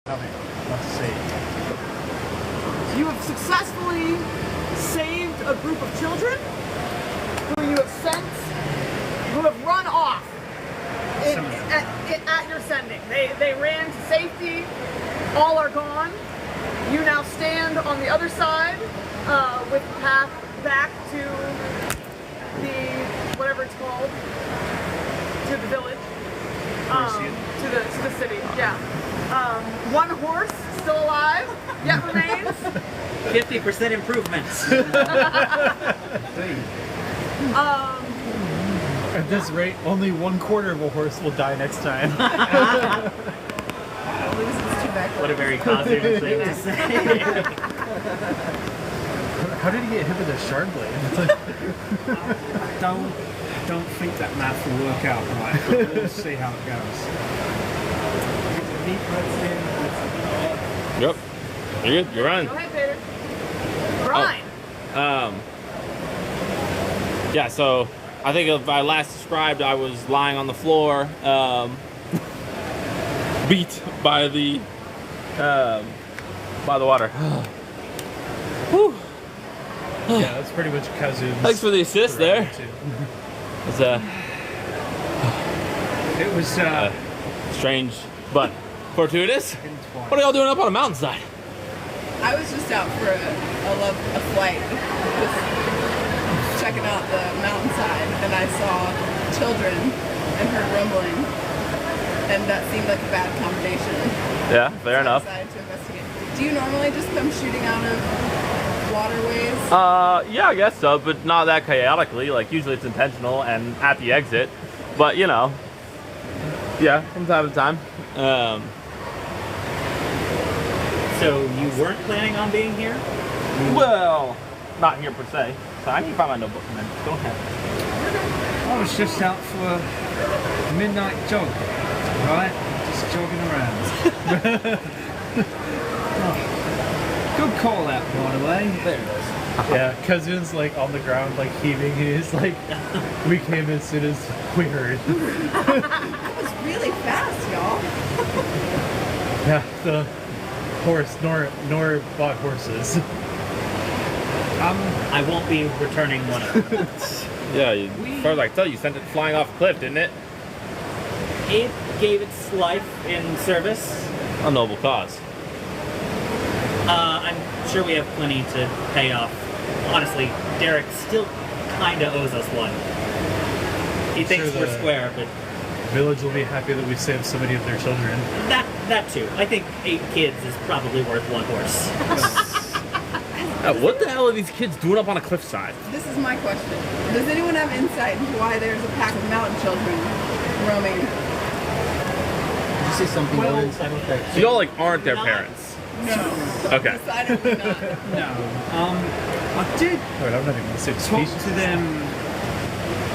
Not to say. You have successfully saved a group of children who you have sent, who have run off at your sending. They ran to safety. All are gone. You now stand on the other side with the path back to the, whatever it's called, to the village, to the city, yeah. One horse still alive, yet remains. 50% improvements. At this rate, only 1/4 of a horse will die next time. What a very Kazu thing to say. How did he get hit with a shard blade? It's like, don't think that math will work out right, but we'll see how it goes. Yep. You're good. You're running. Go ahead, Peter. Grind. Yeah, so I think if I last described, I was lying on the floor, beat by the water. Whew. yeah, that's pretty much Kazu's. Thanks for the assist there. It's It was strange, but fortuitous. What are y'all doing up on a mountainside? I was just out for a flight, just checking out the mountainside, and I saw children and heard rumbling, and that seemed like a bad combination. Yeah, fair enough. I decided to investigate. Do you normally just come shooting out of waterways? Yeah, I guess so, but not that chaotically. Like, usually it's intentional and at the exit. But, you know, yeah, from time to time. So you weren't planning on being here? Well, not here per se. So I need to find my notebook, man. Go ahead. I was just out for a midnight jog, right? Just jogging around. Good call out, by the way. There it is. Yeah, Kazu's like on the ground, like heaving. He's like, we came as soon as we heard. That was really fast, y'all. Yeah, the horse, nor bought horses. I won't be returning one of them. Yeah, as far as I can tell, you sent it flying off a cliff, didn't it? It gave its life in service. A noble cause. I'm sure we have plenty to pay off. Honestly, Derek still kinda owes us one. He thinks sure we're the square, but Village will be happy that we saved so many of their children. that too. I think 8 kids is probably worth 1 horse. What the hell are these kids doing up on a cliffside? This is my question. Does anyone have insight into why there's a pack of mountain children roaming? Did you say something inside with that? So y'all, like, aren't their Not- parents? No. Okay. Decidedly not. No. I did Wait, I'm not even the same talk species. to them.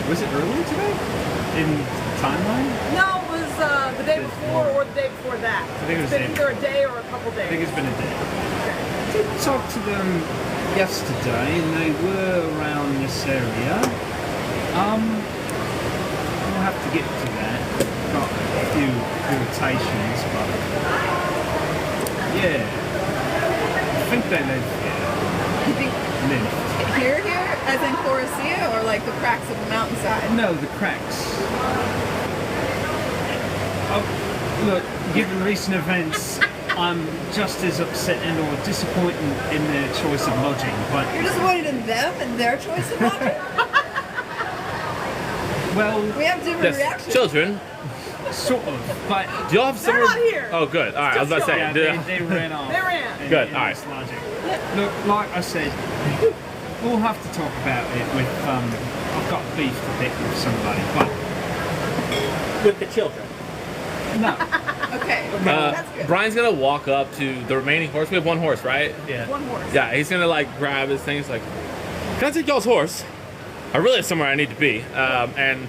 Was it earlier today? In timeline? No, it was the day before or the day before that. I think it was It's been day- either a day or a couple days. I think it's been a day. Okay. I did talk to them yesterday, and they were around this area. We'll have to get to that. Got a few irritations, but yeah, I think they live here. You think here, as in Chloracia, or like the cracks of the mountainside? No, the cracks. Oh, look, given recent events, I'm just as upset and or disappointed in their choice of lodging, but You're disappointed in them and their choice of lodging? well, We have different Yes, reactions. children. sort of, but Do y'all have They're somewhere? not here. Oh, good. All right, I was about to say. yeah, they ran off. They ran. Good, in all right. this logic. Look, like I said, we'll have to talk about it with, I've got beef to pick with somebody, but With the children. no. Okay, that's good. Brian's gonna walk up to the remaining horse. We have 1 horse, right? Yeah. One horse. Yeah, he's gonna like grab his thing. He's like, "Can I take y'all's horse? I really have somewhere I need to be, and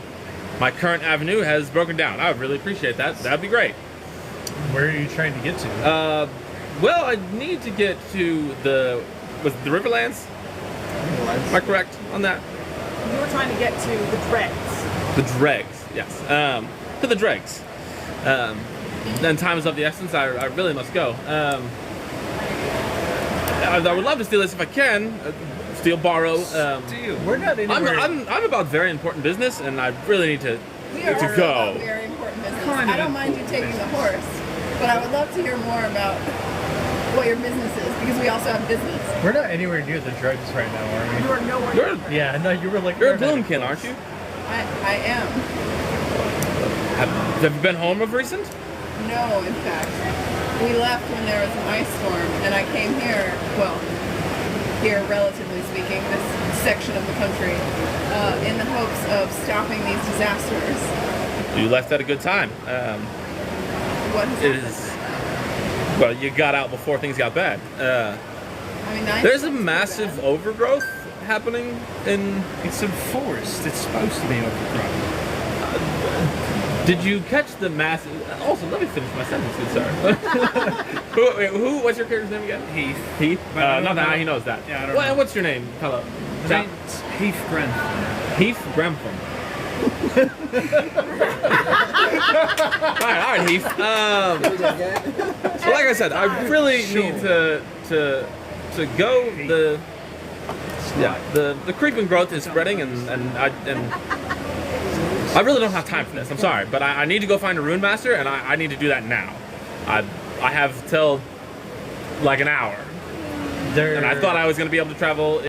my current avenue has broken down. I would really appreciate that. That'd be great." Where are you trying to get to? Well, I need to get to the Riverlands. Am I correct on that? You were trying to get to the dregs. The dregs, yes. To the dregs. then time is of the essence. I really must go. I would love to steal this if I can. Steal, borrow. We're not anywhere. I'm about very important business, and I really need to We are to also go. about very important business. Kind of I don't mind you taking the horse, but I would love to hear more about what your business is, because we also have business. We're not anywhere near the drugs right now, are You we? are nowhere. You're, near. Yeah, no, you were like. you're a paramedic Gloamkin, close. aren't you? I am. Have you been home of recent? No, in fact. We left when there was an ice storm, and I came here, well, here relatively speaking, this section of the country, in the hopes of stopping these disasters. You left at a good time. What has It happened? is. Well, you got out before things got bad. I mean, the ice There's a storm's pretty massive bad. overgrowth happening in. It's a forest. It's supposed to be overgrown. Did you catch the massive? Also, let me finish my sentence, good sir. who? What's your character's name again? Heath. Heath. But I don't Not that know- he knows that. Yeah, I don't Well, know. what's your name? Hello. It's Heath Grenfell. Heath Grenfell. all right, Heath. Well, like I said, I really need to go. The creeping growth is spreading, and I really don't have time for this. I'm sorry, but I need to go find a rune master, and I need to do that now. I have till like an hour, and I thought I was going to be able to travel in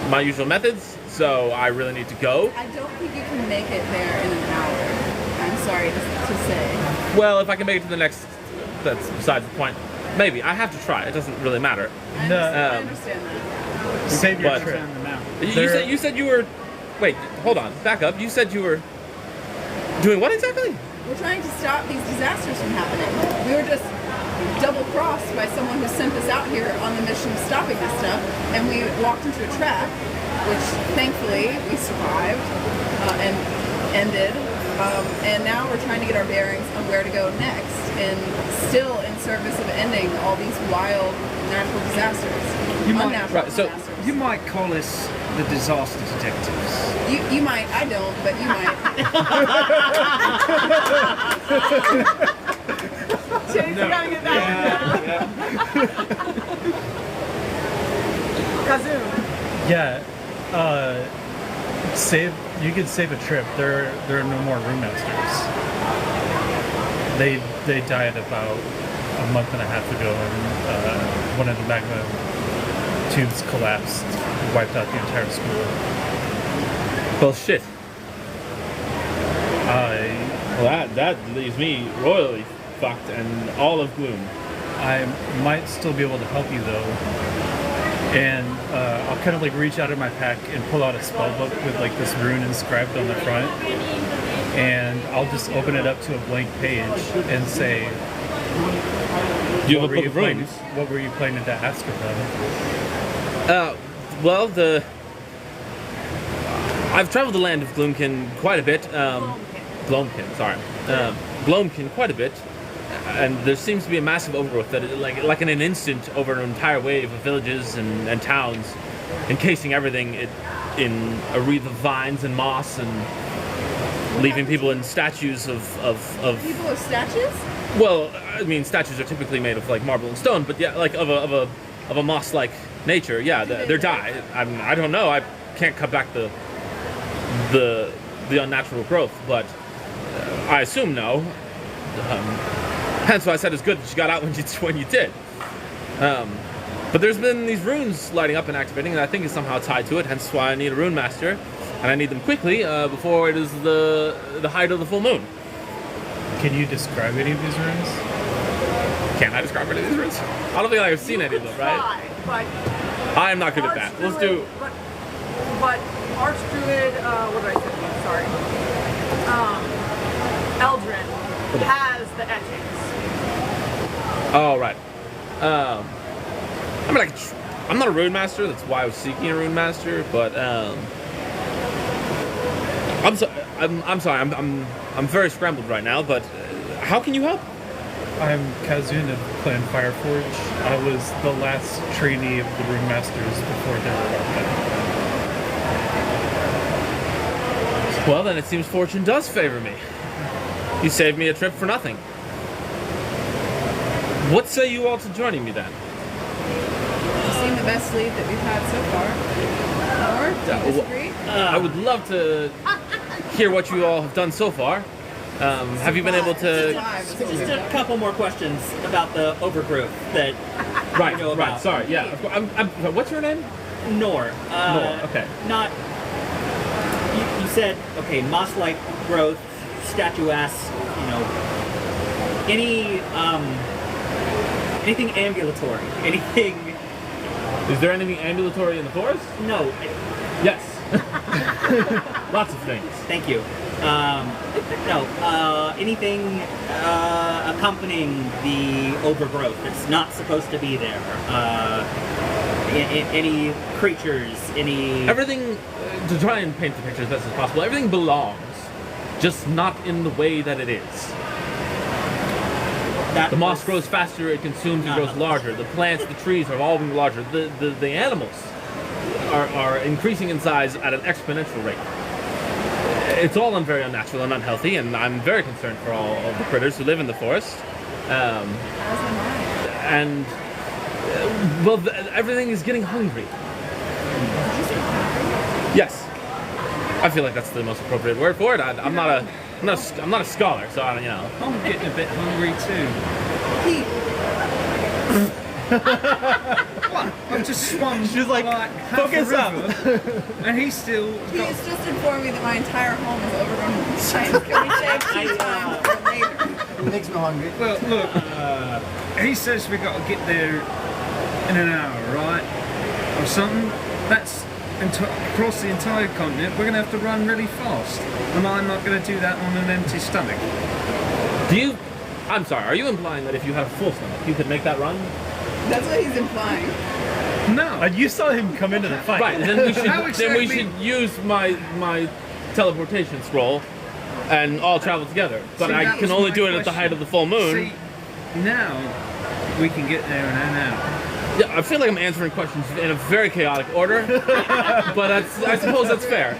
my usual methods, so I really need to go. I don't think you can make it there in an hour. I'm sorry to say. Well, if I can make it to the next, that's besides the point. Maybe I have to try. It doesn't really matter. I No. understand that. Save your But- trip. Down the mountain. You said you were. Wait, hold on. Back up. You said you were doing what exactly? We're trying to stop these disasters from happening. We were just double-crossed by someone who sent us out here on the mission of stopping this stuff, and we walked into a trap, which thankfully we survived and ended. And now we're trying to get our bearings on where to go next, and still in service of ending all these wild natural disasters, You might- unnatural right, so disasters. You might call us the disaster detectives. You might, I don't, but you might. Chase, you gotta get that one down. Kazoon. Yeah, you could save a trip. There are no more room masters. They died about a month and a half ago, and one of the magma tubes collapsed, wiped out the entire school. Well, shit. I Well, that leaves me royally fucked and all of gloom. I might still be able to help you though, and I'll kind of like reach out of my pack and pull out a spell book with like this rune inscribed on the front, and I'll just open it up to a blank page and say, Do you what have a were book you of planning? runes? What were you planning to ask of them? Well, I've traveled the land of Gloomkin quite a bit. Gloamkin, sorry. Gloamkin quite a bit. And there seems to be a massive overgrowth that, like in an instant, over an entire wave of villages and towns, encasing everything in a wreath of vines and moss, and leaving people in statues of People with statues? well, I mean, statues are typically made of like marble and stone, but yeah, like of a moss-like nature. Yeah, they're die. I don't know. I can't cut back the unnatural growth, but I assume no. Hence why I said it's good that you got out when you did. But there's been these runes lighting up and activating, and I think it's somehow tied to it. Hence why I need a rune master, and I need them quickly before it is the height of the full moon. Can you describe any of these runes? Can I describe any of these runes? I don't think I've seen any of them, right? But I am not good at that. Let's do. But Archdruid, what did I say? Sorry. Eldrin has the etchings. Oh, right. I mean, I'm not a rune master. That's why I was seeking a rune master. But I'm sorry. I'm very scrambled right now. But how can you help? I'm Kazun of Clan Fireforge. I was the last trainee of the Rune Masters before they were wiped out. Well, then it seems fortune does favor me. You saved me a trip for nothing. What say you all to joining me then? You've seen the best lead that we've had so far. Or do you disagree? I would love to hear what you all have done so far. Have you been able to? Just a couple more questions about the overgrowth that Right, I know about. right. Sorry. Yeah. What's your name? Nor. Nor, okay. Not. You said okay, moss-like growth, statuesque. Anything ambulatory? Anything? Is there anything ambulatory in the forest? No. Yes. Lots of things. Thank you. No. Anything accompanying the overgrowth that's not supposed to be there? Any creatures? Any? Everything, to try and paint the picture as best as possible, everything belongs, just not in the way that it is. That The moss was- grows faster, it consumes and Not grows helpful. larger. The plants, the trees are all being larger. The animals are increasing in size at an exponential rate. It's all very unnatural and unhealthy, and I'm very concerned for all of the critters who live in the forest. As am I. And, everything is getting hungry. Yes. I feel like that's the most appropriate word for it. I'm not a scholar, so I don't, I'm getting a bit hungry too. Pete, I've just swum. She's like, half focus a up. river, and he's still he got has just informed me that my entire home is overgrown with plants. Can we save tea time for later? It makes me hungry. Well, look, he says we got to get there in an hour, right? Or something. That's across the entire continent. We're going to have to run really fast. And I'm not going to do that on an empty stomach. I'm sorry, are you implying that if you have a full stomach, you could make that run? That's what he's implying. No. You saw him come into the fight. Right, then we should, How then we exactly- should use my teleportation scroll and all travel together. But See, I that can was only my do it at the height of the full moon. See, now we can get there in an hour. Yeah, I feel like I'm answering questions in a very chaotic order, but I suppose that's fair.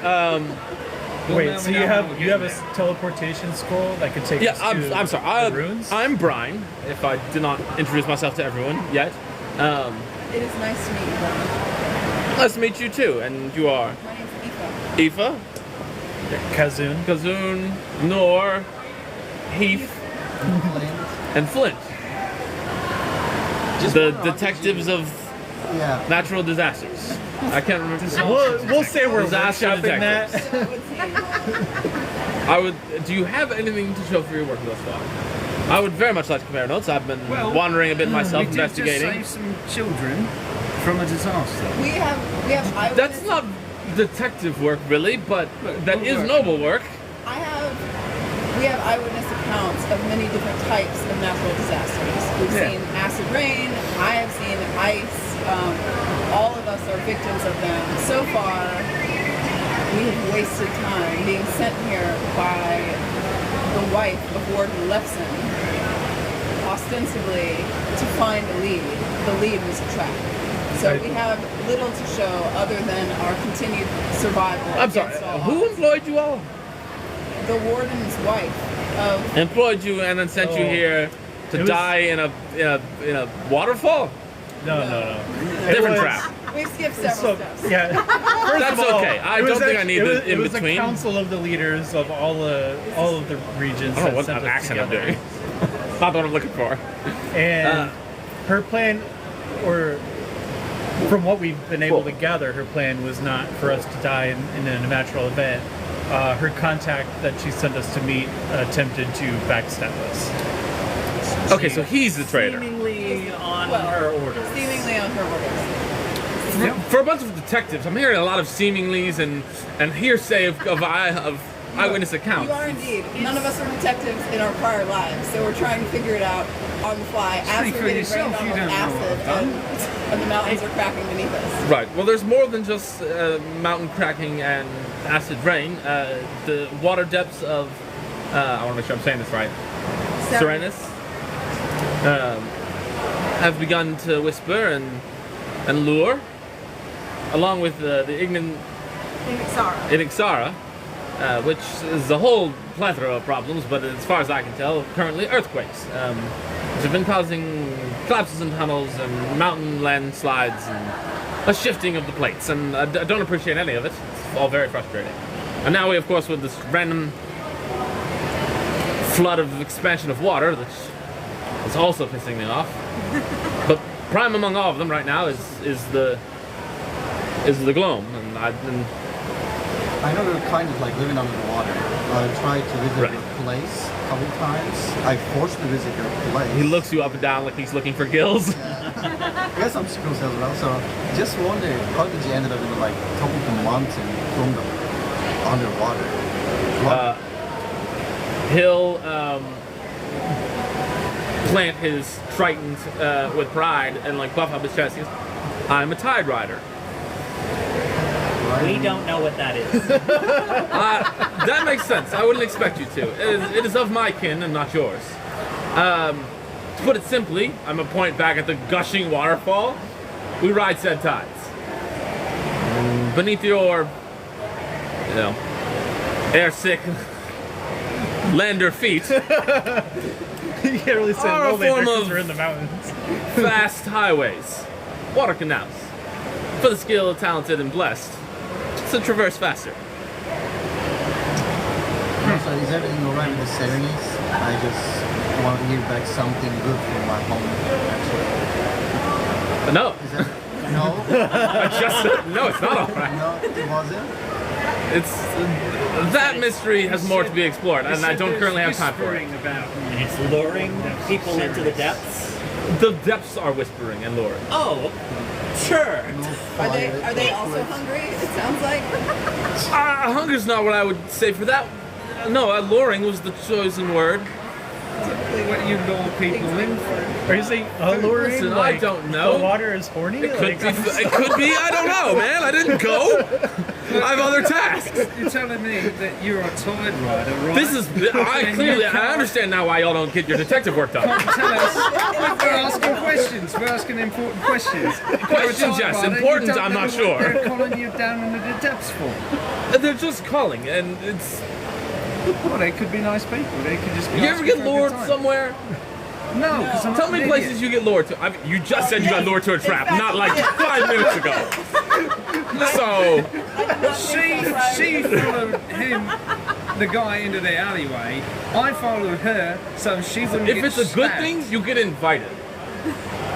Wait, so you have a teleportation scroll that could take Yeah, us to I'm sorry. the runes? I'm Brian, if I did not introduce myself to everyone yet. It is nice to meet you, Brian. Nice to meet you too, and you are My name's Aoife. Aoife, Kazoon. Kazoon, Nor, Heath, and Flint. Just The one detectives of Yeah. natural disasters. I can't remember. We'll say we're Disaster workshopping that. detectives. So it would seem. Do you have anything to show for your work thus far? I would very much like to compare notes. I've been Well, wandering a bit myself, we did just investigating. save some children from a disaster. We have eyewitness. That's not detective work, really, but that is noble work. We have eyewitness accounts of many different types of natural disasters. We've Yeah. seen acid rain. I have seen ice. All of us are victims of them. So far, we have wasted time being sent here by the wife of Warden Lefson, ostensibly to find a lead. The lead was a trap. So we have little to show other than our continued survival. I'm sorry. against all Who odds. employed you all? The warden's wife of Employed you and then sent you Oh. here to It was- die in a waterfall? No. Different was- trap. We've skipped several steps. Yeah. First That's of all, okay. I it was don't think I actually- need the it was in-between. a council of the leaders of all of the regions. I don't know that what sent us accent I'm together. doing. Not what I'm looking for. And her plan, or from what we've been able to gather, her plan was not for us to die in a natural event. Her contact that she sent us to meet attempted to backstab us. Okay, so he's the traitor. Seemingly on Well, her orders. Seemingly on her orders. For a bunch of detectives, I'm hearing a lot of seemingly's and hearsay of eyewitness accounts. You are indeed. None of us were detectives in our prior lives, so we're trying to figure it out on the fly as Speak we're for getting yourself, rained on you with don't know what acid I've done. and the mountains are cracking beneath us. Right. Well, there's more than just mountain cracking and acid rain. The water depths of I want to make sure I'm saying this right. Serenus have begun to whisper and lure, along with the Inixara, which is a whole plethora of problems. But as far as I can tell, currently earthquakes. which have been causing collapses in tunnels and mountain landslides and a shifting of the plates. And I don't appreciate any of it. It's all very frustrating. And now we, of course, with this random flood of expansion of water, that is also pissing me off. But prime among all of them right now is the Gloam, and I know you're kind of like living under the water. I tried to visit your place a couple times. I forced to visit your place. he looks you up and down like he's looking for gills. I got some skills as well, so just wonder how did you end up in the like top of the mountain from the underwater? He'll plant his tritons with pride and like buff up his chest. He goes, I'm a tide rider. We don't know what that is. That makes sense. I wouldn't expect you to. It is of my kin and not yours. To put it simply, I'm a point back at the gushing waterfall. We ride said tides. Beneath your, air sick lander feet You can't really say Are a low later form 'cause of- we're in the mountains. fast highways, water canals. For the skilled, talented, and blessed, to traverse faster. So is everything alright with the ceremonies? I just want to give back something good for my home. Actually. No, Is that no? no, it's not all right. No, it wasn't. It's that mystery has more to be explored, and I don't currently have time for it. Whispering about And it's luring people into the depths. The depths are whispering and luring. Oh, sure. Are they also hungry? It sounds like. Hunger's not what I would say for that. No, alluring was the chosen word. what you lure people in for. Are you saying alluring? Listen, I like don't know. The water is horny? It could Like, be. It could be. I don't know, man. I didn't go. I have other tasks. You're telling me that you're a tide rider, right? This is. I understand now why y'all don't get your detective work done. Tell us. We're asking questions. We're asking important questions. Questions, yes. Important, I'm not sure. They're calling you down in the depths for. They're just calling, and it's. Well, they could be nice people. They could just. Be You ever asking get for a good lured time. somewhere? No, because I'm Tell not me an places idiot. you get lured to. You just said you got lured to a trap, not like 5 minutes ago. So, She followed him, the guy, into the alleyway. I followed her, so she wouldn't if get it's a good stabbed. thing, you get invited.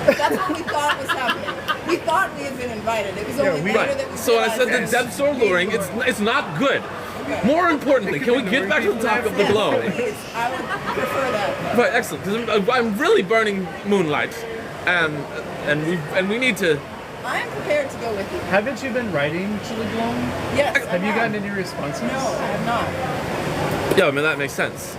That's what we thought was happening. We thought we had been invited. It was only later Right. that we So I said the realized depths are luring. It's not good. More importantly, can we get back to the topic of the glow? Please, I would prefer that. Right, excellent. Because I'm really burning moonlight, and we need to. I am prepared to go with you. Haven't you been writing to the Gloam? Yes. Have you gotten any responses? No, I have not. Yeah, I mean that makes sense.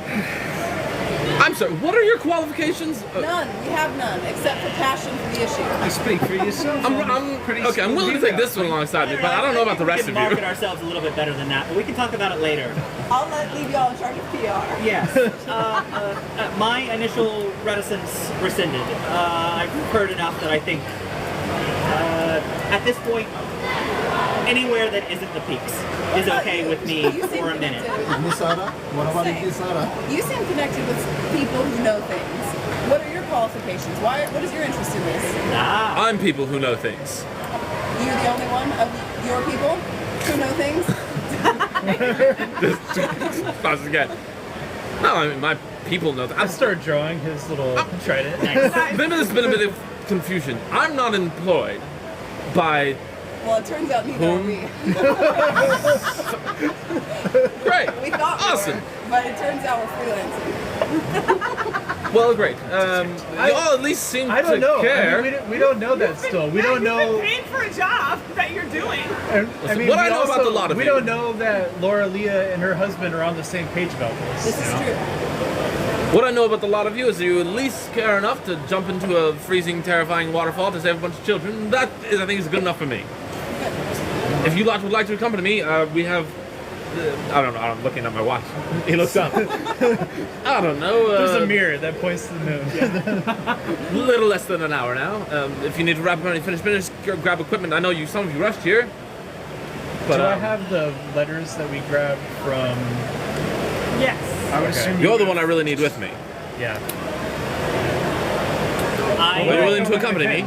I'm sorry. What are your qualifications? None. We have none, except for passion for the issue. You speak for yourself. I'm willing to take this one alongside me, but I don't know about the rest We of can market you. ourselves a little bit better than that, but we can talk about it later. I'll leave y'all in charge of PR. Yes. My initial reticence rescinded. I've heard enough that I think at this point, anywhere that isn't the peaks is okay with me You seem for a minute. connected. Nisara? What about Same. Nisara? You seem connected with people who know things. What are your qualifications? What is your interest in this? Ah, I'm people who know things. You're the only one of your people who know things? Pause again. No, I mean my people know that. I started drawing his little trident. There's been a bit of confusion. I'm not employed by. Well, it turns out neither are Whom? we. Great. We thought Awesome. we were, but it turns out we're freelancing. Well, great. You all at least seem I don't to know. care. I mean, we don't know that still. We don't know. Paid for a job that you're doing. I what I we know about the lot of we you- don't know that Laura Leah and her husband are on the same page about this. This is you know? true. What I know about the lot of you is you at least care enough to jump into a freezing, terrifying waterfall to save a bunch of children. That is, I think, is good enough for me. If you lot would like to accompany me, we have. I don't know. I'm looking at my watch. He looks up. I don't know. There's a mirror that points to the moon. Little less than an hour now. If you need to wrap up any finished business, grab equipment. I know some of you rushed here. But Do I have the letters that we grabbed from? Yes. I would assume you're the one I really need with me. Yeah. Are you willing to accompany me?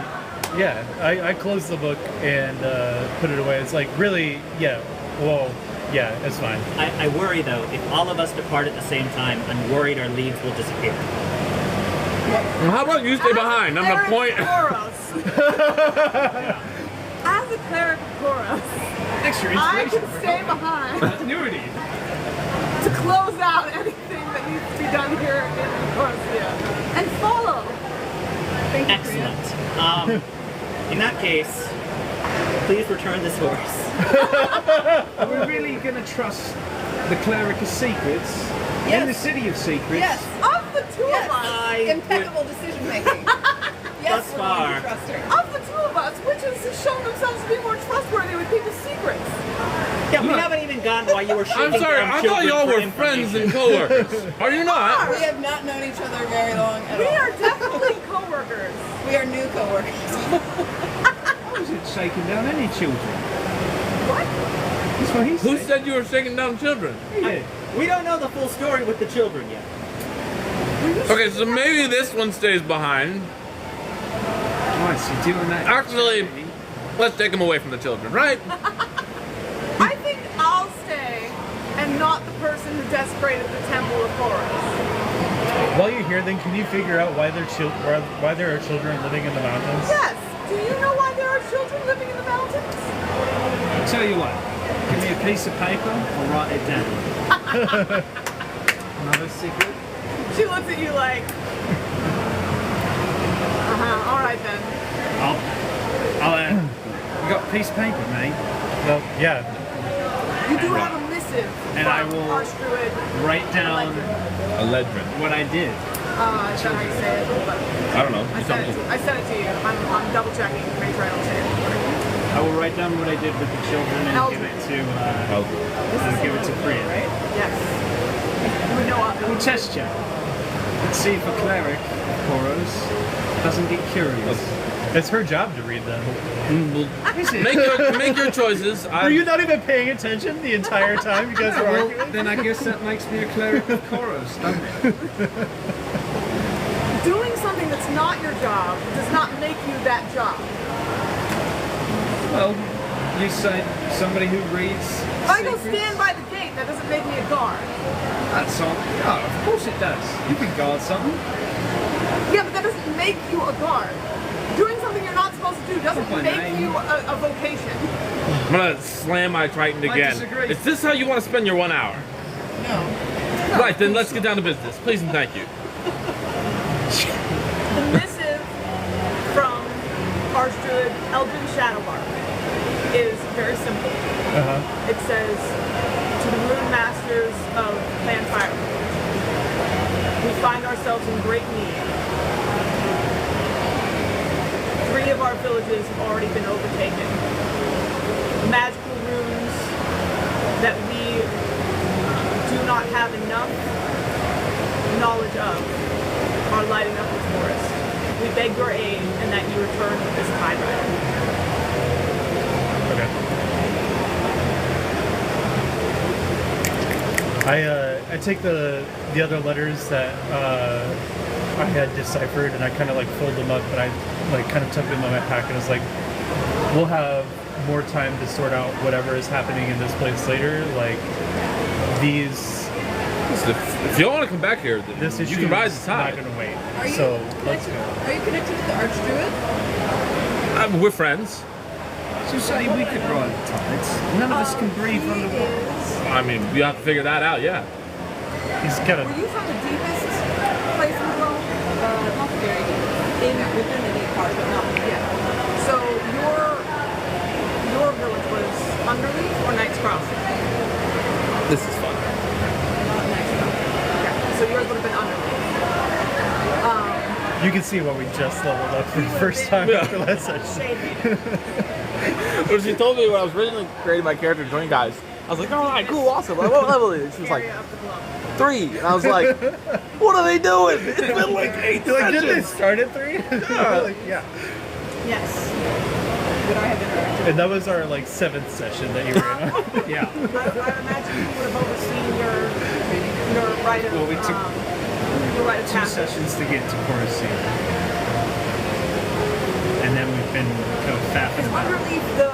Yeah, I closed the book and put it away. It's like, really, yeah, well, yeah, it's fine. I worry though, if all of us depart at the same time, I'm worried our leads will disappear. Well, how about you stay behind? I'm gonna point. As a cleric of Koros, Extra I inspiration can for stay helping. behind Continuity. to close out anything that needs to be done here in Corsia and follow. Thank you, Excellent. In that case, please return this horse. Are we really going to trust the cleric of secrets in the city of secrets? Yes. Of the two Yes. of us, Impeccable decision making. Yes, Thus we're going far. to trust her. of the two of us, which has shown themselves to be more trustworthy with people's secrets. Yeah, we haven't even gotten why you were shooting I'm sorry, down I thought children y'all for were friends information. and coworkers. Are you not? We have not known each other very long at We all. are definitely co-workers. We are new coworkers. I wasn't shaking down any children. What? That's what he Who said. said you were shaking down children? He did. We don't know the full story with the children yet. Okay, so maybe this one stays behind. Nice, you're doing that. Actually, let's take him away from the children, right? I think I'll stay and not the person who desecrated the Temple of Horus. While you're here, then can you figure out why there are children living in the mountains? Yes. Do you know why there are children living in the mountains? I'll tell you what, give me a piece of paper, I'll write it down. Another secret. She looks at you like, all right then. You got a piece of paper, mate? Well, yeah. You do have a missive And from I will Archdruid write down A legend. what I did. is that how you say it? But I don't know. I sent it to you. I'm double checking to make sure I don't say it. I will write down what I did with the children and give it to Priya. Right? Yes. You would know We'll test you. Let's see if a cleric, Koros, doesn't get curious. It's her job to read them. Is it? Make your choices. Were you not even paying attention the entire time you guys were Well, arguing? then I guess that makes me a cleric of Koros, doesn't it? Doing something that's not your job does not make you that job. Well, you say somebody who reads If I go secrets? stand by the gate, that doesn't make me a guard. That's all. Oh, of course it does. You can guard something. Yeah, but that doesn't make you a guard. Doing something you're not supposed to do doesn't Not by make name. you a vocation. I'm gonna slam my trident I again. disagree. Is this how you want to spend your 1 hour? No. Right, then let's get down to business. Please and thank you. The missive from Archdruid Eldrin Shadowbark is very simple. It says, to the Rune Masters of Clan Fireforge, we find ourselves in great need. 3 of our villages have already been overtaken. Magical runes that we do not have enough knowledge of are lighting up the forest. We beg your aid and that you return with this Tide Rider. Okay. I take the other letters that I had deciphered and I kind of like fold them up and I like kind of tuck them in my pack and I was like, we'll have more time to sort out whatever is happening in this place later. Like these, If you want to come back here, then this issue you can rise is the tide. not going to wait. Are you So let's connected? go. Are you connected to the Archdruid? We're friends. So say we could ride the tides. None of us can breathe underwater. I mean, we have to figure that out, yeah. He's kind Were of. you from the deepest place in the world? Not very deep. Within the deep part, but not Yeah. So your village was Underleaf or Knight's Crossing? This is fun. not next to Okay. So yours would have been Underleaf. You can see why we just leveled up for the first time Yeah. after that session. When she told me when I was originally creating my character to join guys, I was like, all right, cool, awesome. What level is it? She was like, Area of the globe. 3. And I was like, what are they doing? It's been like 8 You're like, did they sessions. start at 3? Like, yeah. Yes. Would I have interacted? And that was our like 7th session that you were in. Yeah. I imagine you would have overseen your rite of Well, we took your rite of 2 passage. sessions to get to Coruscant. and kind of faffing It's about. underneath the.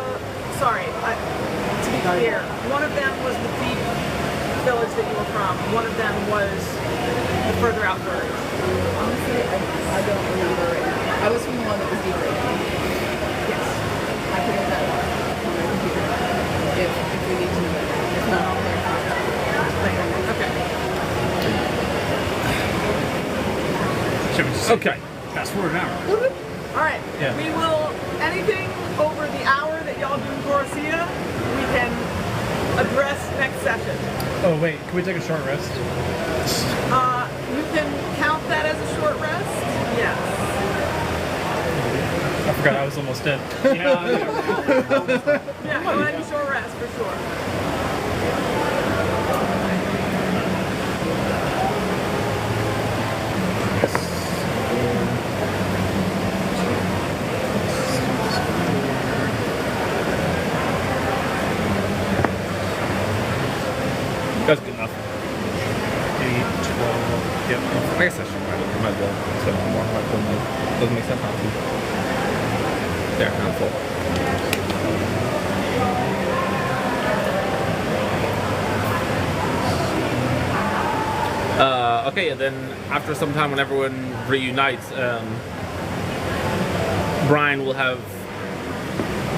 Sorry, to be clear, one of them was the deep village that you were from. One of them was the further out village. Honestly, I don't remember right now. I was from the one that was deeper. Yes. I can look that up on my computer if we need to know it. If not, I'll clarify. Okay. Should we just Okay. fast forward an hour? All right. Yeah. We will anything over the hour that y'all do in Coruscant, we can address next session. Oh wait, can we take a short rest? You can count that as a short rest. Yes. I forgot I was almost dead. Yeah, go ahead and short rest for sure. That's good enough. 8, 12. Yep. I guess I should might as well spend more. Doesn't make sense not to. There, I'm full. Okay, and then after some time when everyone reunites, Brian will have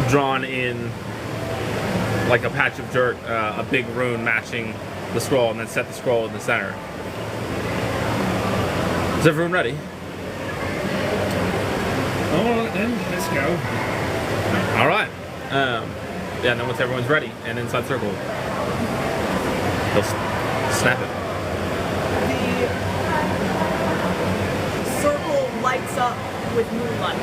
drawn in like a patch of dirt, a big rune matching the scroll, and then set the scroll in the center. Is everyone ready? Alright then, let's go. All right. Yeah, and then once everyone's ready and inside circle, he'll snap it. The circle lights up with moonlight.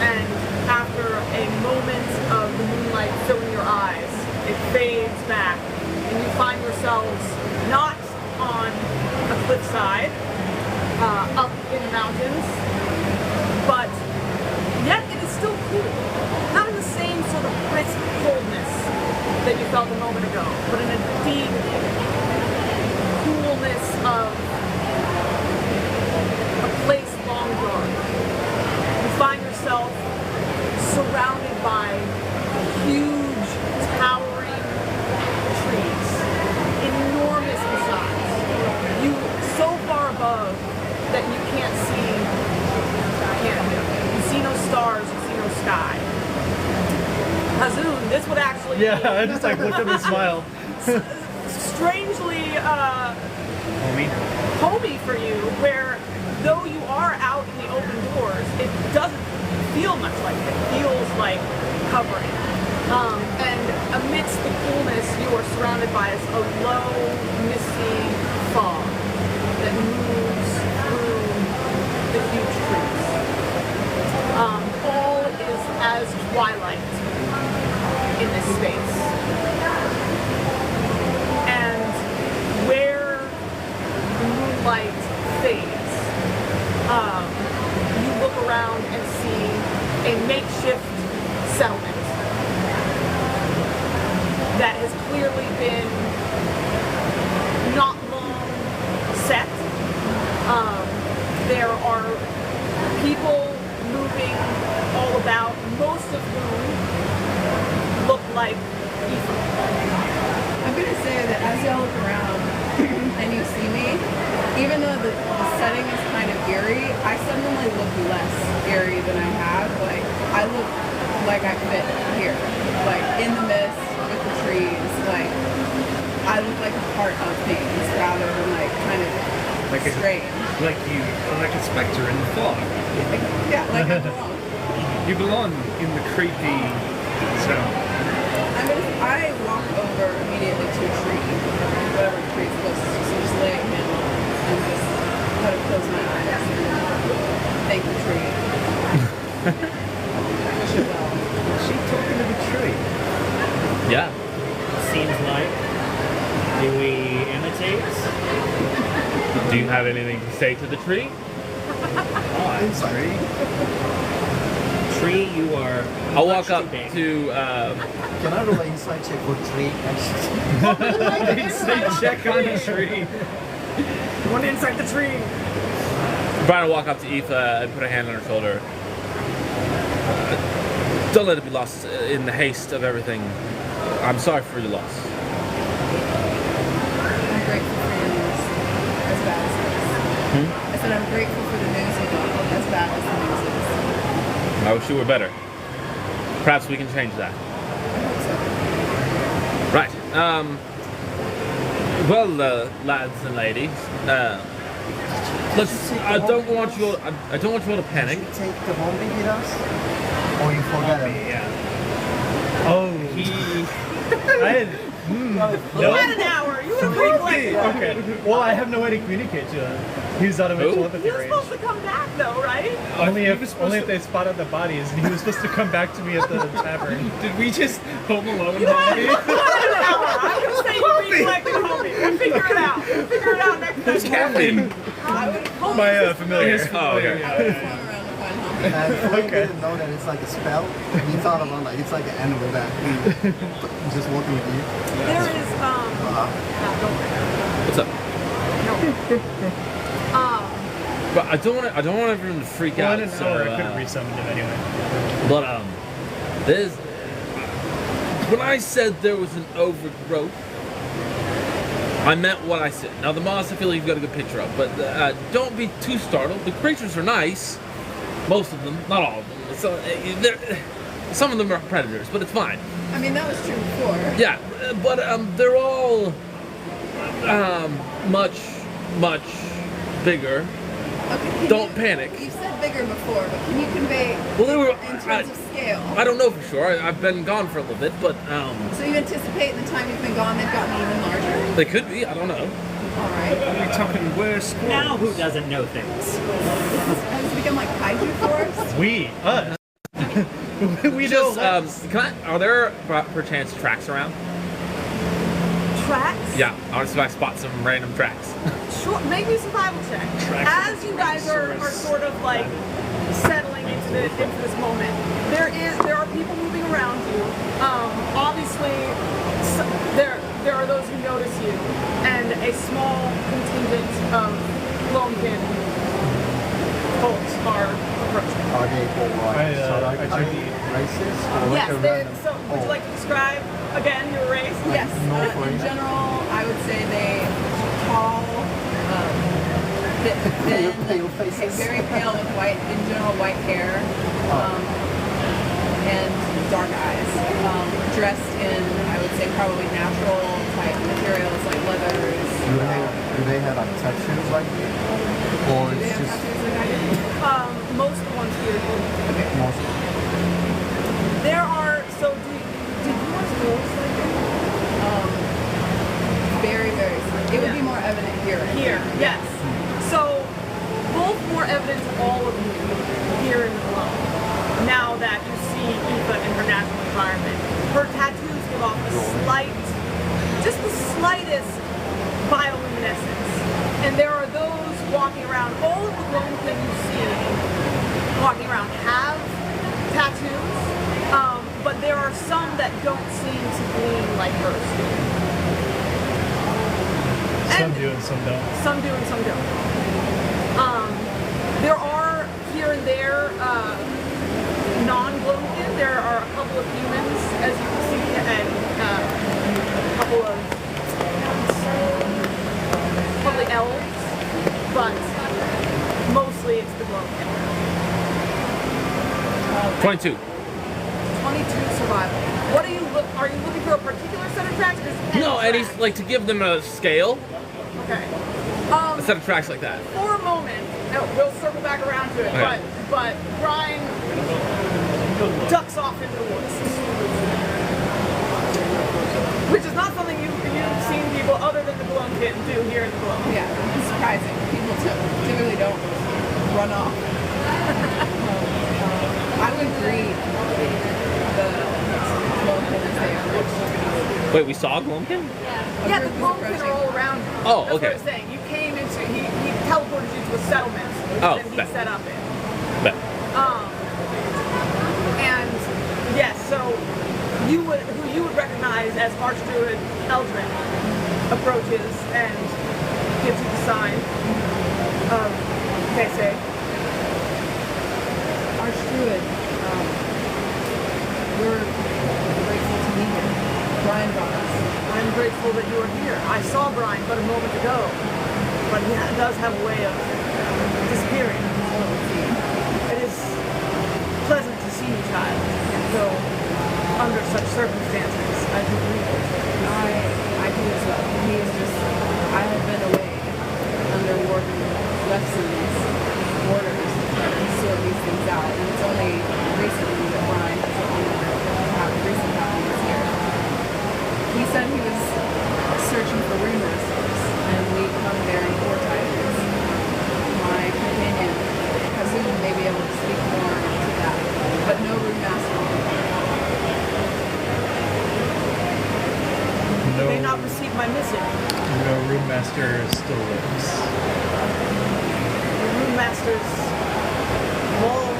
And after a moment of the moonlight filling your eyes, it fades back, and you find yourselves not on a cliffside, up in the mountains, but yet it is still cool. Not in the same sort of crisp coldness that you felt a moment ago, but in a deep coolness of a place long gone. You find yourself surrounded by huge, towering trees, enormous in size. You so far above that you can't see. You see no stars. You see no sky. Hazoon, this would actually Yeah, be I just like looked up and smiled. strangely Homie. homey for you, where though you are out in the open doors, it doesn't feel much like it. It feels like covering. And amidst the coolness, you are surrounded by a low, misty fog that moves through the huge trees. All is as twilight in this space. And where the moonlight fades, you look around and see a makeshift settlement that has clearly been not long set. There are people moving all about, most of whom look like Ethan. I'm gonna say that as y'all look around and you see me, even though the setting is kind of eerie, I suddenly look less eerie than I have. Like, I look like I fit here. Like, in the mist, with the trees, like, I look like a part of things rather than like kind of Like a- strange. Like a spectre in the fog. Yeah, like I belong. You belong in the creepy zone. I walk over immediately to a tree, whatever tree is closest to, so just lay a hand on it and just kind of close my eyes and thank the tree. Wish it well. Is she talking to the tree? Yeah. Seems like. Do we imitate? Do you have anything to say to the tree? Oh, sorry. Tree, you are. I'll much walk up too big. to. Can I roll an insight check for tree? Inside check on the tree. One inside the tree. Brian will walk up to Aoife and put a hand on her shoulder. Don't let it be lost in the haste of everything. I'm sorry for your loss. I'm grateful for your news, as bad as it is. I said I'm grateful for the news you got, as bad as the news is. I wish you were better. Perhaps we can change that. I hope so. Right. Well, lads and ladies, let's. I don't want you all to panic. Did you take the homie with us? Or you forgot him? Yeah. Oh, I had. You had an hour. You would have reflected. Okay. Well, I have no way to communicate to him. He's out of my Who? telepathy He was range. supposed to come back though, right? Only if they spotted the bodies, and he was supposed to come back to me at the tavern. Did we just Home Alone? You had an hour. I'm gonna say you reflected homie. We'll figure it out. We'll figure it out next time. Captain, I would have my familiar. Oh, okay. flown around to find home. And Flynn didn't know that it's like a spell. He thought about like it's like an animal that just walking with you. There is don't What's up? um But I don't want everyone to freak Well, out. in an So, hour, I could have resummoned him anyway. but there's. When I said there was an overgrowth, I meant what I said. Now the moss, I feel like you've got a good picture of, but don't be too startled. The creatures are nice, most of them, not all of them. So some of them are predators, but it's fine. I mean, that was true before. Yeah, but they're all much bigger. Okay, can Don't you- panic. You said bigger before, but can you convey Well, they were. in terms of scale? I don't know for sure. I've been gone for a little bit, but So you anticipate in the time you've been gone, they've gotten even larger? they could be. I don't know. All right. Are we talking worse squirrels? Now who doesn't know things? Has it become like kaiju forest? We, us. We Just just. are there perchance tracks around? tracks. Yeah, I want to see if I spot some random tracks. Sure, make me a survival check. As you guys are sort of like settling into this moment, there are people moving around you. Obviously, there are those who notice you, and a small contingent of Gloamkin folks are approaching. Are they all right? I Are took they racist or like Yes, a they're, random? so would you like to describe again your race? Yes. no In point. general, I would say they tall, thin, Pale faces. very pale with white, in general, white hair, and dark eyes. Dressed in, I would say, probably natural type materials like leathers. Do they have like tattoos like you? Or Do they it's have just tattoos like I do? Most of the ones here do. Okay. most? There are, so did yours look like Very, very slight. It would be more evident here. here? Yes. So both more evident to all of you here in the Gloam. Now that you see Aoife in her natural environment, her tattoos give off a slight, just the slightest bioluminescence. And there are those walking around, all of the Gloamkin you see walking around have tattoos, but there are some that don't seem to gleam like hers do. Some do and some don't. Some do and some don't. There are here and there non-Gloamkin. There are a couple of humans, as you can see, and a couple of probably elves, but mostly it's the Gloamkin. 22. 22 survival. What are you looking for a particular set of tracks? No, and he's like to give them a scale, Okay. a set of tracks like that. For a moment, we'll circle back around to it, Okay. but Brian ducks off into the woods. Which is not something you've seen people other than the Gloamkin do here in the Gloam. Yeah, it's surprising. People typically don't run off. I would greet the Gloamkin as they approach. Wait, we saw Gloamkin? Yeah, the Gloamkin are all around you. Oh, That's okay. what I'm saying. You came into, he teleported you to a settlement Oh, that he bet. set up in. Bet. And yes, so who you would recognize as Archdruid Eldrin approaches and gives you the sign of Kese. Archdruid, grateful that you are here. I saw Brian but a moment ago, but he does have a way of disappearing. It is pleasant to see you, child, though under such circumstances, I do believe it. I do as well. He is just, I have been away under Warden Lefson's orders to try to sort these things out, and it's only recently that Brian has let me have recent happenings here. He said he was searching for rune masters, and we come bearing war tidings. My companion, Kazoo, may be able to speak more to that, but no rune master. You may not receive my missive. No room master still lives. The room masters have all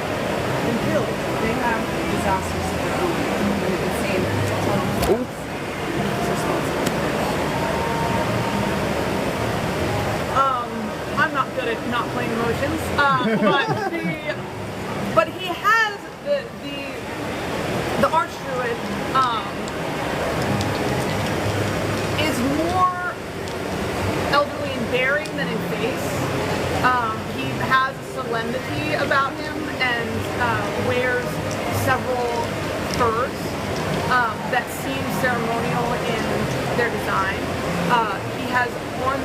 been killed. They have disasters of their own, and it would seem one of them is responsible. I'm not good at not playing emotions, but he has the archdruid is more elderly in bearing than in face. He has a solemnity about him and wears several furs that seem ceremonial in their design. He has one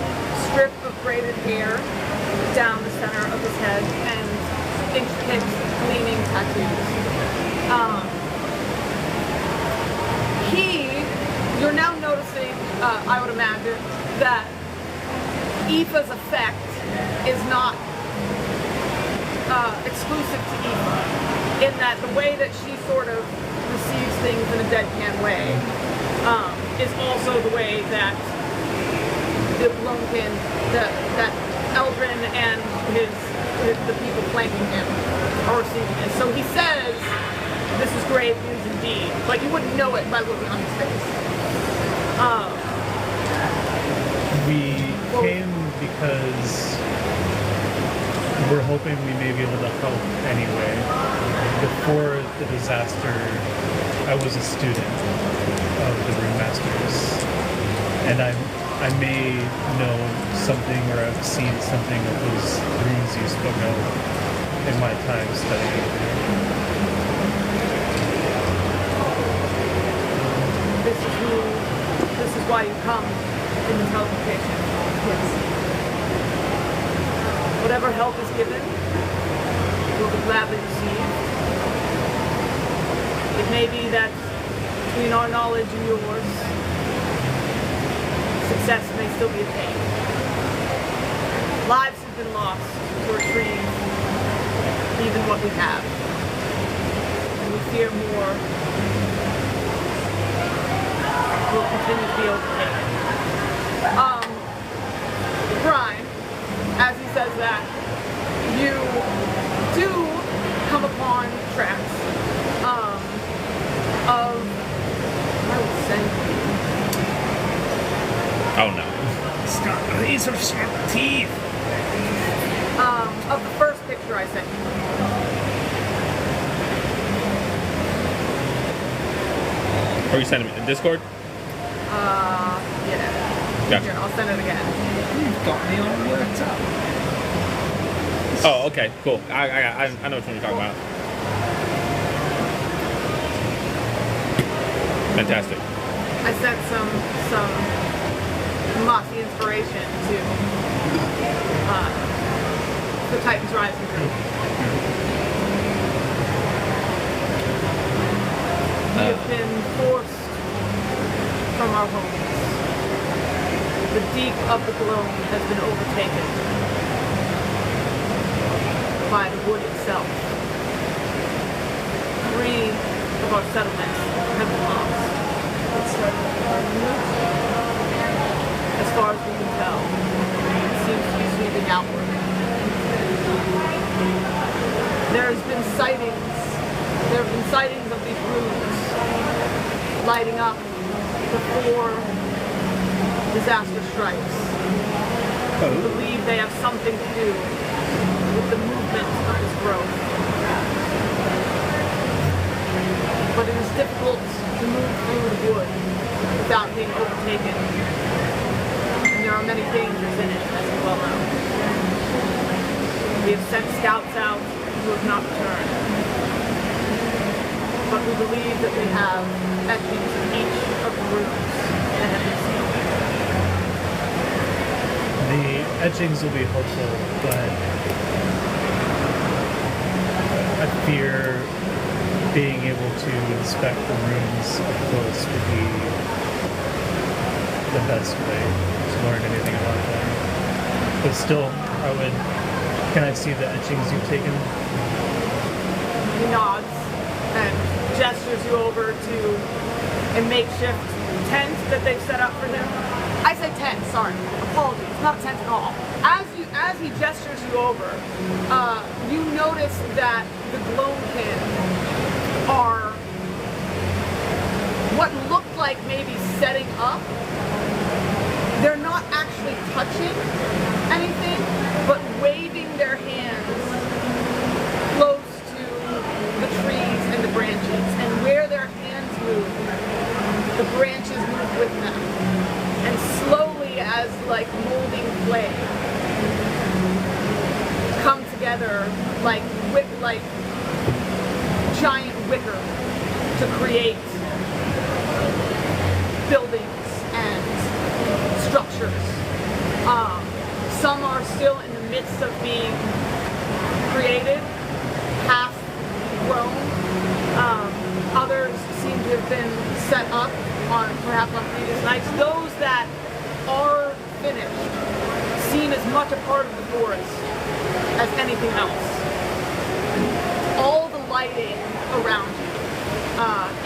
strip of braided hair down the center of his head and intricate gleaming tattoos. You're now noticing, I would imagine, that Aoife's effect is not exclusive to Aoife, in that the way that she sort of receives things in a deadpan way is also the way that the Gloamkin, that Eldrin and the people flanking him are receiving it. So he says, "This is grave news indeed," but you wouldn't know it by looking on his face. We came because we're hoping we may be able to help anyway. Before the disaster, I was a student of the Rune Masters, and I may know something or I've seen something of those runes you spoke of in my time studying. This is why you come in the teleportation. Yes. Whatever help is given will be gladly received. It may be that between our knowledge and yours, success may still be attained. Lives have been lost to retrieve even what we have. And we fear more will continue to be overtaken. Brian, as he says that, you do come upon tracks of, I would say, Oh no. It's got razor sharp teeth. of the first picture I sent you. Are you sending me in Discord? Yeah. Gotcha. Here, I'll send it again. You've got me all worked up. Oh, okay, cool. I know which one you're talking about. Fantastic. I sent some mossy inspiration to the Titans Rising group. We have been forced from our homes. The deep of the Gloam has been overtaken by the wood itself. 3 of our settlements have been lost. As far as we can tell, it seems to be sweeping outward. There have been sightings of these runes lighting up before disaster strikes. We believe they have something to do with the movement of this growth. But it is difficult to move through the wood without being overtaken. And there are many dangers in it, as you well know. We have sent scouts out who have not returned. But we believe that we have etchings in each of the rooms that have been sealed. The etchings will be helpful, but I fear being able to inspect the rooms up close would be the best way to learn anything about them. But still, can I see the etchings you've taken? He nods and gestures you over to a makeshift tent that they've set up for him. I say tent, sorry. Apologies, it's not a tent at all. As he gestures you over, you notice that the Gloamkin are what looked like maybe setting up. They're not actually touching anything, but waving their hands close to the trees and the branches. And where their hands move, the branches move with them. And slowly, as like molding clay, come together like giant wicker to create buildings and structures. Some are still in the midst of being created, half grown. Others seem to have been set up perhaps on previous nights. Those that are finished seem as much a part of the forest as anything else. All the lighting around you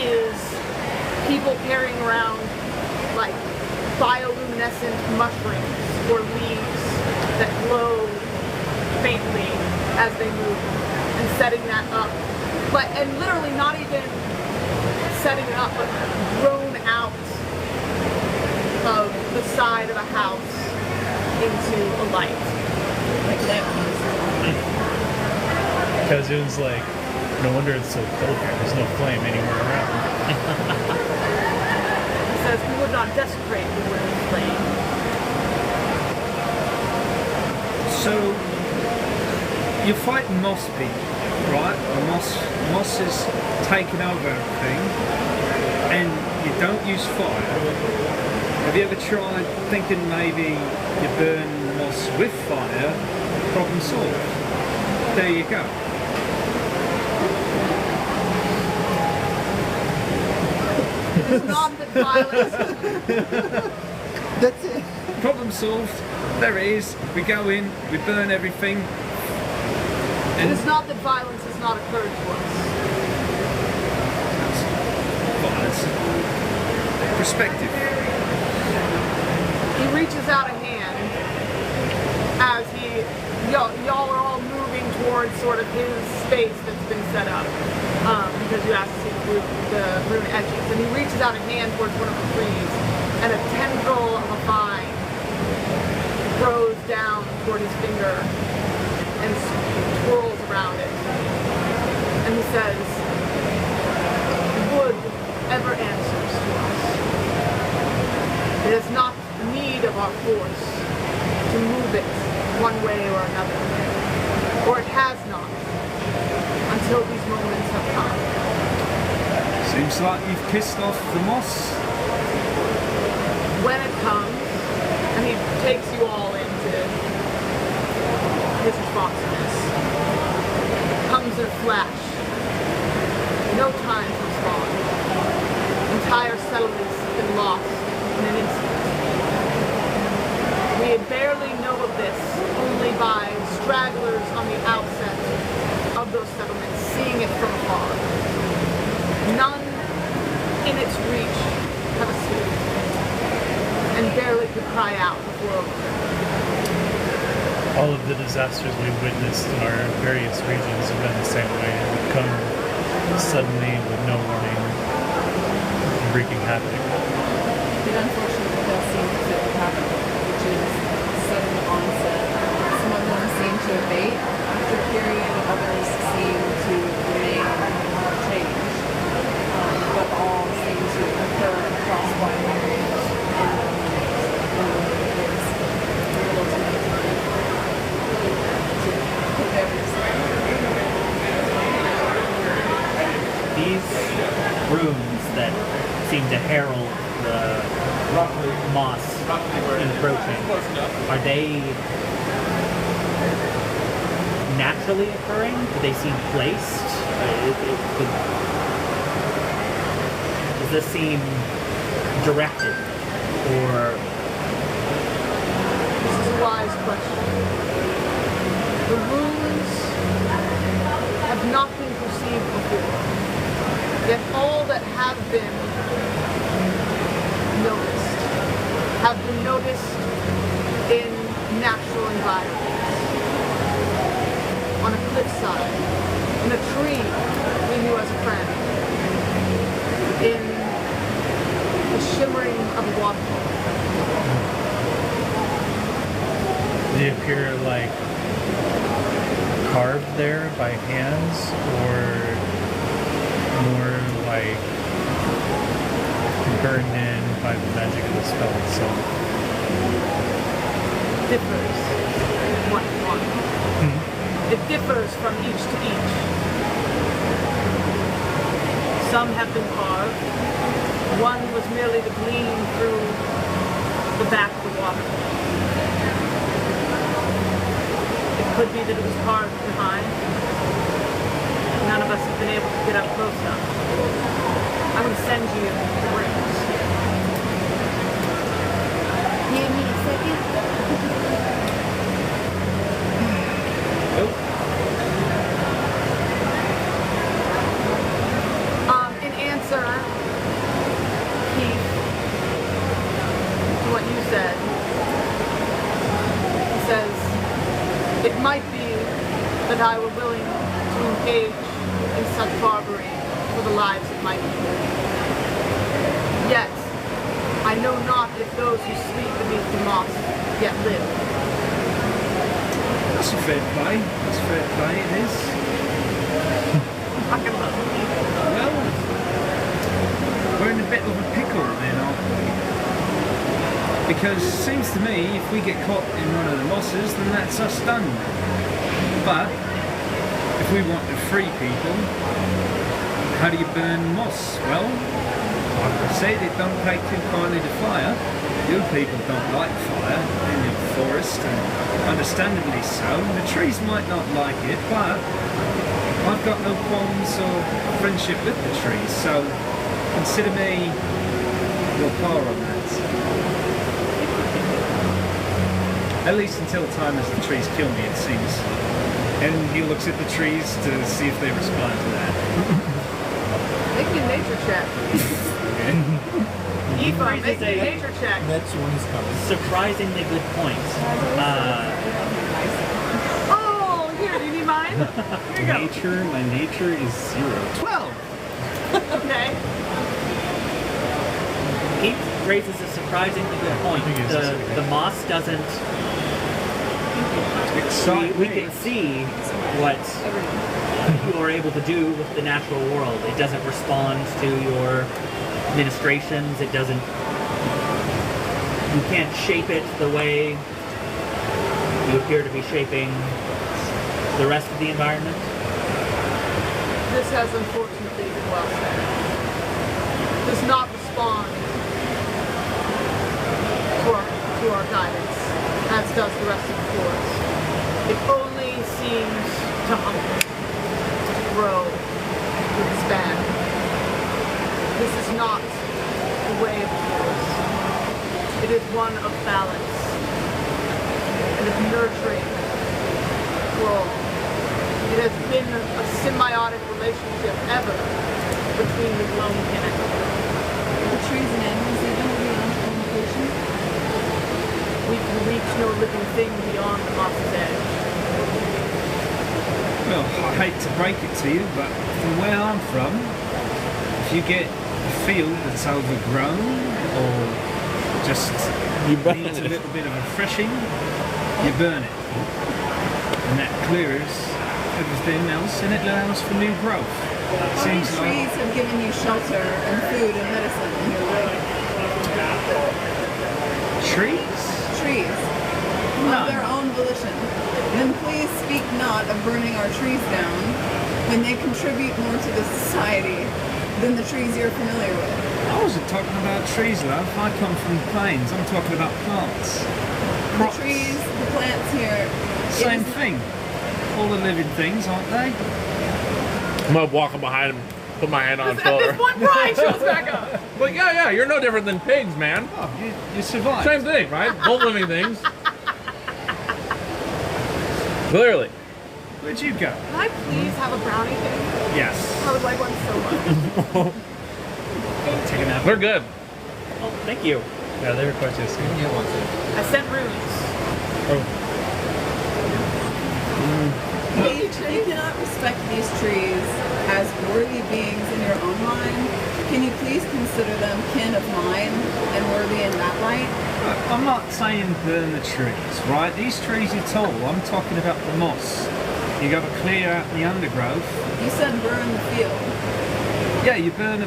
is people carrying around like bioluminescent mushrooms or leaves that glow faintly as they move, and setting that up. And literally not even setting it up, but grown out of the side of a house into a light. Like that. Kazoon's like, no wonder it's so cold here. There's no flame anywhere around. He says we would not desecrate the word flame. So you're fighting moss people, right? The moss is taking over everything, and you don't use fire. Have you ever tried thinking maybe you burn moss with fire? Problem solved. There you go. It's not that violence. That's it. Problem solved. There it is. We go in, we burn everything. It is not that violence has not occurred to us. Violence. Perspective. He reaches out a hand as y'all are all moving towards sort of his space that's been set up because you asked to see the rune etchings, and he reaches out a hand towards one of the trees, and a tendril of a vine grows down toward his finger and twirls around it. And he says, wood ever answers to us. It has not need of our force to move it one way or another. Or it has not until these moments have come. Seems like you've kissed off the moss. When it comes, and he takes you all into his responsiveness, comes in a flash. No time to respond. Entire settlements have been lost in an instant. We barely know of this only by stragglers on the outset of those settlements seeing it from afar. None in its reach have escaped, and barely could cry out before overthrow. All of the disasters we've witnessed in our various regions have been the same way. They've come suddenly with no warning, wreaking havoc. It unfortunately does seem to fit with havoc, which is sudden onset. Some of them seem to abate after a period, others seem to remain unchanged. But all seem to occur across wide these runes that seem to herald the moss encroaching, are they naturally occurring? Do they seem placed? Does this seem directed? Or This is a wise question. The runes have not been perceived before, yet all that have been noticed in natural environments. On a cliffside, in a tree we knew as a friend, in the shimmering of a waterfall. They appear like carved there by hands, or more like burned in by the magic of the spell itself. Differs one. It differs from each to each. Some have been carved. One was merely to gleam through the back of the waterfall. It could be that it was carved behind. None of us have been able to get up close enough. I'm going to send you the rings. Give me a second. In answer, Keith, to what you said, he says, it might be that I were willing to engage in such barbarity for the lives it might lead. Yet, I know not if those who sleep beneath the moss yet live. That's a fair play. That's a fair play, it is. Fucking love you. Well, we're in a bit of a pickle then, aren't we? Because it seems to me, if we get caught in one of the mosses, then that's us done. But, if we want to free people, how do you burn moss? Well, like I said, it don't take too kindly to fire. You people don't like fire in your forest, and understandably so. The trees might not like it, but I've got no qualms or friendship with the trees, so consider me your power on that. At least until time as the trees kill me, it seems. And he looks at the trees to see if they respond to that. Make me a nature check. Aoife, make me a nature check. Next one is coming. surprisingly good point. Oh, here, do you need mine? Here you go. My nature is 0. 12. Okay. He raises a surprisingly good point. The moss doesn't. We can see what you are able to do with the natural world. It doesn't respond to your ministrations. It doesn't. You can't shape it the way you appear to be shaping the rest of the environment. This has unfortunately been well said. Does not respond to our guidance, as does the rest of the forest. It only seems to hunger, to grow, to expand. This is not the way of the forest. It is one of balance and of nurturing for all. It has been a symbiotic relationship ever between the Gloam and The trees and animals even are beyond communication. we can reach no living thing beyond the moss's edge. Well, I hate to break it to you, but from where I'm from, if you get a field that's overgrown or just needs a little bit of a threshing, you burn it. And that clears everything else and it allows for new growth. How many trees have given you shelter and food and medicine? Trees? Trees. None. Of their own volition. Then please speak not of burning our trees down when they contribute more to the society than the trees you're familiar with. I wasn't talking about trees, love. I come from plains. I'm talking about plants. The Crops. trees, the plants here. Same it is- thing. All the living things, aren't they? I'm gonna walk up behind him, put my hand on his At this shoulder. point, Brian shows back up. But yeah, you're no different than pigs, man. Oh, you survived. Same thing, right? Both living things. Clearly. Where'd you go? Can I please have a brownie cake? Yes. I would like one so much. Take a nap. We're good. Oh, thank you. Yeah, they request you. Yeah, what's it? I sent runes. Oh, You cannot respect these trees as worthy beings in your own mind. Can you please consider them kin of mine and worthy in that light? I'm not saying burn the trees, right? These trees are tall. I'm talking about the moss. You got to clear out the undergrowth. You said burn the field. Yeah, you burn a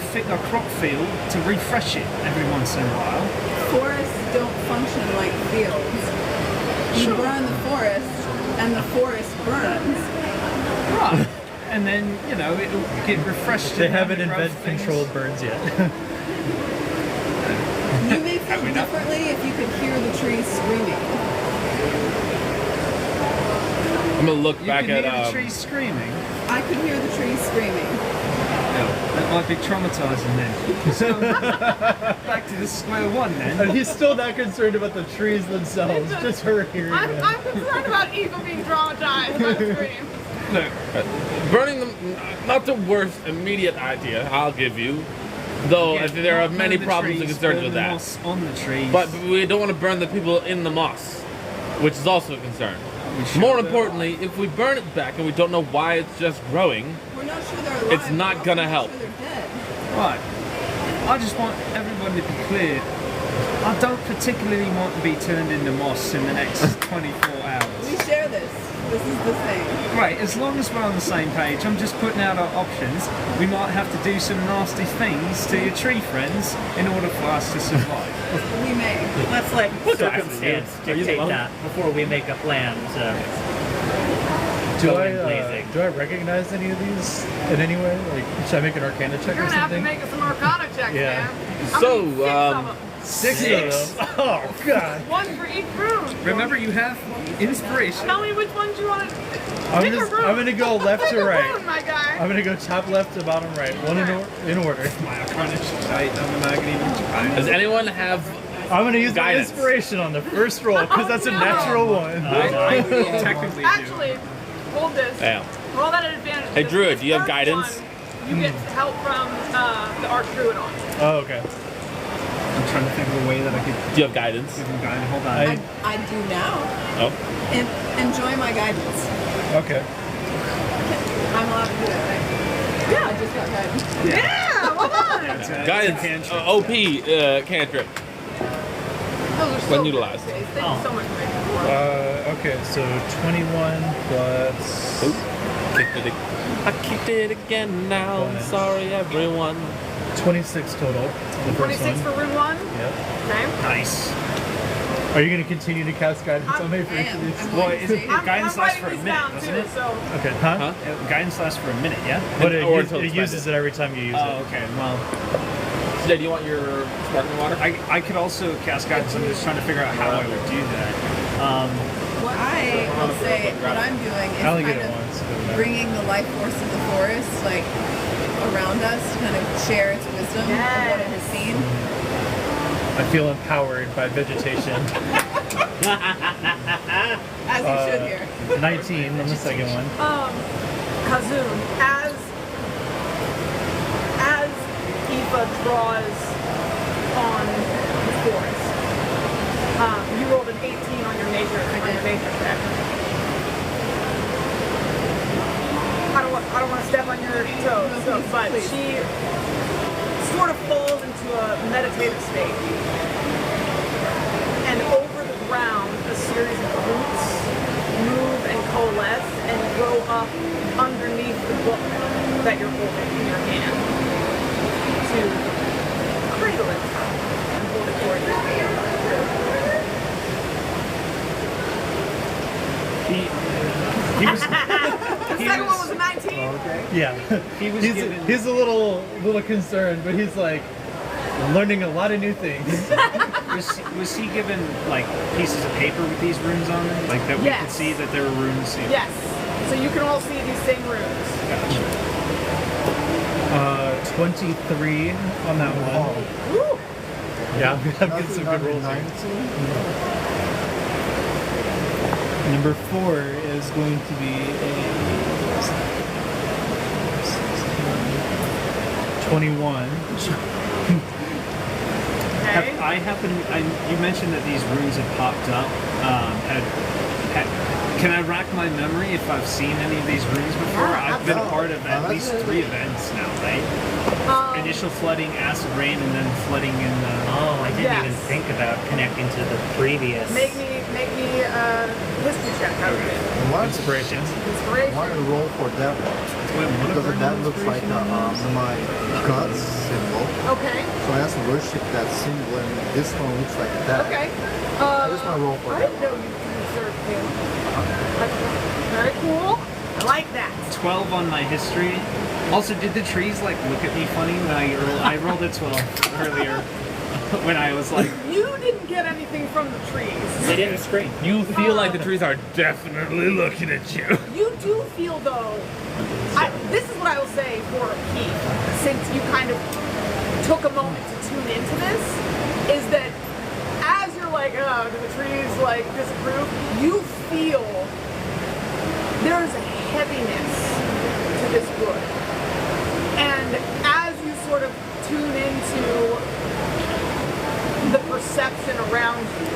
crop field to refresh it every once in a while. Forests don't function like fields. You burn the forest, and the forest burns. Right. And then, it'll get refreshed. they in the haven't undergrowth invented things. controlled burns yet. You may feel differently if you could hear the trees screaming. I'm gonna look You back can at hear the trees screaming. I could hear the trees screaming. That might be traumatizing then. So, back to the square one then. And he's still not concerned about the trees themselves, just her hearing them. I'm concerned about Eva being traumatized by the scream. Look, burning them, not the worst immediate idea I'll give you. Though yeah, there are not many burn the problems and trees, concerns burn with the that. moss on the trees. But we don't want to burn the people in the moss, which is also a concern. We should More burn- importantly, if we burn it back and we don't know why it's just growing, We're not sure they're alive. It's not we're gonna also help. Sure they're dead. Right. I just want everybody to be clear. I don't particularly want to be turned into moss in the next 24 We hours. share this. This is the thing. Right, as long as we're on the same page, I'm just putting out our options. We might have to do some nasty things to your tree friends in order for us to survive. We may. Let's let circumstance dictate that before we make a plan to Do go I, in blazing. do I recognize any of these in any way? Like, should I make an Arcana check You're or gonna have to something? make us some Arcana checks, Yeah. man. I'm So, gonna need 6 of them. Six. Oh God! One for each rune. Remember, you have inspiration. Tell me which ones you want to. I'm gonna go left Pick to a right. rune, my guy. I'm gonna go top left to bottom right, one in order. My Arcana check. does anyone have I'm gonna use my Guidance. inspiration on the first roll because that's a no. natural one. I technically do. Actually, hold this. Damn. Roll that at advantage. Hey, This Druid, do you have first guidance? one, You get help from the Arch Druid on. Oh, okay. I'm trying to think of a way that I could Do you have guidance? give him guidance. Hold on. I do now. Oh. Enjoy my guidance. Okay. I'm allowed to do that, right? Yeah. I just got guidance. Yeah, well done. It's a Guidance, cantrip. OP cantrip. Those are so When good, utilized. Chase. Thank you so much for making it work. Okay, so 21 plus. Oop. I kicked it again now. Bonus. Sorry, everyone. 26 total. The first 26 one. for rune 1. Yep. Okay. Nice. Are you gonna continue to cast guidance on me for I each of am. these? I'm Well, going to is it- say- Guidance I'm lasts writing for a these minute, down doesn't too, it? so Okay, huh? Huh? Guidance lasts for a minute, yeah? But it, Or use- until it it's uses spent. it every time you use Oh, it. okay. Well, Jay, do you want your sparkling water? I could also cast guidance. I'm just trying to figure out how I would do that. What I will say, what I'm doing is I only kind get it of once. Doesn't matter. bringing the life force of the forest, like, around us to kind of share its wisdom of what it has seen. I feel empowered by vegetation. As you should here. 19 on the second one. Kazun, as Aoife draws on the forest, you rolled an 18 on your nature check. I don't want to step on your toes, but she sort of falls into a meditative state. And over the ground, a series of roots move and coalesce and grow up underneath the book that you're holding in your hand to cradle it and hold it toward your hand. He was second one was a 19. Okay. Yeah. He was he's, given- he's a little concerned, but he's like learning a lot of new things. Was he given like pieces of paper with these runes on them, like that we could Yes. see that there were runes? Yes. So you can all see these same runes. 23 on that one. Woo! Yeah, I'm getting some good rolls here. 19. Number 4 is going to be a 21. Okay. You mentioned that these runes had popped up. Can I rack my memory if I've seen any of these runes before? I've been part of at least 3 events now, right? Initial flooding, acid rain, and then flooding in the... Oh, I didn't Yes. even think about connecting to the previous. Make me a history check. Okay. What? Inspiration. Inspiration. I want to roll for that one. Wait, one of Because our that looks like my god's symbol. Okay. So I have to worship that symbol, and this one looks like that. Okay. I just want to roll for I that didn't know you served him. Very cool. I like that. 12 on my history. Also, did the trees like look at me funny when I rolled a 12 earlier when I was like, You didn't get anything from the trees. They didn't scream. You feel like the trees are definitely looking at you. You do feel though. This is what I will say for Keith, since you kind of took a moment to tune into this, is that as you're like, oh, do the trees like disapprove? You feel there's a heaviness to this wood. And as you sort of tune into the perception around you,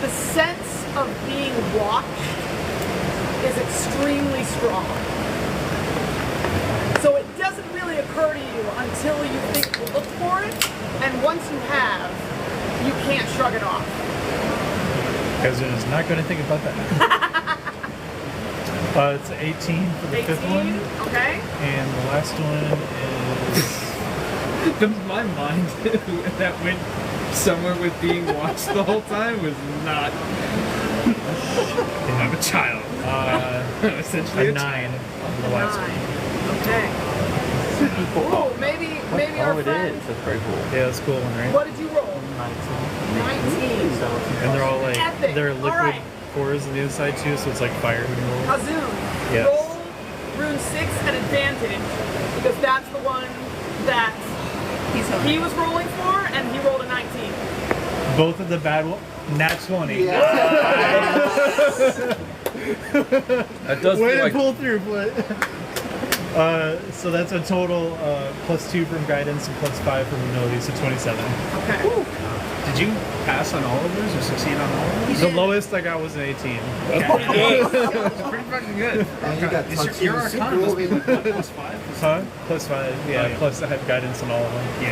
the sense of being watched is extremely strong. So it doesn't really occur to you until you think to look for it, and once you have, you can't shrug it off. Because is not going to think about that. It's 18 for the 18, fifth one, okay? and the last one is my mind that went somewhere with being watched the whole time was not. I'm a child. Essentially a 9 on the last one. 9. Okay. Oh, maybe our Oh, it friend. is. That's very cool. Yeah, that's a cool one, right? What did you roll? 19. And they're all like, Epic. they're All liquid right. cores on the other side too, so it's like fire when you roll. Hazoon. Yes. Roll rune 6 at advantage, because that's the one that he was rolling for, and he rolled a 19. Both of the bad one, nat 20. That does Way feel to like pull through, but. So that's a total +2 from guidance and +5 from ability, so 27. Okay. Did you pass on all of those or succeed on all of those? The lowest I got was an 18. It's pretty fucking good. And you got Your touches. Arcana must be like what, +5? Huh? +5, yeah, Oh, yeah. plus I have guidance on all of them. Yeah.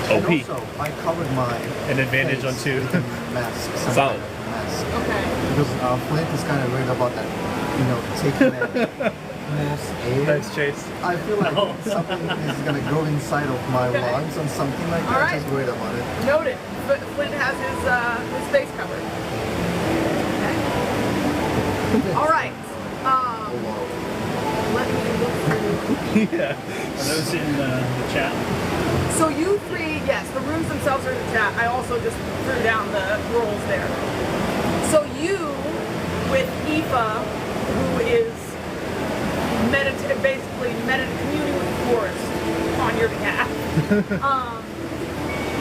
And OP. also, I covered my An advantage on face 2. with a mask. some Solid. kind of mask. Okay. Because Flint is kind of worried about that, taking that most air. Nice chase. I feel like something is gonna go inside of my Okay. lungs or something like that. All right. Just worried about it. Noted. But Flint has his face covered. Okay. All right. Oh, wow. Let me look through. Yeah. Are those in the chat? So you three, yes, the rooms themselves are in the chat. I also just threw down the rolls there. So you, with Aoife, who is basically communing with the forest on your behalf,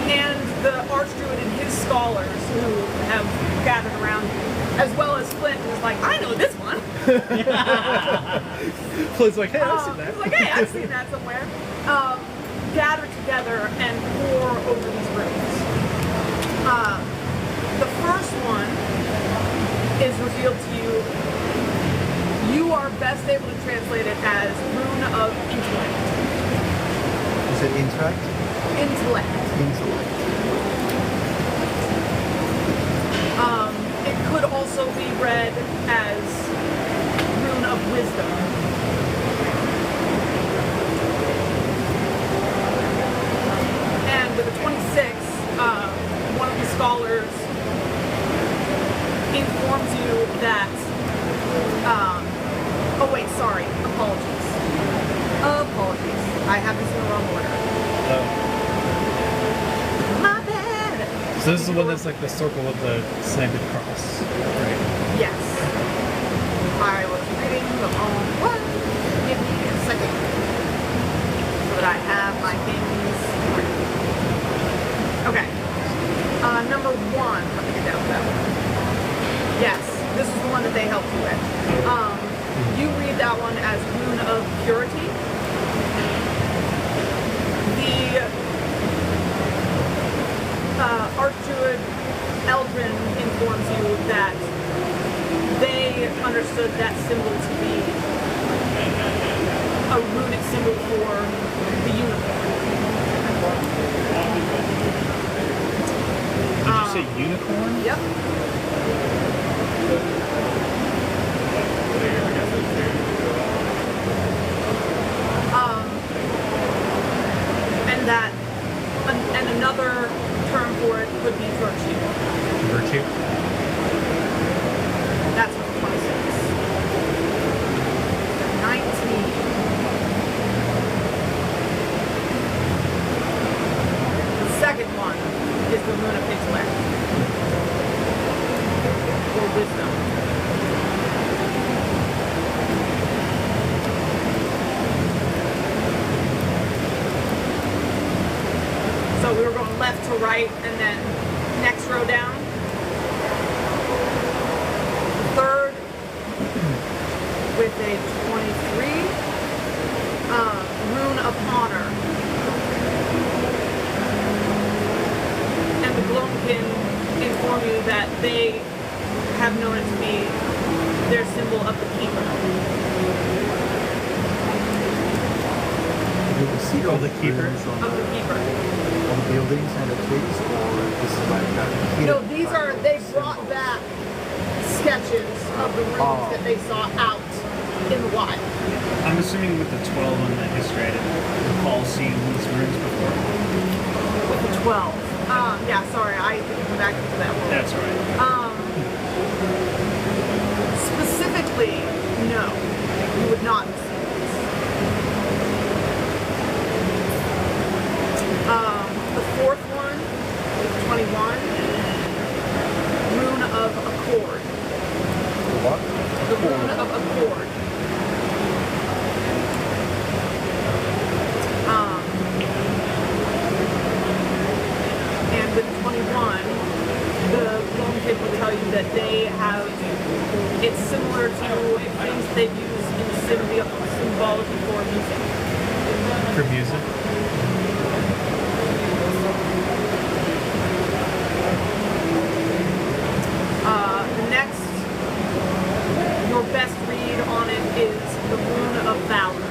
and the Archdruid and his scholars who have gathered around you, as well as Flint, who's like, I know this one. Flint's like, hey, I've seen that. He's like, hey, I've seen that somewhere. Gather together and pour over these rooms. The first one is revealed to you. You are best able to translate it as Rune of Intellect. Is it interact? Intellect. Intellect. It could also be read as Rune of Wisdom. And with a 26, one of the scholars informs you that Apologies. Apologies. I have this in the wrong order. My bad. So this is the one that's like the circle with the slanted cross, right? Yes. I was reading the wrong one. Give me a second. So that I have my things. Okay. Number one. Let me get down to that one. Yes, this is the one that they helped you with. You read that one as Rune of Purity. The Archdruid Eldrin informs you that they understood that symbol to be a runic symbol for the unicorn. Did you say unicorn? Yep. And that, and another term for it could be virtue. Virtue. That's 26. 19. The second one is the Rune of Intellect. Or wisdom. So we were going left to right and then next row down. Third with a 23. Rune of Honor. And the Gloam can inform you that they have known it to be their symbol of the keeper. Do we see all the keepers? on Of the the, keeper. on the buildings and the trees, or this is like that? No, these are, they brought back sketches of the runes that they saw out in the wild. I'm assuming with the 12 on the history, I didn't recall seeing these runes before. With the 12. Yeah, sorry, I didn't go back into that one. That's right. Specifically, no, you would not have seen this. The fourth one is 21. Rune of Accord. What? The Rune of Accord. And with 21, the Gloam Kid will tell you that they have, it's similar to things they've used in symbology for music. For music. The next, your best read on it is the Rune of Valor.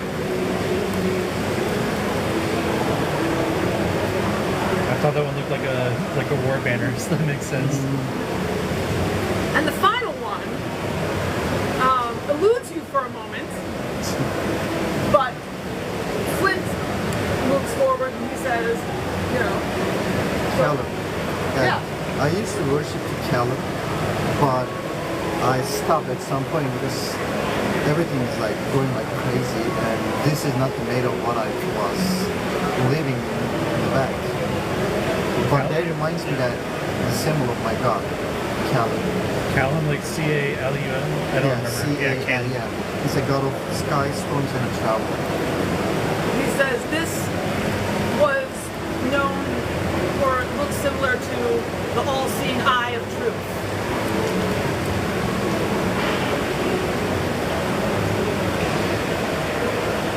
I thought that one looked like a war banner, so that makes sense. And the final one eludes you for a moment, but Flint moves forward and he says, you know, Calum. Yeah. I used to worship Calum, but I stopped at some point because everything is like going like crazy, and this is not made of what I was living in the back. But that reminds me that the symbol of my god, Calum. Calum, like C-A-L-U-M? I don't remember. C-A-L, yeah. He's a god of sky, storms, and travel. he says this was known or looks similar to the all-seeing eye of truth.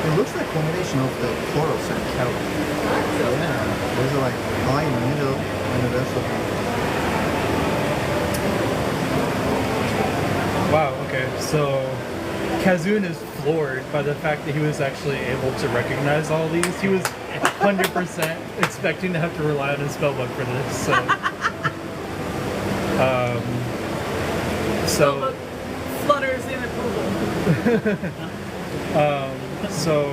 It looks like a combination of the Chorus and Calum. Yeah, there's like eye in the middle and the rest of them. Wow, okay. So Kazun is floored by the fact that he was actually able to recognize all these. He was 100% expecting to have to rely on his spellbook for this. So, Spellbook flutters in approval. so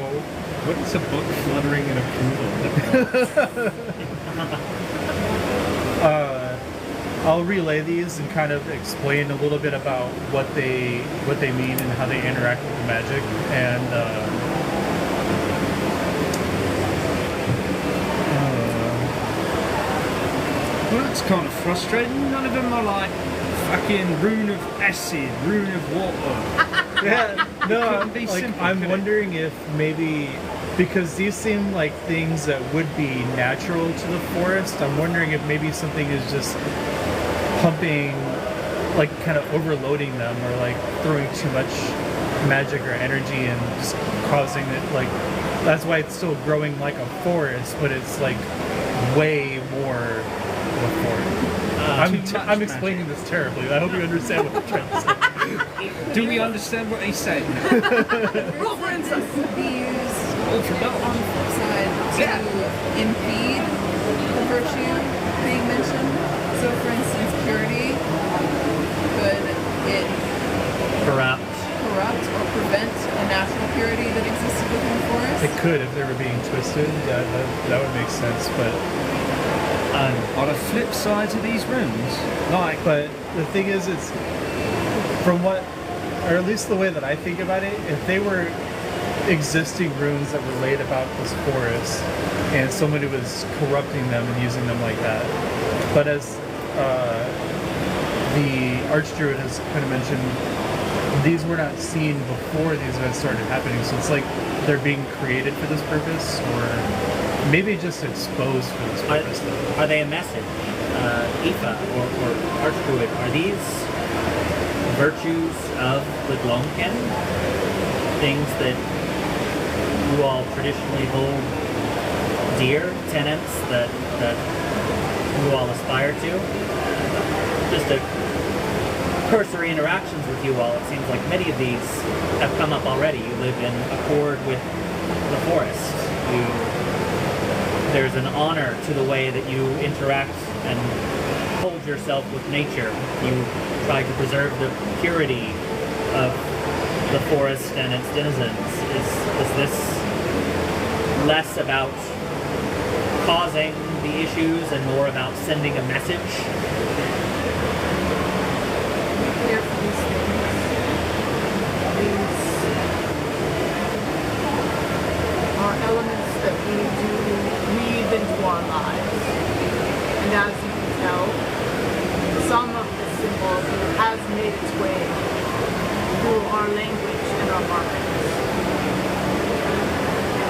What is a book fluttering in approval? I'll relay these and kind of explain a little bit about what they mean and how they interact with the magic. And Well, that's kind of frustrating. None of them are like fucking rune of acid, rune of water. yeah, no, couldn't be like simple, I'm could it? wondering if maybe because these seem like things that would be natural to the forest. I'm wondering if maybe something is just pumping, like kind of overloading them, or like throwing too much magic or energy and just causing it like. That's why it's still growing like a forest, but it's like way more of a forest. I'm explaining this terribly. I hope you understand what I'm trying to say. Do we understand what he's saying? Roll for insight. Be used Oh, for that. on the flip side to impede the virtue being mentioned. So, for instance, purity, could it Corrupt. corrupt or prevent a natural purity that existed within the forest? It could if they were being twisted. That would make sense, but. Are the flip sides of these runes? Like, But the thing is, it's from what, or at least the way that I think about it, if they were existing runes that were laid about this forest, and somebody was corrupting them and using them like that, but as the Archdruid has kind of mentioned, these were not seen before these events started happening, so it's like they're being created for this purpose, or maybe just exposed for this purpose, though. Are they a message? Aoife or Archdruid, are these virtues of the Gloamkin? Things that you all traditionally hold dear, tenets that you all aspire to? Just a cursory interactions with you all, it seems like many of these have come up already. You live in accord with the forest. There's an honor to the way that you interact and hold yourself with nature. You try to preserve the purity of the forest and its denizens. Is this less about causing the issues and more about sending a message? Here for these things. These are elements that we do weave into our lives. And as you can tell, some of the symbol has made its way through our language and our markings.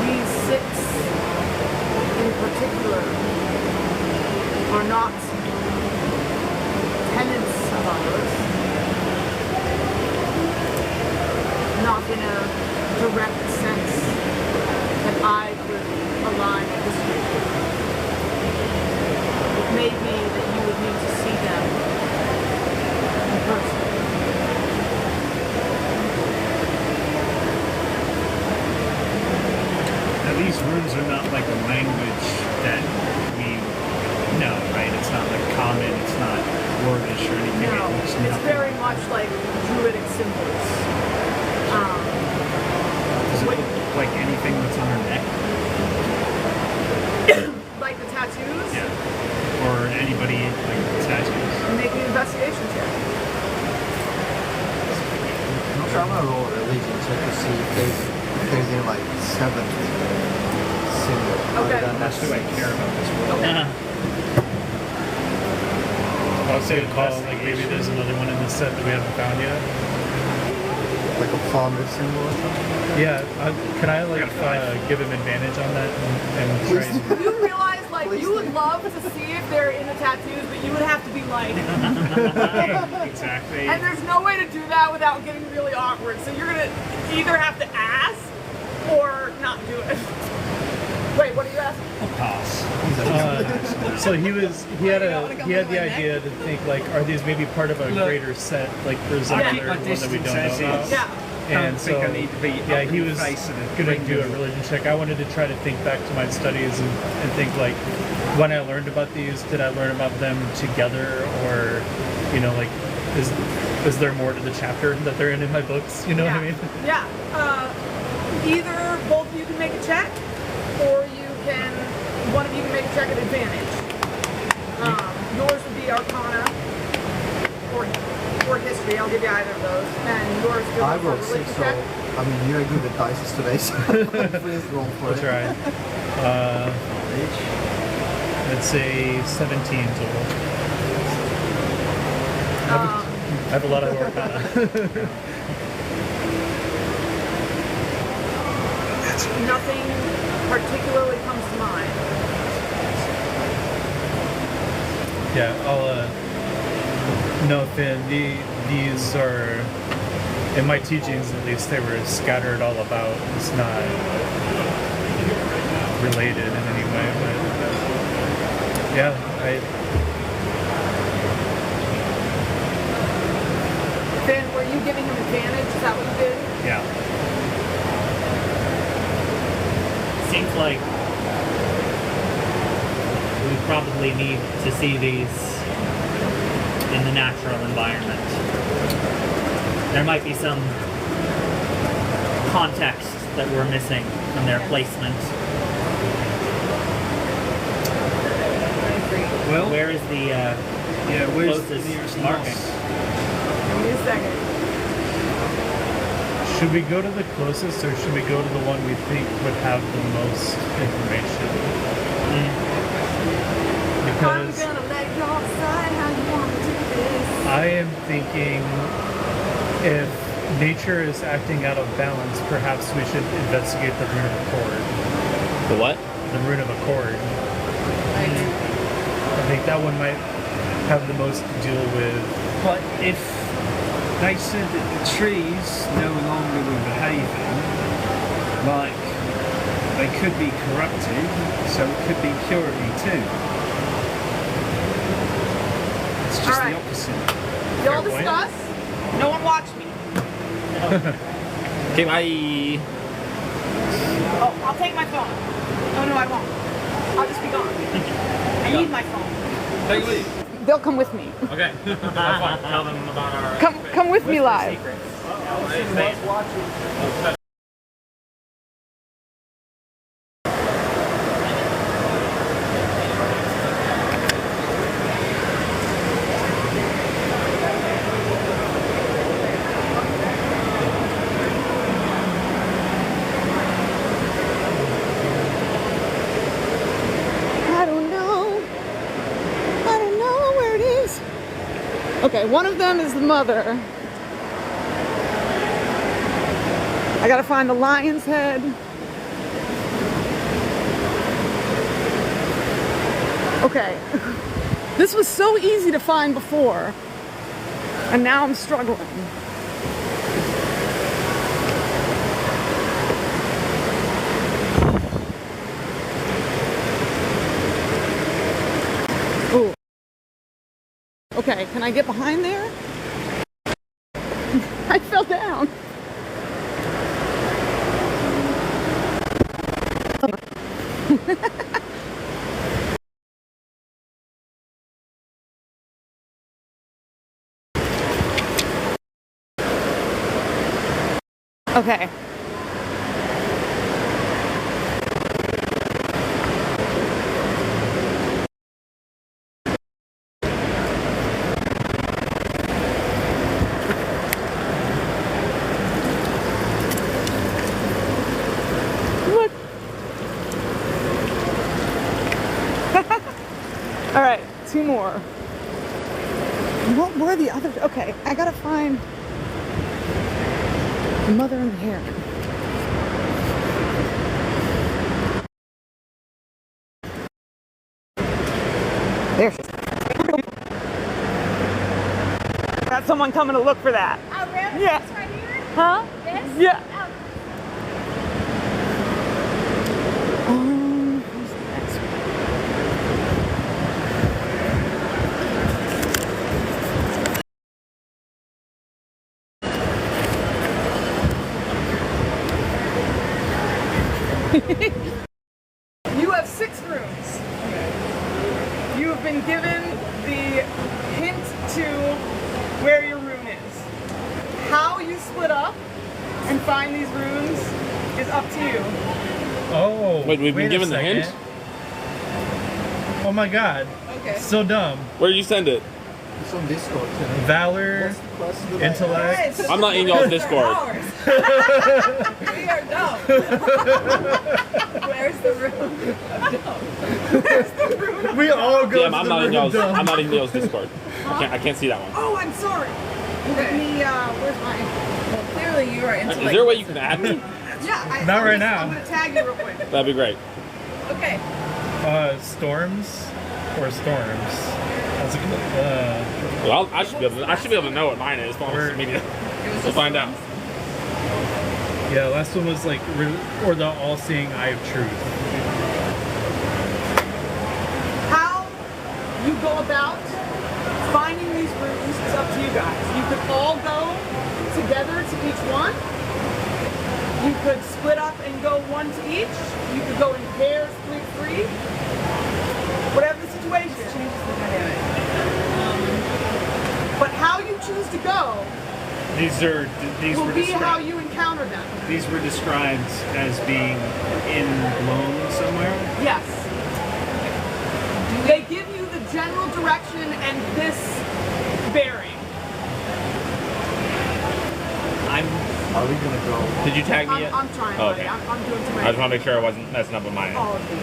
These six in particular are not tenets of ours, not in a direct sense that I could align a history with. It may be that you would need to see them in person. Now these runes are not like a language that we know, right? It's not like common, it's not wordish or anything. No, It's it's nothing. very much like druidic symbols. Does it look like anything that's on her neck? Like the tattoos. Yeah. Or anybody like tattoos. Make an investigation check. So I'm gonna roll a religion check to see if there's any like seventh symbol. Okay. Other than That's who I care about this world. I'll say a call, like maybe there's another one in the set that we haven't found yet. like a founder symbol or something. Yeah, can I like give him advantage on that and try and You realize, like, you would love to see if they're in the tattoos, but you would have to be like, Exactly. and there's no way to do that without getting really awkward. So you're gonna either have to ask or not do it. Wait, what are you asking? Pass. so he had the idea to think like, are these maybe part of a greater set? Like there's I another keep my one that we distance don't as know about. is. Yeah. And Don't think so I need to be yeah, up he in the was face of the gonna do a ring. religion check. I wanted to try to think back to my studies and think like, when I learned about these, did I learn about them together, or like is there more to the chapter that they're in my books? You know what I mean? Yeah. Either both of you can make a check, or one of you can make a check at advantage. Yours would be Arcana. safety. I'll give you either of those. And yours good I for rolled religion 6, so check. I mean you're good with dice today, so please roll for That's it. right. It's a 17 total. I have a lot of Arcana. Nothing particularly comes to mind. Yeah, I'll no, Finn, these are, in my teachings at least, they were scattered all about. It's not related in any way, but yeah, Finn, were you giving him advantage? Is that what you did? yeah. Seems like we probably need to see these in the natural environment. There might be some context that we're missing from their placement. Well, Where is the where's the closest nearest marking? moss? Give me a second. Should we go to the closest, or should we go to the one we think would have the most information? Because I'm gonna let y'all decide how you want to do this. I am thinking if nature is acting out of balance, perhaps we should investigate the rune of accord. The what? The rune of accord. I think that one might have the most to deal with. But if they said that the trees no longer were behaving, like they could be corrupted, so it could be purity too. It's just Alright. the opposite. Y'all point. discuss. No one watch me. Okay, bye. Oh, I'll take my phone. Oh no, I won't. I'll just be gone. I need my phone. Take a leave. They'll come with me. Okay. That's fine. Tell them about our. Come with me live. I don't know. I don't know where it is. Okay, one of them is the mother. I gotta find the lion's head. Okay. This was so easy to find before, and now I'm struggling. Ooh. Okay, can I get behind there? I fell down. Okay. Look. All right, two more. What were the other? Okay, I gotta find the mother and the hare. There she is. Got someone coming to look for that. Oh, really? Yeah. This right here? Huh? This? Yeah. Oh. Who's the next one? You have 6 rooms. You have been given the hint to where your room is. How you split up and find these rooms is up to you. Oh, Wait, we've been a given the hint? second. Oh my god. Okay. So dumb. Where did you send it? It's on Discord. Valor, What's the class? intellect. I'm not in y'all's Discord. We are dumb. Where's the room? We all go. Yeah, to I'm the not in room y'all's. dumb. I'm not in y'all's Discord. I can't see that one. Oh, I'm sorry. Let me, where's my... Well, clearly you are into Is there a way you can add me? Yeah, Not right I'm now. I'm gonna tag you real quick. That'd be great. Okay. Storms or storms. That's a good. Well, I should be able to know what mine is. Or- Maybe we'll find out. Yeah, last one was like, or the all-seeing eye of truth. How you go about finding these rooms is up to you guys. You could all go together to each one. You could split up and go one to each. You could go in pairs, 3-3. Whatever the situation. Changes the dynamic. But how you choose to go These will were be how described. you encounter them. These were described as being in Gloam somewhere. Yes. They give you the general direction and this bearing. Are we gonna go? Did you tag me yet? I'm trying, Oh, buddy. okay. I'm doing too I many. just want to make sure I wasn't messing up with mine. All of these.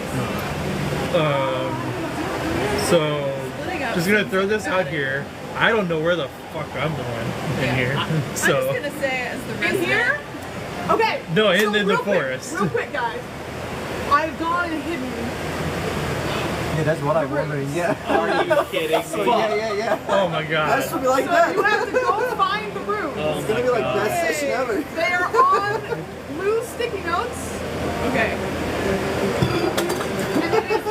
So, Splitting up just gonna seems throw this like a out bad here. I don't know where the fuck I'm going in here. I'm So, just gonna say as the In resident. here? Okay. No, in the real quick, forest. Real quick, guys. I've gone and hidden. Yeah, that's what I'm wondering. Yeah. Are you kidding So, me? yeah. oh my god. Has to be like So that. you have to go find the room. It's gonna be like best session ever. They are on blue sticky notes. Okay. And, it is,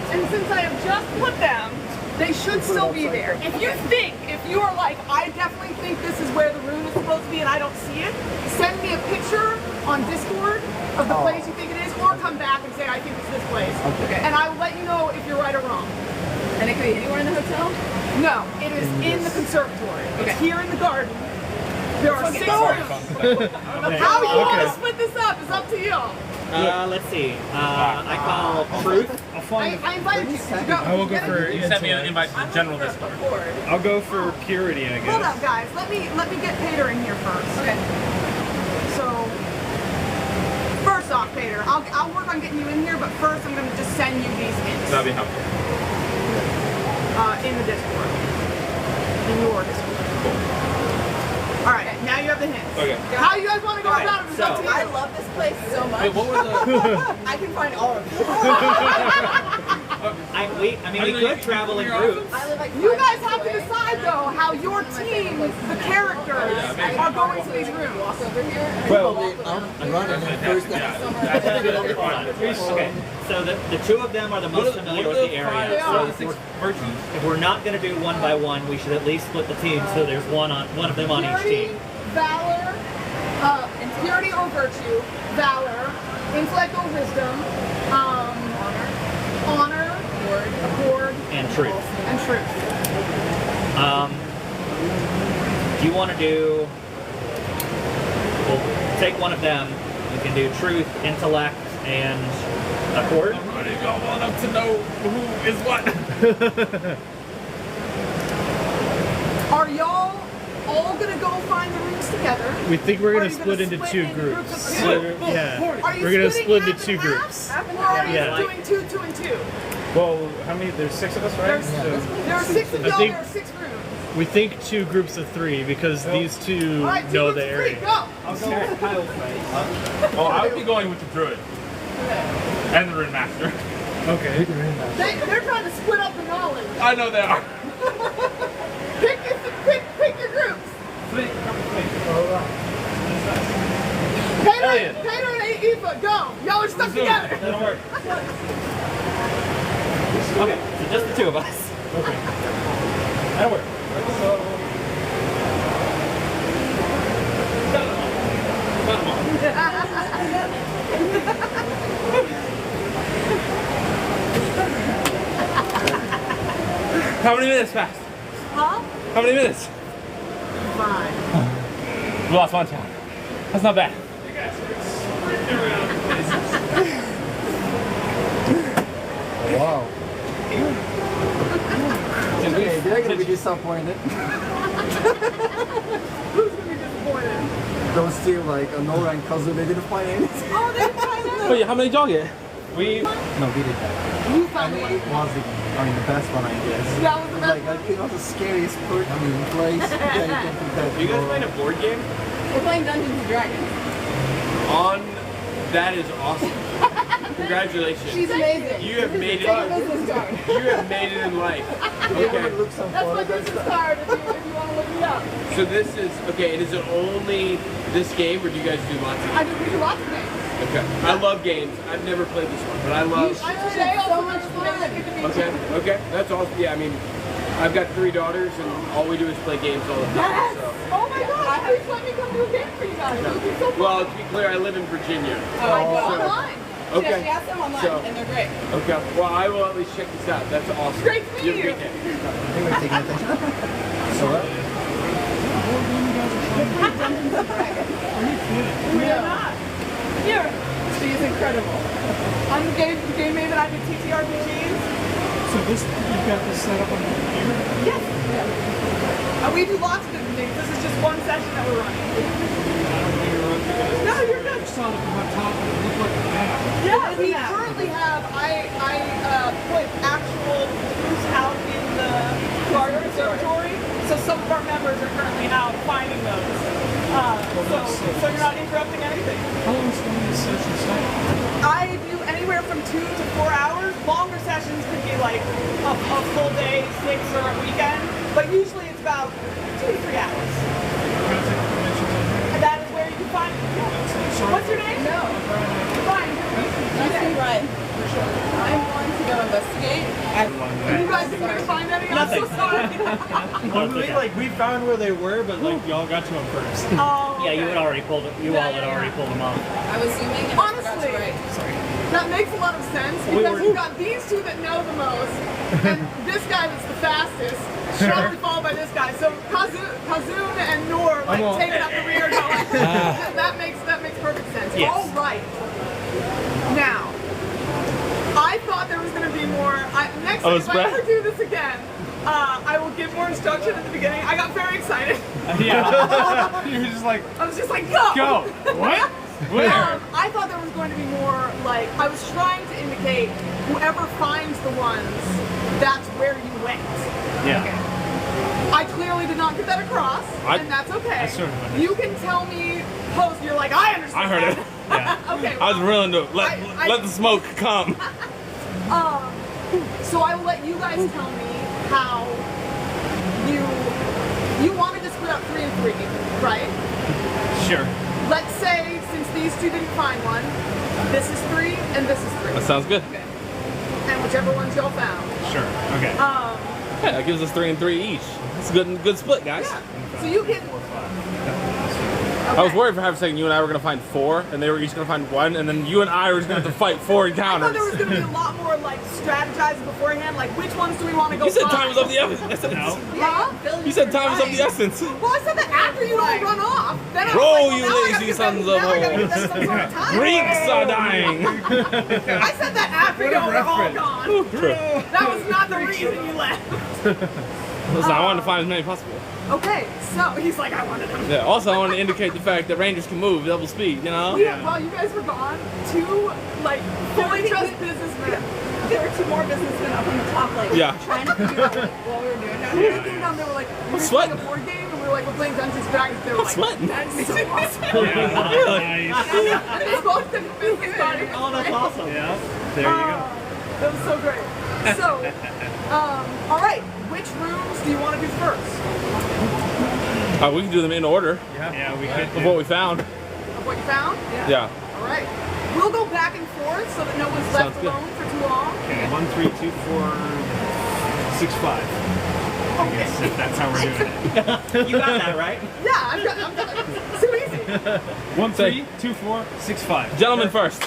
and since I have just put them, they should still be there. If you are like, I definitely think this is where the room is supposed to be and I don't see it, send me a picture on Discord of the place you think it is, or come back and say, I think it's this place. Okay. And I will let you know if you're right or wrong. And it could be anywhere in the hotel? No, it is in the conservatory. Okay. It's here in the garden. There are 6 rooms. Okay. How you want to Okay. split this up is up to you. Let's see. I call truth. I invited you. Go. I will go for You sent me an intellect. invite to general Discord. I'll go for purity, I Hold guess. up, guys. Let me get Pater in here first. Okay. So, first off, Pater, I'll work on getting you in here, but first I'm going to just send you these hints That'd be helpful. in the Discord. In your Discord. All right, now you have the hints. Okay. How you guys want to go Okay, about it is up to you. I love this place so much. Wait, what were the? I can find all of them. We could travel in groups. I live like You 5 guys minutes have to away. decide though how your team, the characters, are going to these rooms. Walk over here. And Well, walk around. I'm running first. Okay. So the two of them are the most familiar with the area. So if we're not going to do one by one, we should at least split the team so there's one of them on each Purity, team. valor, purity or virtue, valor, intellect or wisdom, honor, accord, And truth. and truth. Do you want to do? We'll take one of them. You can do truth, intellect, and accord. I want them to know who is what. Are y'all all gonna go find the rooms together? We think we're Or are gonna you split into split 2 into groups. of Yeah, Are you we're gonna splitting split into half 2 and groups. half? Or are you Yeah. doing 2, 2, and 2? Well, how many? There's 6 of us, right? There are 6 of I y'all, think- there are 6 rooms. We think 2 groups of 3 because these 2 All right, 2 know groups the of 3, area. go! Oh, I would be going with the druid and the rune master. Okay. They're trying to split up the knowledge. I know they are. Pick your groups. Elliot. Pater and Eva, go! Y'all are stuck together. That'll work. Okay, so just the two of us. That'll work. How many minutes passed? Huh? How many minutes? 5. We lost 1 time. That's not bad. Wow. Did disappointed. Who's gonna be disappointed? Those two, like Nora and Kazu, they didn't find anything. Oh, they didn't find anything. Wait, how many did y'all get? We No, we did that. You found It one. was the best one, I guess. That was the best Like, I think it was the scariest place that you can put that. You guys playing a board game? We're playing Dungeons and Dragons. That is awesome. Congratulations. She's amazing. You have made Take a it. business card. You have made it in life. Okay. Look some That's my photos. business card if you want to look me up. So this is okay. Is it only this game, or do you guys do lots of I games? do we do lots of games. Okay. I love games. I've never played this one, but I love. I'm today so also much fun. Okay. Okay. That's awesome. Yeah. I mean, I've got 3 daughters, and all we do is play games all the time. Yes! So. Oh my gosh, please let me come do a game for you guys. It would be so fun. Well, to be clear, I live in Virginia. Oh, I go So- Online. Yeah, Okay. she has them online, So- and they're great. Okay. Well, I will at least check this out. That's awesome. Great to meet You have a you. great day. I think we're taking attention. So what? We are not. Here, She's incredible. I'm the game maven. I do TTRPGs. So this, you've got this set up on the computer? Yes. And we do lots of different things. This is just one session that we're running. I don't think you're on because No, you're good. I saw it from on top and it looked like a map. Yeah, we currently have, I put actual crews out in the garden observatory, so some of our members are currently out finding those. So you're not interrupting anything. How long is one of these sessions take? I do anywhere from 2 to 4 hours. Longer sessions could be like a full day, 6 or a weekend, but usually it's about 2 to 3 hours. And that is where you can find it. Yeah. What's your name? No. Fine. Nice to meet Ryan. I'm going to go investigate. You guys didn't get to find any? I'm so sorry. We found where they were, but y'all got to them first. Oh, Yeah, you okay. had already pulled it. You all had already pulled them off. I was zooming and I forgot Honestly. to write. That makes a lot of sense because you've got these two that know the most, and this guy that's the fastest, shortly followed by this guy. So Kazoon and Noor like taking up the rear going. that makes perfect sense. Yes. All right. Now, I thought there was going to be more. Next time, if I ever do this again, I will give more instruction at the beginning. I got very excited. Yeah. You're just like, I was just like, go! go. What? Where? I thought there was going to be more, like, I was trying to indicate whoever finds the ones, that's where you went. Yeah. I clearly did not get that across, and that's okay. I sort of understood. You can tell me post, you're like, I understand. I heard it. Yeah. Okay. I was willing to I- let the smoke come. So I will let you guys tell me how you wanted to split up 3 and 3, right? Sure. Let's say, since these two didn't find one, this is 3 and this is 3. That sounds good. And whichever ones y'all found. Sure. Okay. Yeah, that gives us 3 and 3 each. It's a good split, guys. Yeah. So you can. I was worried for half a second you and I were gonna find 4, and they were each gonna find 1, and then you and I were just gonna have to fight 4 I thought there was encounters. going to be a lot more like strategizing beforehand, like which ones do we want to go You said find? time was of the essence. Huh? You said time was of the essence. Well, I said that after you all run off. Then I was Roll, like, well, you now I gotta lazy give sons them, of now I gotta hoes. give them some sort of time. Greeks are dying. I said that after you all were all reference. gone. True. That was not the reason you left. Listen, I wanted to find as many possible. Okay, so he's like, I wanted them. Yeah. Also, I wanted to indicate the fact that rangers can move double speed. You know. Yeah, while you guys were gone, 2 like fully dressed businessmen. There were 2 more businessmen up on the top, like Yeah. trying to figure out like, what we were doing down They here. came down, they were like, we're sweating. playing a board game, and we were like, we're playing Dungeons and Dragons. They were like, sweating. that's so awesome. Nice. And they both didn't think it's funny. Oh, that's awesome. Yeah. There you go. That was so great. So, all right, which rooms do you want to do first? We can do them in order Yeah, we could. of what we found. Of what you found? Yeah. All right. We'll go back and forth so that no one's Sounds left good. alone for too long. Okay, 1, 3, 2, 4, 6, 5. I guess if that's how we're doing it. You got that right. Yeah, I'm done. It's too easy. 1, 3, 2, 4, 6, 5. Gentlemen first.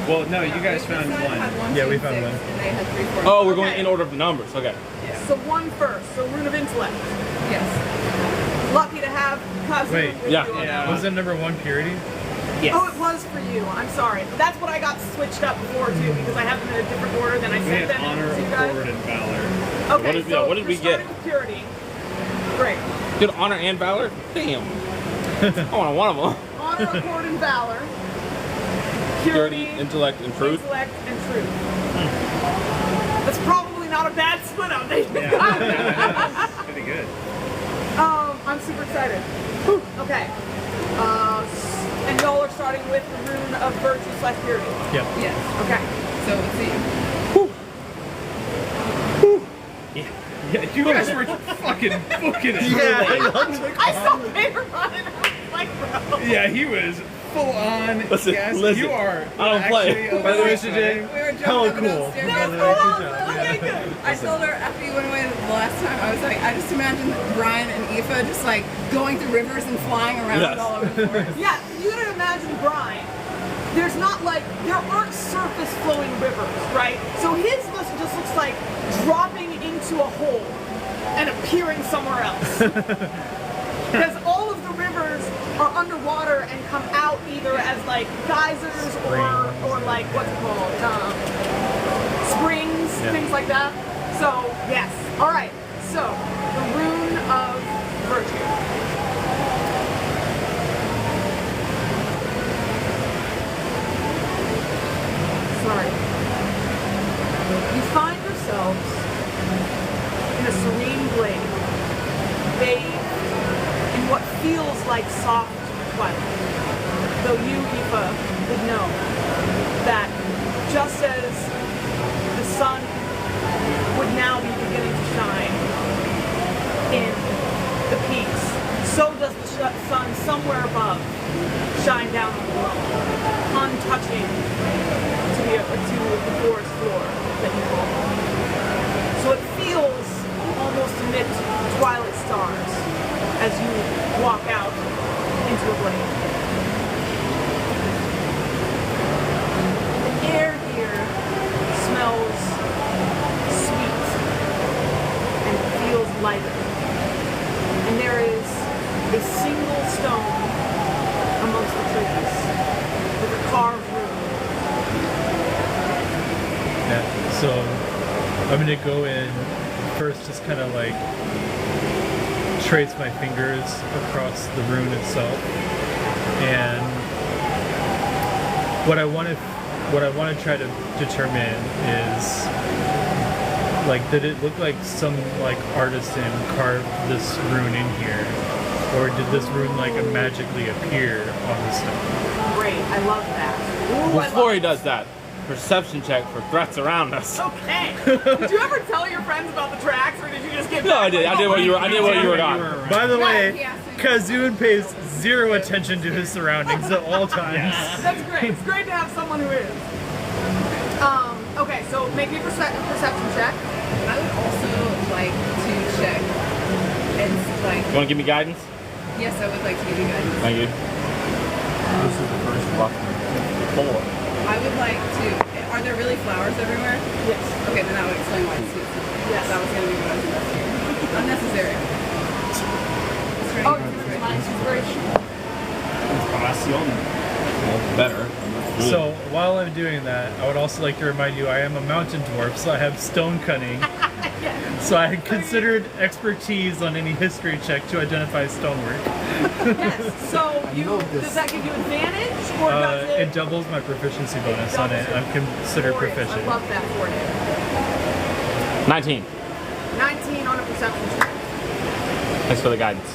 Well, no, you guys found This side one. had 1, Yeah, 2, we found 6, one. And they had 3, 4. Oh, we're going Okay. in order of the numbers. Okay. So 1 first. So Rune of Intellect. Yes. Lucky to have Kazu Wait, with yeah. you on Yeah. that. Was it number 1 purity? Yes. Oh, it was for you. I'm sorry. That's what I got switched up before too, because I have them in a different order than I We sent had them honor, to you guys. accord, and valor. Okay, so what did we you're get? starting with purity. Great. Good honor and valor? Damn. I want one of them. Honor, accord, and valor. Purity, intellect, and truth. Intellect, and truth. That's probably not a bad split up. Pretty good. I'm super excited. Okay. And y'all are starting with the rune of virtue/purity. Yep. Yes. Okay. So let's see. Yeah, you guys were fucking booking it. I saw paper running. I was like, bro. Yeah, he was full on. Listen, yes, listen. you are. I don't play. actually a By the way, legend. CJ, We were hella jumping cool. downstairs. By the way, good job. Okay, good. I told her after you went away the last time, I was like, I just imagine Brian and Aoife just like going through rivers and flying around Yes. all over the forest. Yeah, you gotta imagine Brine. There's not like, there aren't surface flowing rivers, right? So his just looks like dropping into a hole and appearing somewhere else. Because all of the rivers are underwater and come out either as like geysers or like, what's it called? Springs, things like that. So, yes. All right. So, the rune of virtue. Sorry. You find yourselves in a serene glade, bathed in what feels like soft twilight. Though you, Aoife, would know that just as the sun would now be beginning to shine in the peaks, so does the sun somewhere above shine down on the world, untouching to the forest floor that you walk on. So it feels almost amid twilight stars as you walk out into a glade. The air here smells sweet and feels lighter. And there is a single stone amongst the trees with a carved rune. Yeah, so I'm gonna go in first, just kind of like trace my fingers across the rune itself, and what I want to try to determine is like, did it look like some like artisan carved this rune in here, or did this rune like magically appear on the stone? Great, I love that. Ooh, Before he does that, perception check for threats around us. Okay. Did you ever tell your friends about the tracks, or did you just get? No, I did. I did what you were gone. By the Yeah, way, he asked me. Kazoon pays zero attention to his surroundings at all times. That's great. It's great to have someone who is. Okay, so make me a perception check. I would also like to check and like, You want to give me guidance? yes, I would like to give you guys. Thank you. This is the first rock. Four. I would like to. Are there really flowers everywhere? Yes. Okay, then that would explain why it's sweet. Yes. That was going to be what I was investigating. Unnecessary. Oh, it's nice. It's very short. Better. So while I'm doing that, I would also like to remind you I am a mountain dwarf, so I have stone cunning. So I had considered expertise on any history check to identify stonework. Yes. So does that give you advantage, or does It it? doubles my proficiency bonus on it. I'm considered Glorious. proficient. I love that for you. 19. 19 on a perception check. Thanks for the guidance.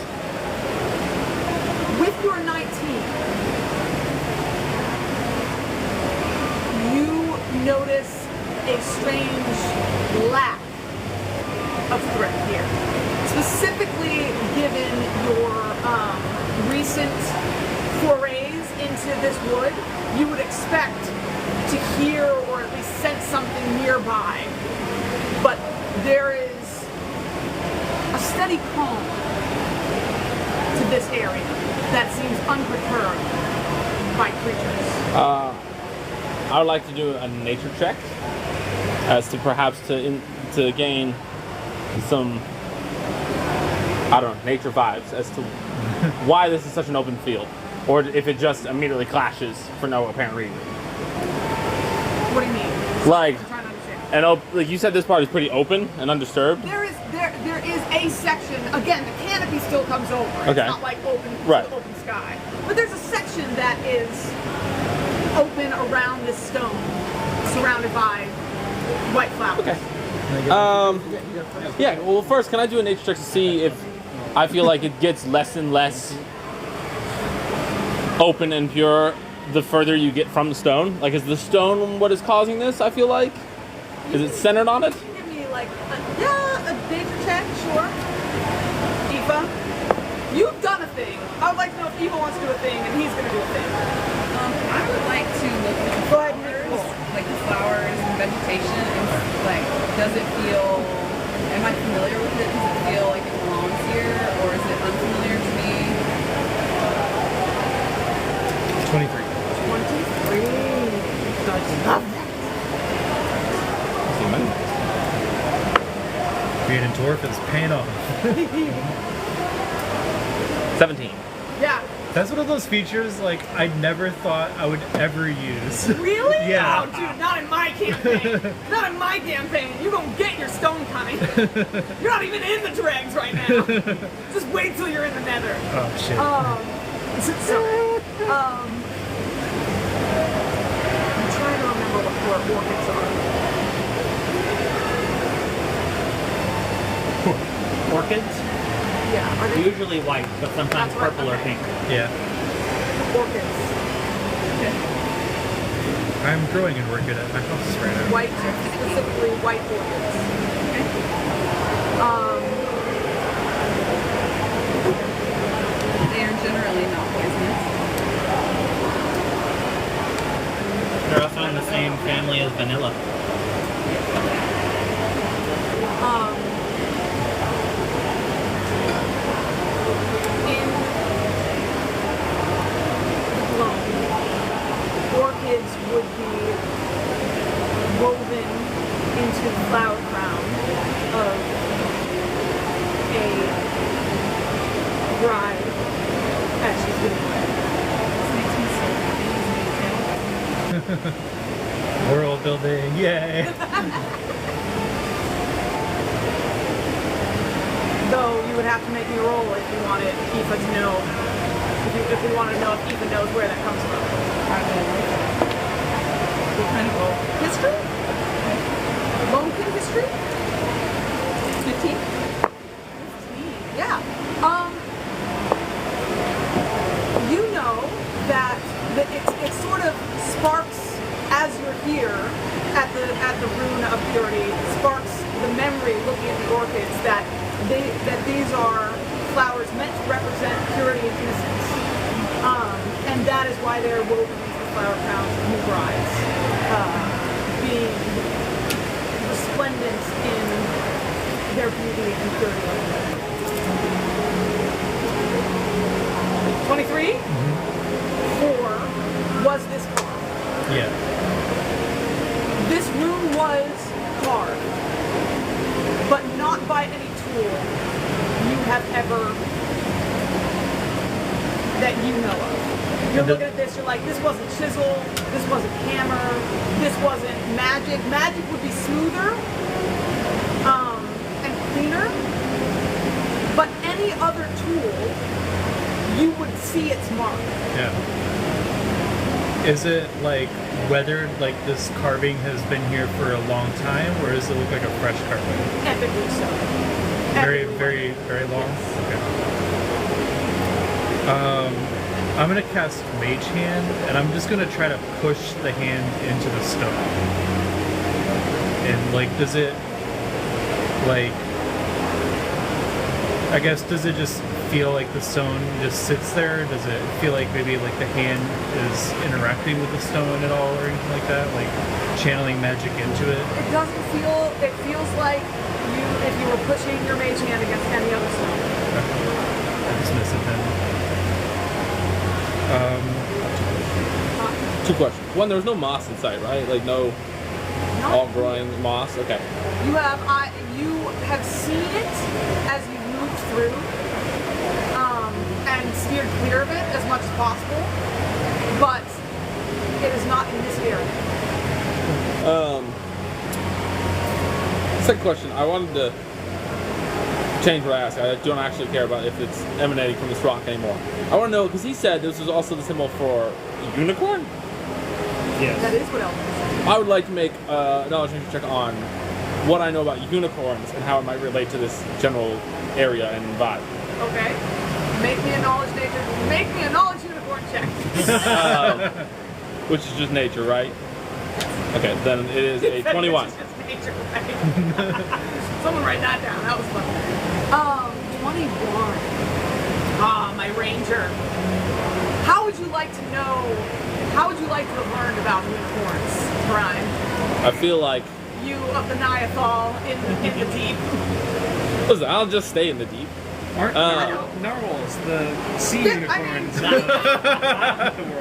With your 19, you notice a strange lack of threat here. Specifically, given your recent forays into this wood, you would expect to hear or at least sense something nearby. But there is a steady calm to this area that seems unperturbed by creatures. I would like to do a nature check as to perhaps to gain some, I don't know, nature vibes as to why this is such an open field, or if it just immediately clashes for no apparent reason. What do you mean? Like, I'm trying to understand. And like you said, this part is pretty open and undisturbed. There is a section. Again, the canopy still comes over. Okay. It's not like open sky. But there's a section that is open around this stone, surrounded by white flowers. Okay. Yeah. Well, first, can I do a nature check to see if I feel like it gets less and less open and pure the further you get from the stone? Like, is the stone what is causing this? I feel like. Is it centered on it? You can give me like a nature check, sure. Aoife, you've done a thing. I would like to know if Aoife wants to do a thing, and he's going to do a thing. I would like to look at the Go ahead and make a flowers, roll. like the flowers and vegetation, and like, does it feel? Am I familiar with it? Does it feel like it belongs here, or is it unfamiliar to me? 23. 23. Love that. Being a dwarf is paying off. 17. Yeah. That's one of those features like I never thought I would ever use. Really? Yeah. Oh, dude, not in my campaign. Not in my campaign. You're gonna get your stone cutting. You're not even in the dregs right now. Just wait till you're in the nether. Oh shit. I'm trying to remember what orchids are. Orchids? Yeah, are they Usually white, but sometimes That's right, purple or okay. pink. Yeah. orchids? I'm growing an orchid at my house right now. White, specifically white orchids. They are generally not poisonous. They're also in the same family as vanilla. In Gloam, orchids would be woven into the flower crown of a bride as she's getting married. This makes me so happy. World building, yay! Though you would have to make me roll if you wanted Aoife to know, if we wanted to know if Aoife knows where that comes from. What kind of roll? History? Lonekin history? 15? Yeah. You know that it sort of sparks as you're here at the rune of purity, sparks the memory looking at the orchids that these are flowers meant to represent purity and innocence. And that is why they're woven into the flower crowns of new brides, being resplendent in their beauty and purity. 23? 4 was this card. Yeah. This rune was carved, but not by any tool you have ever, that you know of. You're looking at this, you're like, this wasn't chisel, this wasn't hammer, this wasn't magic. Magic would be smoother and cleaner, but any other tool, you would see its mark. Yeah. Is it like weathered, like this carving has been here for a long time, or does it look like a fresh carving? Epically so. Very, Epically. very, very long? Okay. I'm gonna cast Mage Hand, and I'm just gonna try to push the hand into the stone. And like, does it, like, I guess, does it just feel like the stone just sits there? Does it feel like maybe like the hand is interacting with the stone at all or anything like that? Like channeling magic into it? It doesn't feel, it feels like if you were pushing your mage hand against any other stone. I dismiss it then. Two questions. One, there was no moss inside, right? Like no all growing moss? Okay. You have seen it as you moved through, and steered clear of it as much as possible, but it is not in this area. Second question, I wanted to change what I asked. I don't actually care about if it's emanating from this rock anymore. I want to know, because he said this was also the symbol for a unicorn? Yes. That is what else. I would like to make a knowledge nature check on what I know about unicorns and how it might relate to this general area and vibe. Okay. Make me a knowledge unicorn check. Which is just nature, right? Okay, then it is a 21. It's just nature, right? Someone write that down. That was fun. 21. Ah, my ranger. How would you like to know? How would you like to have learned about unicorns, Brian? I feel like, You of the Niathal in the deep. listen, I'll just stay in the deep. Aren't narwhals the sea Yeah, I unicorns?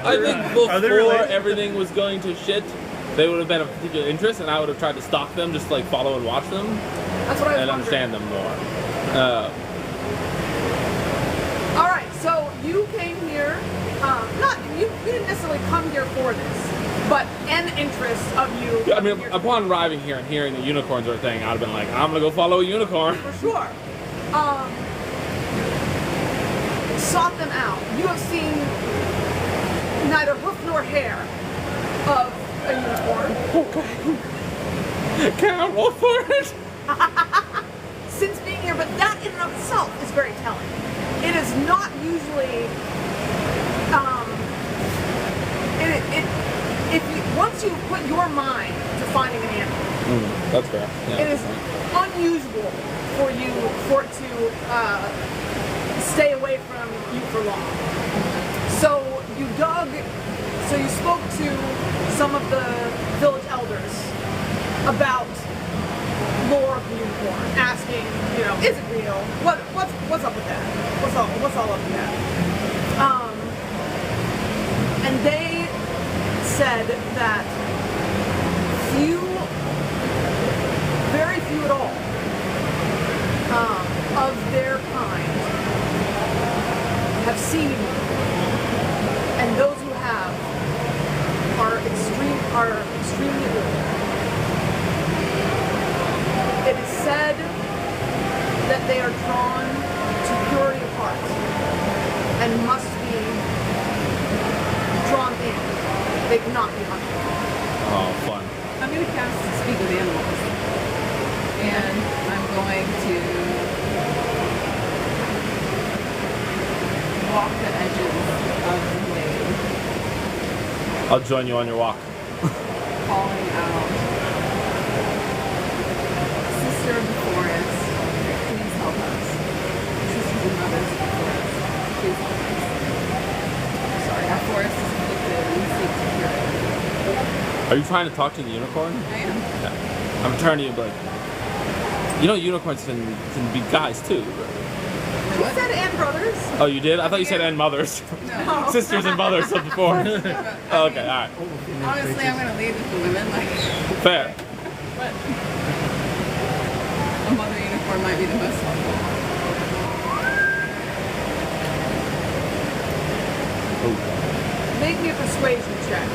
I think Are they before related? everything was going to shit, they would have been of particular interest, and I would have tried to stalk them, just like follow and watch them, That's what I was and wondering. understand them more. All right, so you came here. Not you didn't necessarily come here for this, but an interest of you. I mean, coming here upon arriving here and hearing the unicorns are a thing, I'd have been like, I'm gonna go follow a unicorn. for sure. Sought them out. You have seen neither hoof nor hair of a unicorn Can I roll for it? since being here, but that in and of itself is very telling. It is not usually. If you, once you put your mind to finding an animal, That's fair. Yeah, it is unusual for it to stay away from you for long. So you spoke to some of the village elders about lore of the unicorn, asking, is it real? What's up with that? What's all up with that? And they said that very few at all, of their kind have seen it, and those who have are extremely old. It is said that they are drawn to purity of heart and must be drawn in. They cannot be hunted. Oh, fun. I'm going to cast Speak with Animals. And I'm going to walk the edges of the glade, I'll join you on your walk. calling out, Sister of the Forest, please help us. Sisters and Brothers of the Forest, please help us. Sorry, our forest is afflicted and we seek to cure it. Are you trying to talk to the unicorn? I am. Yeah. I'm turning to you like, unicorns can be guys too. He said and brothers. Oh, you did? I thought you said and mothers. No. Sisters and mothers of the forest. Oh, okay, alright. Honestly, I'm going to lead with the women. Fair. But a mother unicorn might be the most helpful. Make me a persuasion check.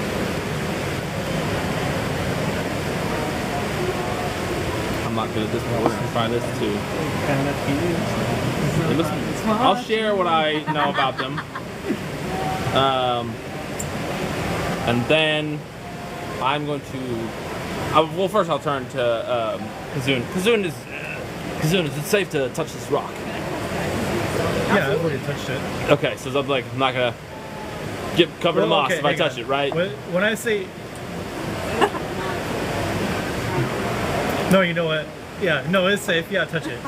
I'm not good at this, but we're gonna try this too. Hey, listen, I'll share what I know about them. And then I'm going to. Well, first I'll turn to Kazun. Kazun, is it safe to touch this rock? Yeah, I've already touched it. Okay, so I'm not gonna get covered in moss okay, if I hang touch on. it, right? When I say... No, you know what? Yeah, no, it's safe. Yeah, touch it.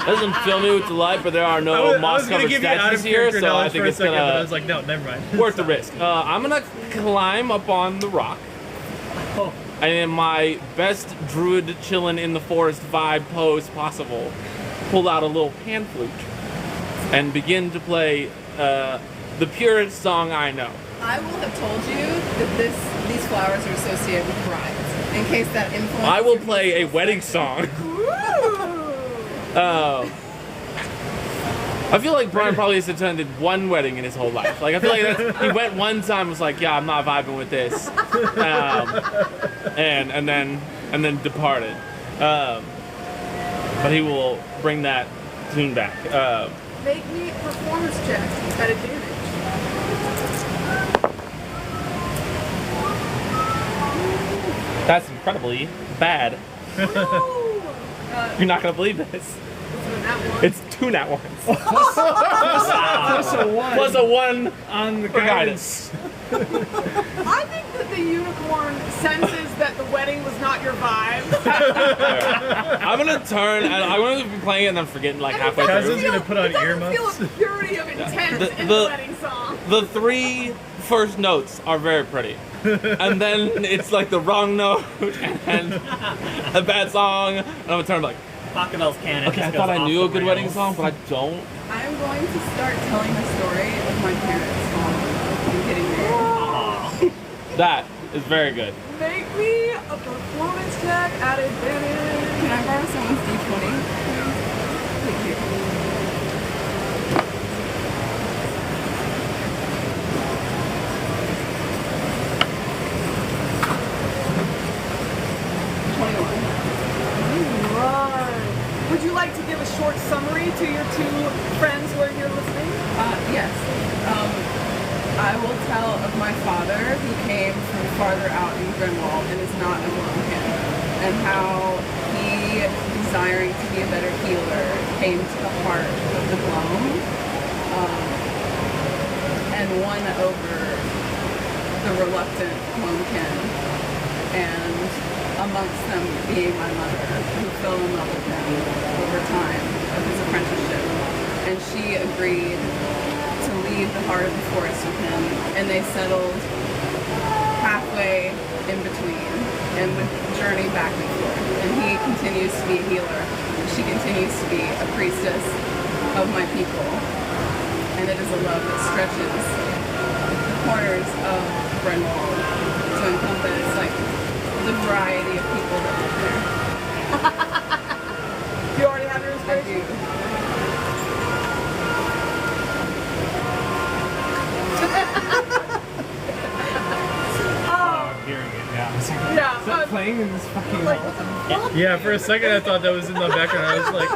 Doesn't fill me with delight, but there are no I was moss gonna covered give you out statues of here, character so I knowledge think for a it's second, but I gonna was like, no, never mind. worth the risk. I'm gonna climb up on the rock. And in my best druid chillin' in the forest vibe pose possible, pull out a little pan flute and begin to play the purest song I know. I will have told you that these flowers are associated with brides, in case that influences. I will your play a musical wedding selection. song. I feel like Brian probably has attended one wedding in his whole life. Like I feel like he went one time, was like, yeah, I'm not vibing with this, and then departed. But he will bring that tune back. Make me a performance check at advantage. That's incredibly bad. Woo! You're not gonna believe this. This is that one. It's 2 nat ones. Plus a 1 Plus a 1 on the for guidance. I think that the unicorn senses that the wedding was not your vibe. I'm gonna turn and I'm gonna be playing it and then forgetting like halfway Cousin's through. gonna put on It doesn't earmuffs. feel a purity of intent in the wedding song. The 3 first notes are very pretty. And then it's like the wrong note and a bad song. And I'm gonna turn like, Pachelbel's canon. okay, I just thought goes I off knew a the good wedding rails. song, but I don't. I'm going to start telling the story of my parents getting married. That is very good. Make me a performance check at advantage. Can I borrow someone's D20? Thank you. Right. Would you like to give a short summary to your 2 friends where you're listening? Yes. I will tell of my father who came from farther out in Grinwald and is not a Gloamkin, and how he, desiring to be a better healer, came to the heart of the Gloam and won over the reluctant Gloamkin, and amongst them being my mother, who fell in love with him over time of his apprenticeship, and she agreed to leave the heart of the forest with him, and they settled halfway in between and would journey back and forth. And he continues to be a healer. She continues to be a priestess of my people. And it is a love that stretches the corners of Brynwald to encompass like the variety of people that live there. You already have your I inspiration? do. I'm hearing it now. It's like, Yeah. Is that playing in this fucking Like, what the fuck? Yeah, for a second I thought that was in the background. I was like,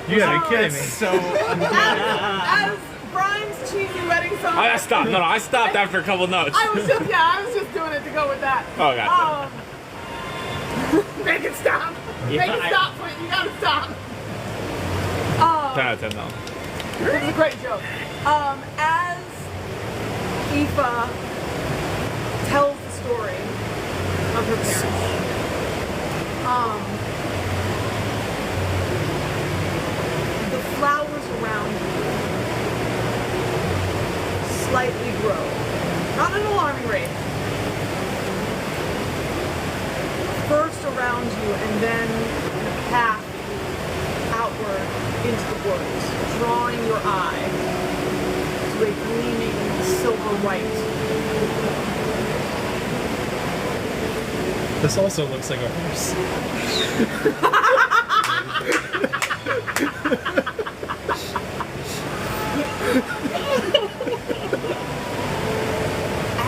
you gotta be kidding me. So As Brian's cheesy wedding song. I stopped. No, I stopped after a couple notes. I was just doing it to go with that. Oh, gotcha. Make it stop. Yeah, Make it stop, Flint. You gotta stop. 10 out of 10 though. It was a great joke. As Aoife tells the story of her parents, the flowers around you slightly grow. Not at an alarming rate. First around you and then in a path outward into the woods, drawing your eye to a gleaming silver white. This also looks like a horse.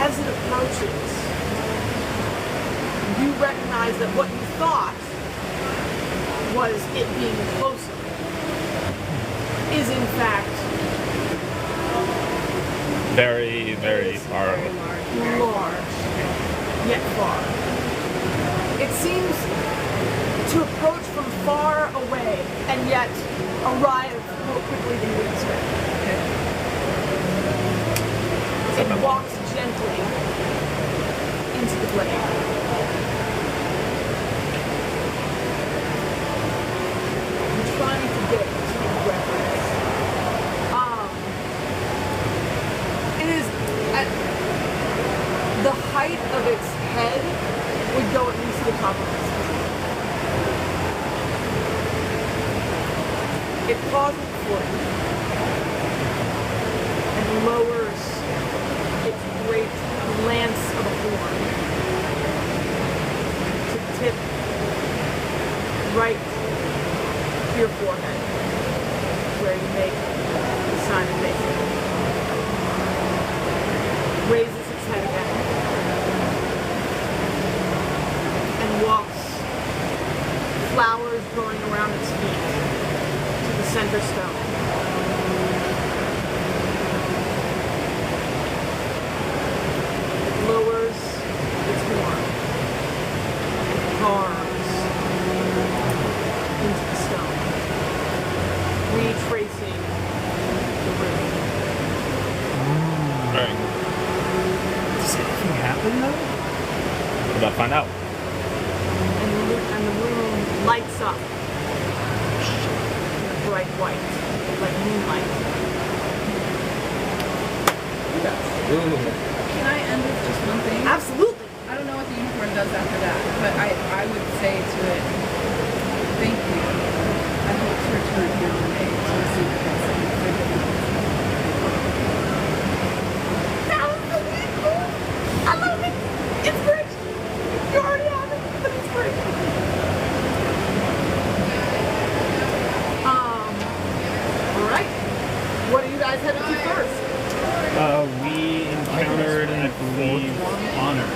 As it approaches, you recognize that what you thought was it being closer is in fact Very, very far. large, yet far. It seems to approach from far away and yet arrive more quickly than you expect. It walks gently into the glade. I'm trying to get to reference. It is at the height of its head would go at least to the top of its head. It pauses before you and lowers its great lance of a horn to tip right to your forehead, where you make the sign of facing. Raises its head again and walks flower enter stone. It lowers its horn. It carves into the stone, retracing the rune. Right. Does anything happen though? We're about to find out. And the room lights up in a bright white, like moonlight. Can I end with just one thing? Absolutely. I don't know what the unicorn does after that, but I would say to it, thank you. I hope to return here one day to receive the blessing of the good health. That was really cool. I love it. Inspiration. You already have it, but inspiration. All right. What are you guys headed to first? We encountered, I believe, honor. I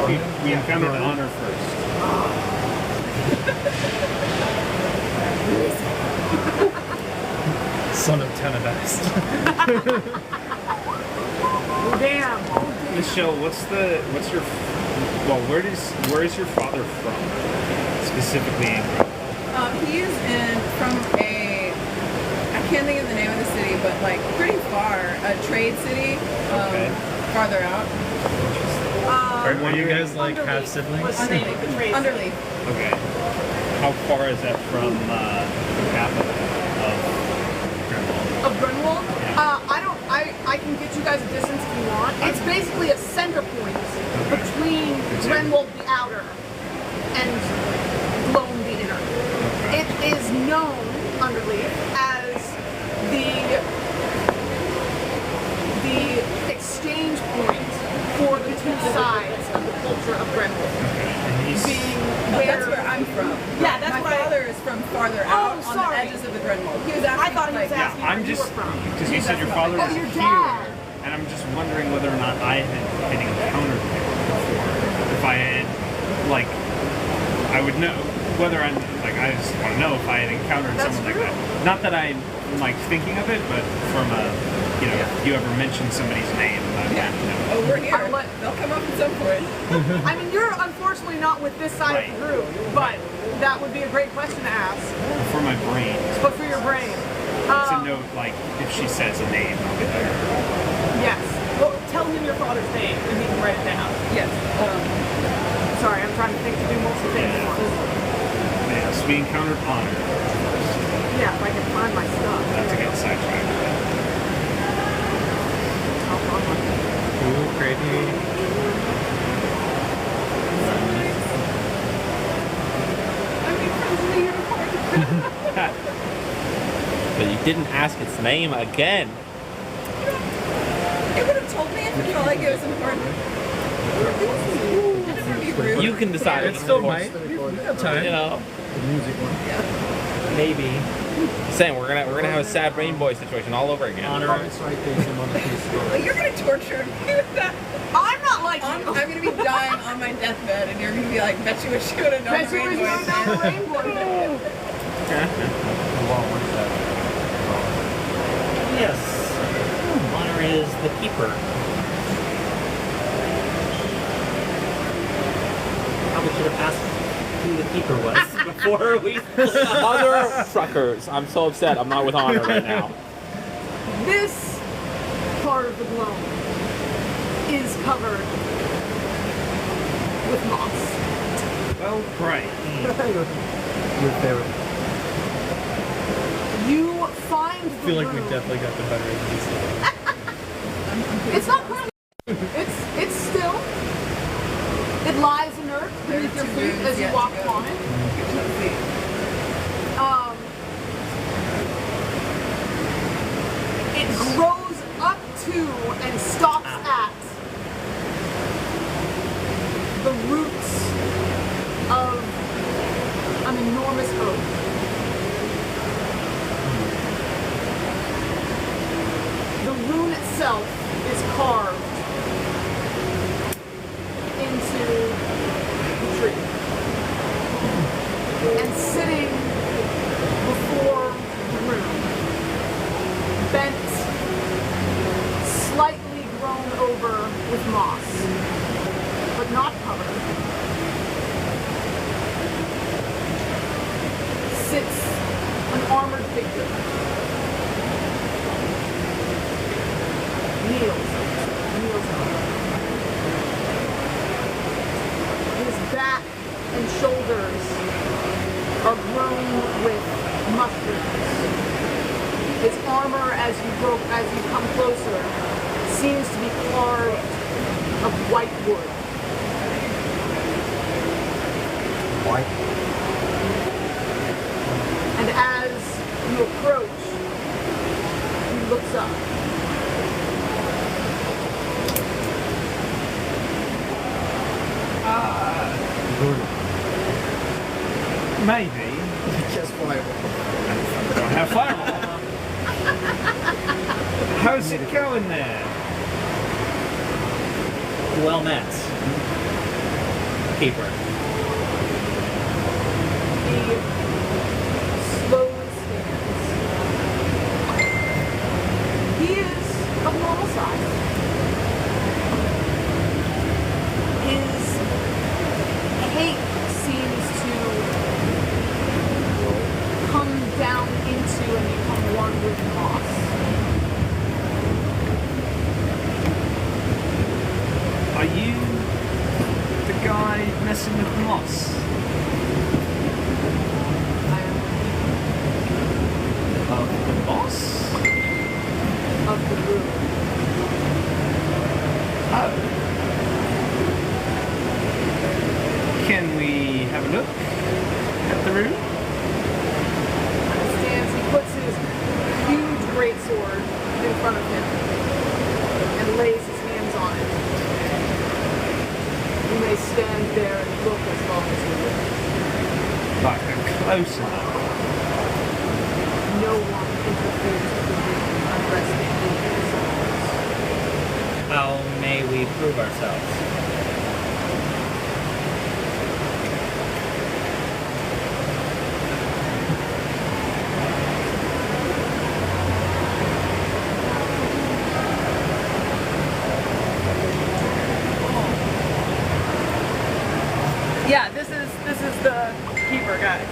think we encountered honor first. Son of Tenebast. Damn. Michelle, where is your father from? Specifically in He's from I can't think of the name of the city, but like pretty far, a trade city, Okay. farther out. Are you guys like half siblings? What's the name of the trade? Underleaf. Okay. How far is that from the capital of Grimwald? Of Grunwald? I can get you guys a distance if you want. It's basically a center point between Grunwald the outer and Gloam the inner. It is known, Underleaf, as the exchange point for the two sides of the culture of Grunwald. Being That's where I'm from. Yeah, that's my where father is from farther out on the edges of the Grunwald. He was asking, I thought he was like, asking I'm where you just were from. because you said your father Oh, was your here, dad. and I'm just wondering whether or not I had encountered him before. If I had, like, I would know whether I just want to know if I had encountered That's someone true. like that. Not that I'm like thinking of it, but from if you ever mention somebody's name, oh, we're here. I'll let- They'll come up at some point. I mean, you're unfortunately not with this side of the group, but that would be a great question to ask. for my brain. But for your brain, To note, like, if she says a name, I'll be there. yes. Well, tell him your father's name and he can write it down. Yes. Sorry, I'm trying to think to do multiple things at once. Yes, we encountered honor. Yeah, if I can find my stuff. Not to get sidetracked. I'll find one. Ooh, crazy. But you didn't ask its name again. It would have told me if it felt like it was important. I didn't want to be rude. You can decide. It still might. You got time. You know, The music one. Maybe. saying we're gonna have a sad Rain Boy situation all over again. Honor. It's right there, some other piece. Like, you're gonna torture me with that. I'm not like I'm you. gonna be dying on my deathbed, and you're gonna be like, bet you wish you would have known Bet the you rain wish you voice. would've known the rainbow. Yes. Honor is the keeper. Probably should have asked who the keeper was before we. Mother truckers, I'm so upset. I'm not with Honor right now. This part of the globe is covered with moss. Well, right. Your favorite. You find the I feel like we room. definitely got the better of these. It's not crowded. It's still. It lies inert beneath your feet as you walk upon it. It grows up to and stops at the roots of an enormous oak. The rune itself is carved into the tree. And sitting before the rune cover sits an armored figure. Kneels over. His back and shoulders are grown with mushrooms. His armor, as you come closer, seems to be carved of white wood. White. And as you approach, he looks up. Maybe. Just fireball. Don't have fireball. How's it going there? Well met. Keeper. He slowly stands. He is of normal size. His cape seems to come down into and become one with moss. Are you the guy messing with moss? I am Of the moss? of the room. Oh. Can we have a look at the room? Stands, he puts his huge greatsword in front of him and lays his hands on it. You may stand there and look as long as you wish. Like close enough. No one interferes with the room unless they need themselves. How may we prove ourselves? Yeah, this is the keeper, guys.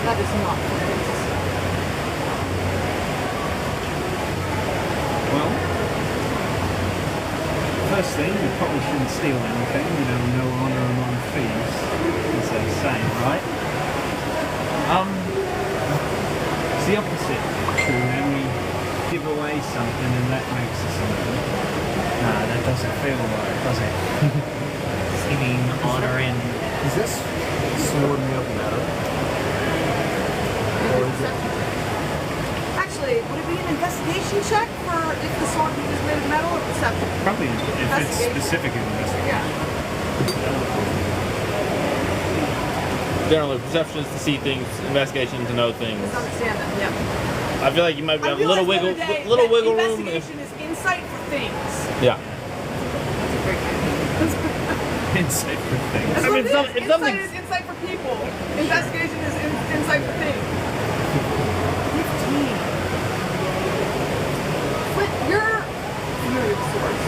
That is not the case. Well, first thing, we probably shouldn't steal anything. You know, no honor among thieves, as they say, right? It's the opposite true. When we give away something and that makes us honor. Nah, that doesn't feel right, does it? Seeming honor in Is this sword made of metal? Or is it? Actually, would it be an investigation check for if the sword is made of metal or perception? Probably if it's Investigation. specific investigation. Yeah. Generally, perception is to see things, investigation to know things. Just understand them, yeah. I feel like you might have a I little realized wiggle, the other day little that wiggle room. investigation is insight for things. Yeah. That's a great game. Insight for things. That's I what mean, it if is. something- Insight is insight for people. Investigation is insight for things. 15. But you're familiar with swords.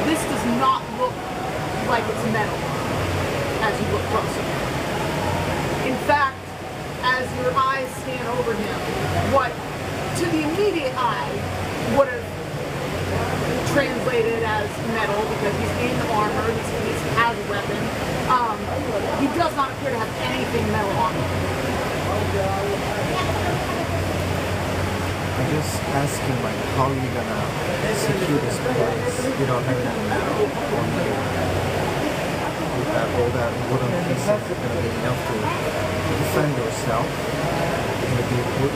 This does not look like it's metal as you look closer. In fact, as your eyes scan over him, what to the immediate eye would have translated as metal because he's in armor, he has a weapon. He does not appear to have anything metal on him. I'm just asking, like, how are you gonna secure this place without having any metal on you? With that, all that wooden pieces gonna be enough to defend yourself in the deep wood?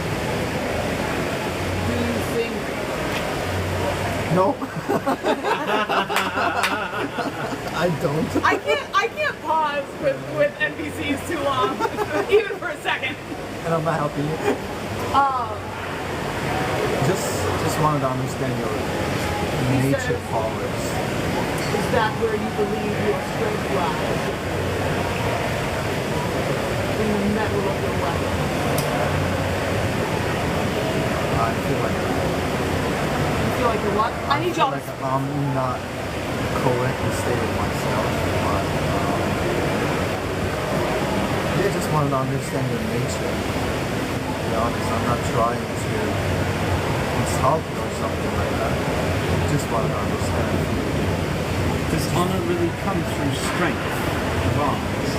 Do you think? No. I don't. I can't pause with NPCs too long, even for a second. And I'm not helping you. Just wanted to understand your nature says- powers. Is that where you believe your strength lies? In the metal of your weapon. I feel like You feel like you're what? I need y'all to I'm not correctly stating myself, but yeah, just want to understand your nature. To be honest, I'm not trying to insult you or something like that. Just want to understand. Does honor really come through strength of arms?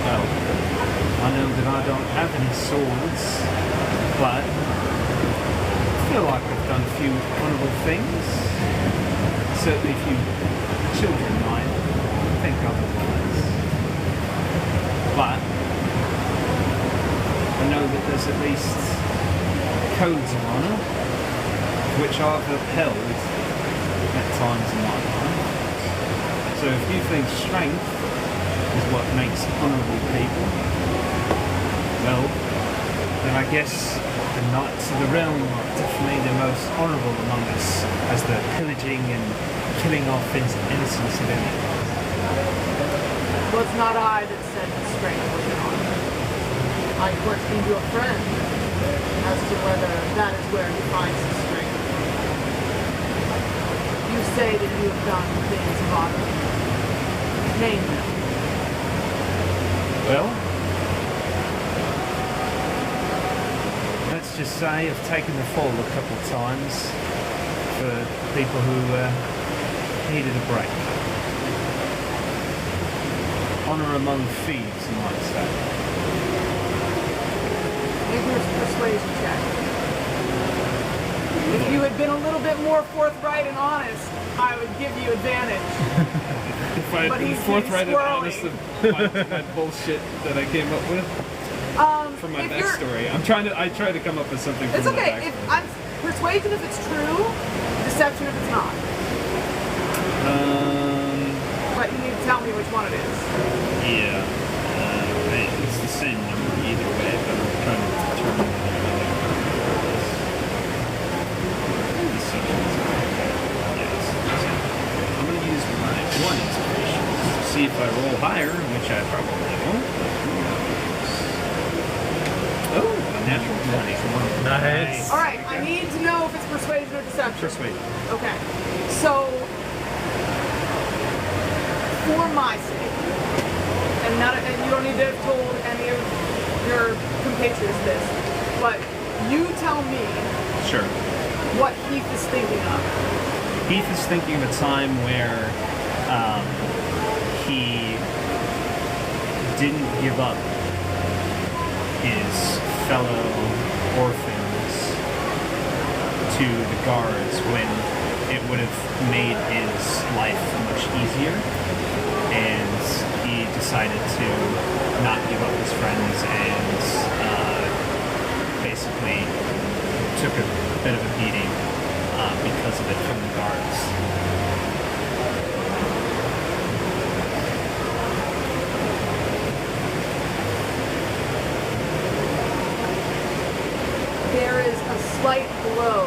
Well, I know that I don't have any swords, but I feel like I've done a few honourable things. Certainly a few children might think otherwise. But I know that there's at least codes of honour which I've upheld at times in my life. So if you think strength is what makes honourable people, well, then I guess the knights of the realm are definitely the most honourable among us, as they're pillaging and killing off innocent civilians. Well, it's not I that said the strength was an honor. I questioned your friend as to whether that is where he finds his strength. You say that you have done things of honor. Name them. Well, let's just say I've taken the fall a couple of times for people who needed a break. Honour among thieves, you might say. Make your persuasion check. If you had been a little bit more forthright and honest, I would give you advantage. If I But had been he's forthright and squirrely. honest of my bullshit that I came up with from my If you're- backstory. I try to come up with something It's from my okay. If I'm persuasion if it's true, deception if it's not. But you need to tell me which one it is. Yeah. It's the same number either way, but I'm trying to determine whether I'm going to use my one inspiration to see if I roll higher, which I probably won't. Oh, a natural 20. Nice. All right. I need to know if it's persuasion or deception. Persuade. Okay. So, for my sake, and you don't need to have told any of your compatriots this, but you tell me Sure. what Heath is thinking of. Heath is thinking of a time where he didn't give up his fellow orphans to the guards when it would have made his life much easier, and he decided to not give up his friends and basically took a bit of a beating because of it from the guards. There is a slight glow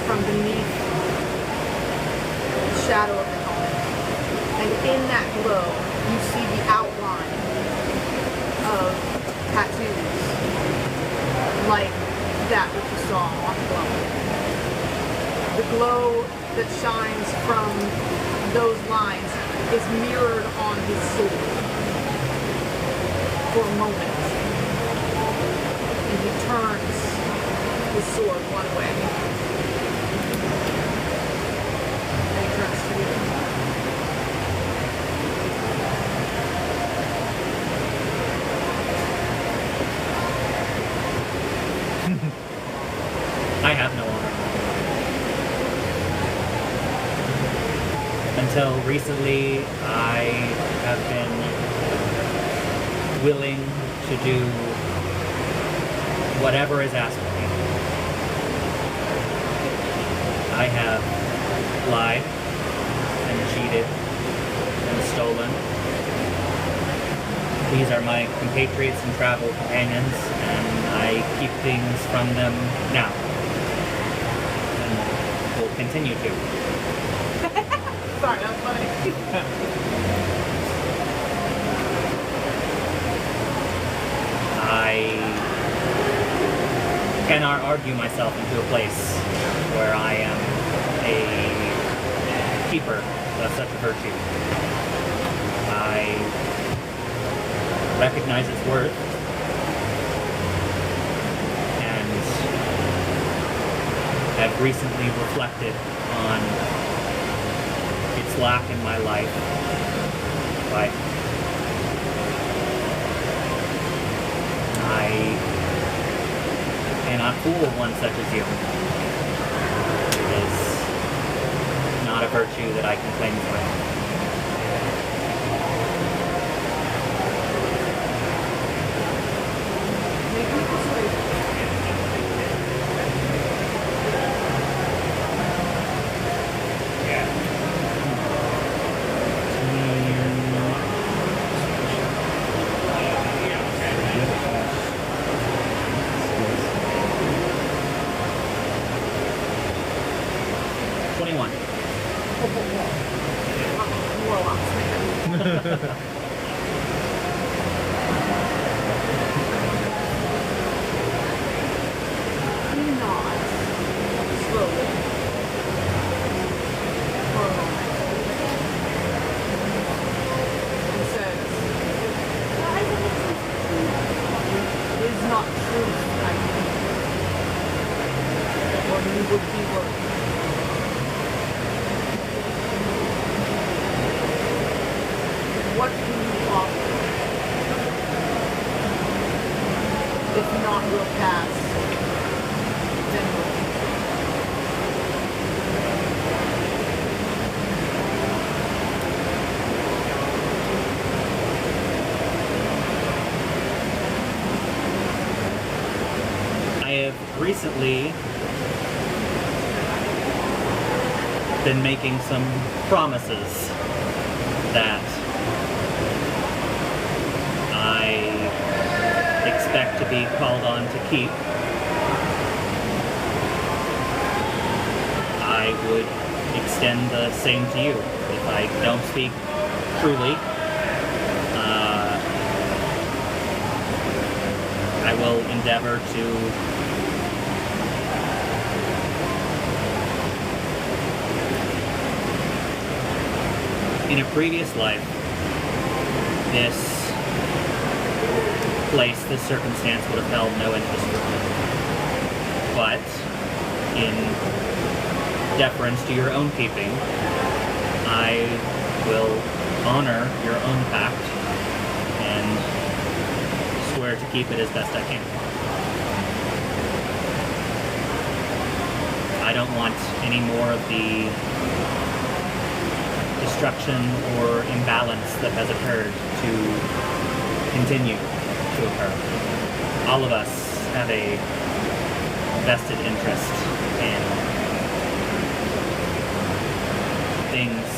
from beneath the shadow of the helmet. And in that glow, you see the outline of tattoos like that which you saw on Gloam. The glow that shines from those lines is mirrored on his sword for a moment. And he turns his sword one way. And he turns to you. I have no honor. Until recently, I have been willing to do whatever is asked of me. I have lied and cheated and stolen. These are my compatriots and travel companions, and I keep things from them now. And will continue to. Sorry, that was funny. cannot argue myself into a place where I am a keeper of such a virtue. I recognize its worth and have recently reflected on its lack in my life. But I cannot fool one such as you. It is not a virtue that I can claim as my own. What can you offer? If not your past, then I have recently been making some promises that I expect to be called on to keep. I would extend the same to you. If I don't speak truly, I will endeavor to in a previous life, this place, this circumstance would have held no interest for me. But in deference to your own keeping, I will honor your own pact and swear to keep it as best I can. I don't want any more of the destruction or imbalance that has occurred to continue to occur. All of us have a vested interest in things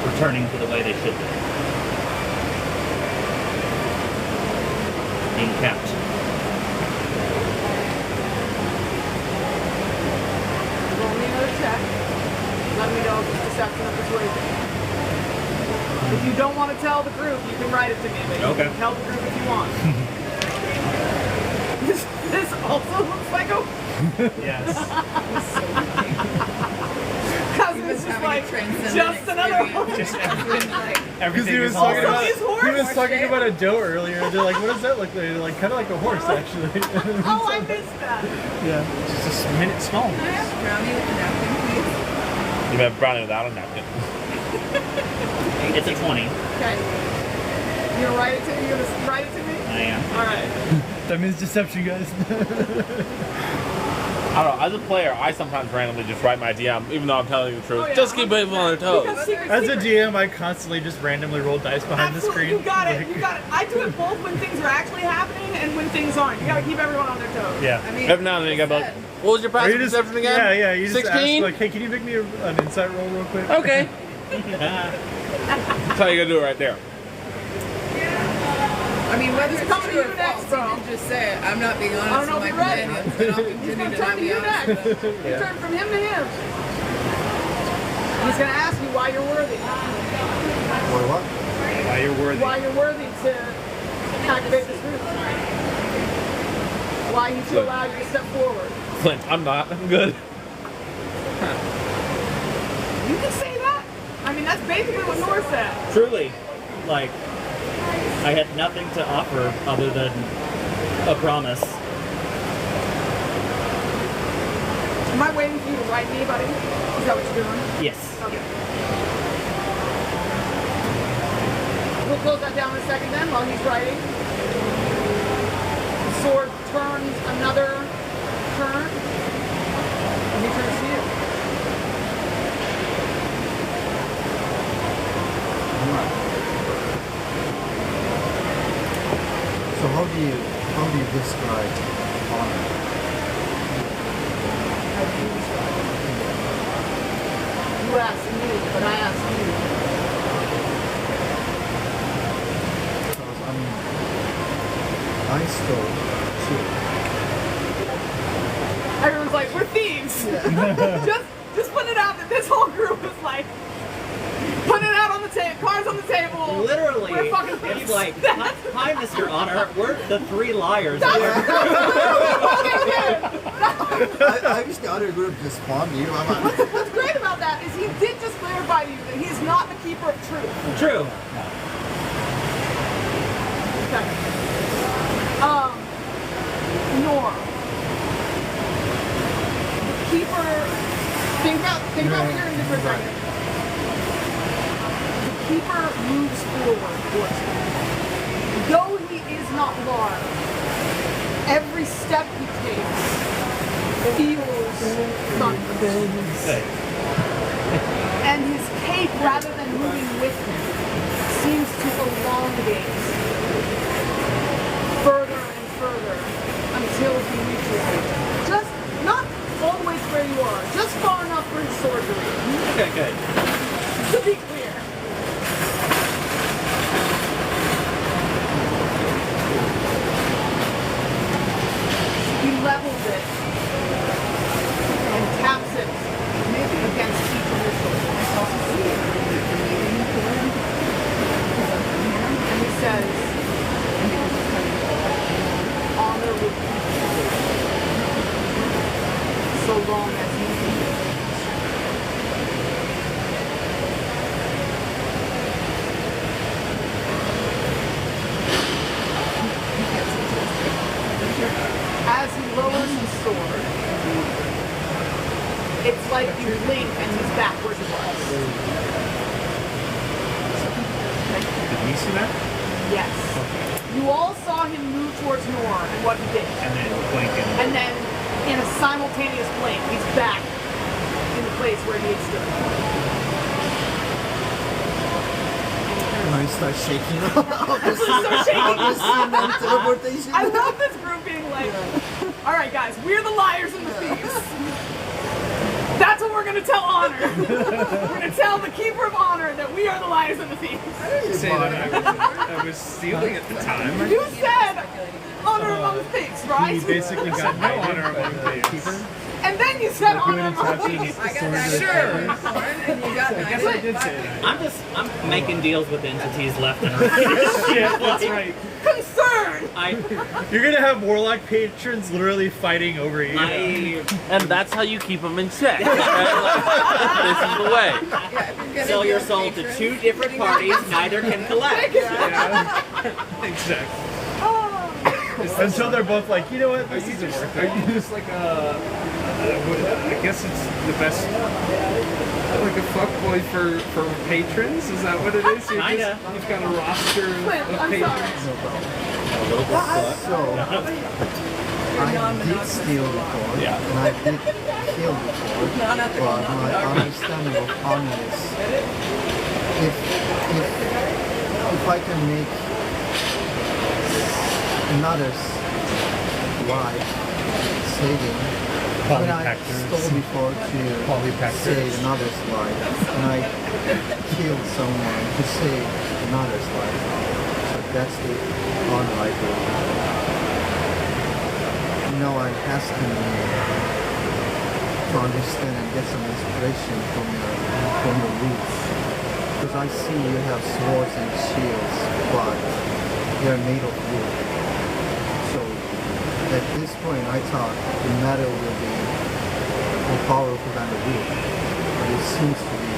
returning to the way they should be. Being kept. roll me another check. Let me know if it's deception or persuasion. If you don't want to tell the group, you can write it to me, but you can tell the group if you want. This also looks like a... Yes. Because it's just like, just another horse. Everything he was is talking awesome. about His horse? he was talking about a doe earlier. They're like, what does that look like? They're like, kind of like a horse, actually. Oh, I missed that. Yeah. Just a minute small. Can I have brownie with a napkin, please? You have brownie without a napkin. It's a 20. Okay. You gonna write it to me? You gonna write it to me? I am. All right. That means deception, guys. I don't know. As a player, I sometimes randomly just write my DM, even though I'm telling you the truth. Oh, yeah. Just keep people on their toes. Because secret, As a secret. DM, I constantly just randomly roll dice behind Absolutely, the screen. you got it. Like- You got it. I do it both when things are actually happening and when things aren't. You gotta keep everyone on their toes. Yeah. I mean, Every now and then you got about, what was your Or passive you just, perception again? yeah, you just 16? ask, like, hey, can you make me an insight roll real quick? Okay. That's how you gotta do it right there. I mean, whether it's coming to true or you next, false, bro. you can just say it. I'm not being I honest don't know with if my you're ready. companions, but I'll He's continue gonna to turn not to be you honest next. with them. You turn from him to him. He's gonna ask you why you're worthy. What? What? Why you're worthy. Why you're worthy to activate this group. why he should allow you to step forward. Clint, I'm not. I'm good. You can say that. I mean, that's basically what Nor said. Truly, like, I had nothing to offer other than a promise. Am I waiting for you to write me, buddy? Is that what you're doing? Yes. Okay. We'll close that down in a second then while he's writing. The sword turns another turn. And he turns to you. So how do you describe honor? You asked me, but I asked you. Because I stole too. Everyone's like, we're thieves. just put it out that this whole group is like, putting it out on the table, cards on the table. Literally, we're fucking thieves. it's like, hi, Mr. Honor, we're the three liars. I wish the other group just spawned you. What's great about that is he did just clarify to you that he is not the keeper of truth. True. Okay. Nor. Keeper. Think about what you're in for a second. The keeper moves forward towards him. Though he is not large, every step he takes feels thunderous. And his cape, rather than moving with him, seems to elongate further and further until he reaches you. Just not all the way to where you are, just far enough for his sword to reach. Okay, good. To be clear. He levels it and taps it against each of your shoulders. And he says, honor will be so long as you live. As he lowers his sword, it's like you blink and he's back where he was. Did we see that? Yes. You all saw him move towards Nor and what he did. And then blinking. And then, in a simultaneous blink, he's back in the place where he had stood. And I start shaking. Start shaking. Teleportation. I love this group being like, all right, guys, we're the liars and the thieves. That's what we're going to tell Honor. We're going to tell the Keeper of Honor that we are the liars and the thieves. Say that I was stealing at the time. You said honor among thieves, right? He basically got No honor among thieves. And then you said honor among thieves. I got that Sure. corn and you got I guess I did say that. I'm making deals with entities left and right. Yeah, that's right. Concern. You're gonna have warlock patrons literally fighting over you. And that's how you keep them in check. This is the way. Yeah, if you're gonna Sell your deal soul to patrons, two different parties, neither can collect. Yeah. Exactly. Until they're both like, you know what, Are this you isn't just, worth are it. you just like a I guess it's the best, like a fuckboy for patrons? Is that what it is? Kinda. You've got a roster Clint, of I'm patrons? So, I did steal before, Yeah. and I did kill before, Non-ethical, but my non-productive. understanding of honor is if I can make another's life saving, when I stole before to save another's life, and I killed someone to save another's life, so that's the honor I do. Now I'm asking you to understand and get some inspiration from your roots. Because I see you have swords and shields, but they're made of wood. So at this point, I thought the metal will be more powerful than the wood, but it seems to be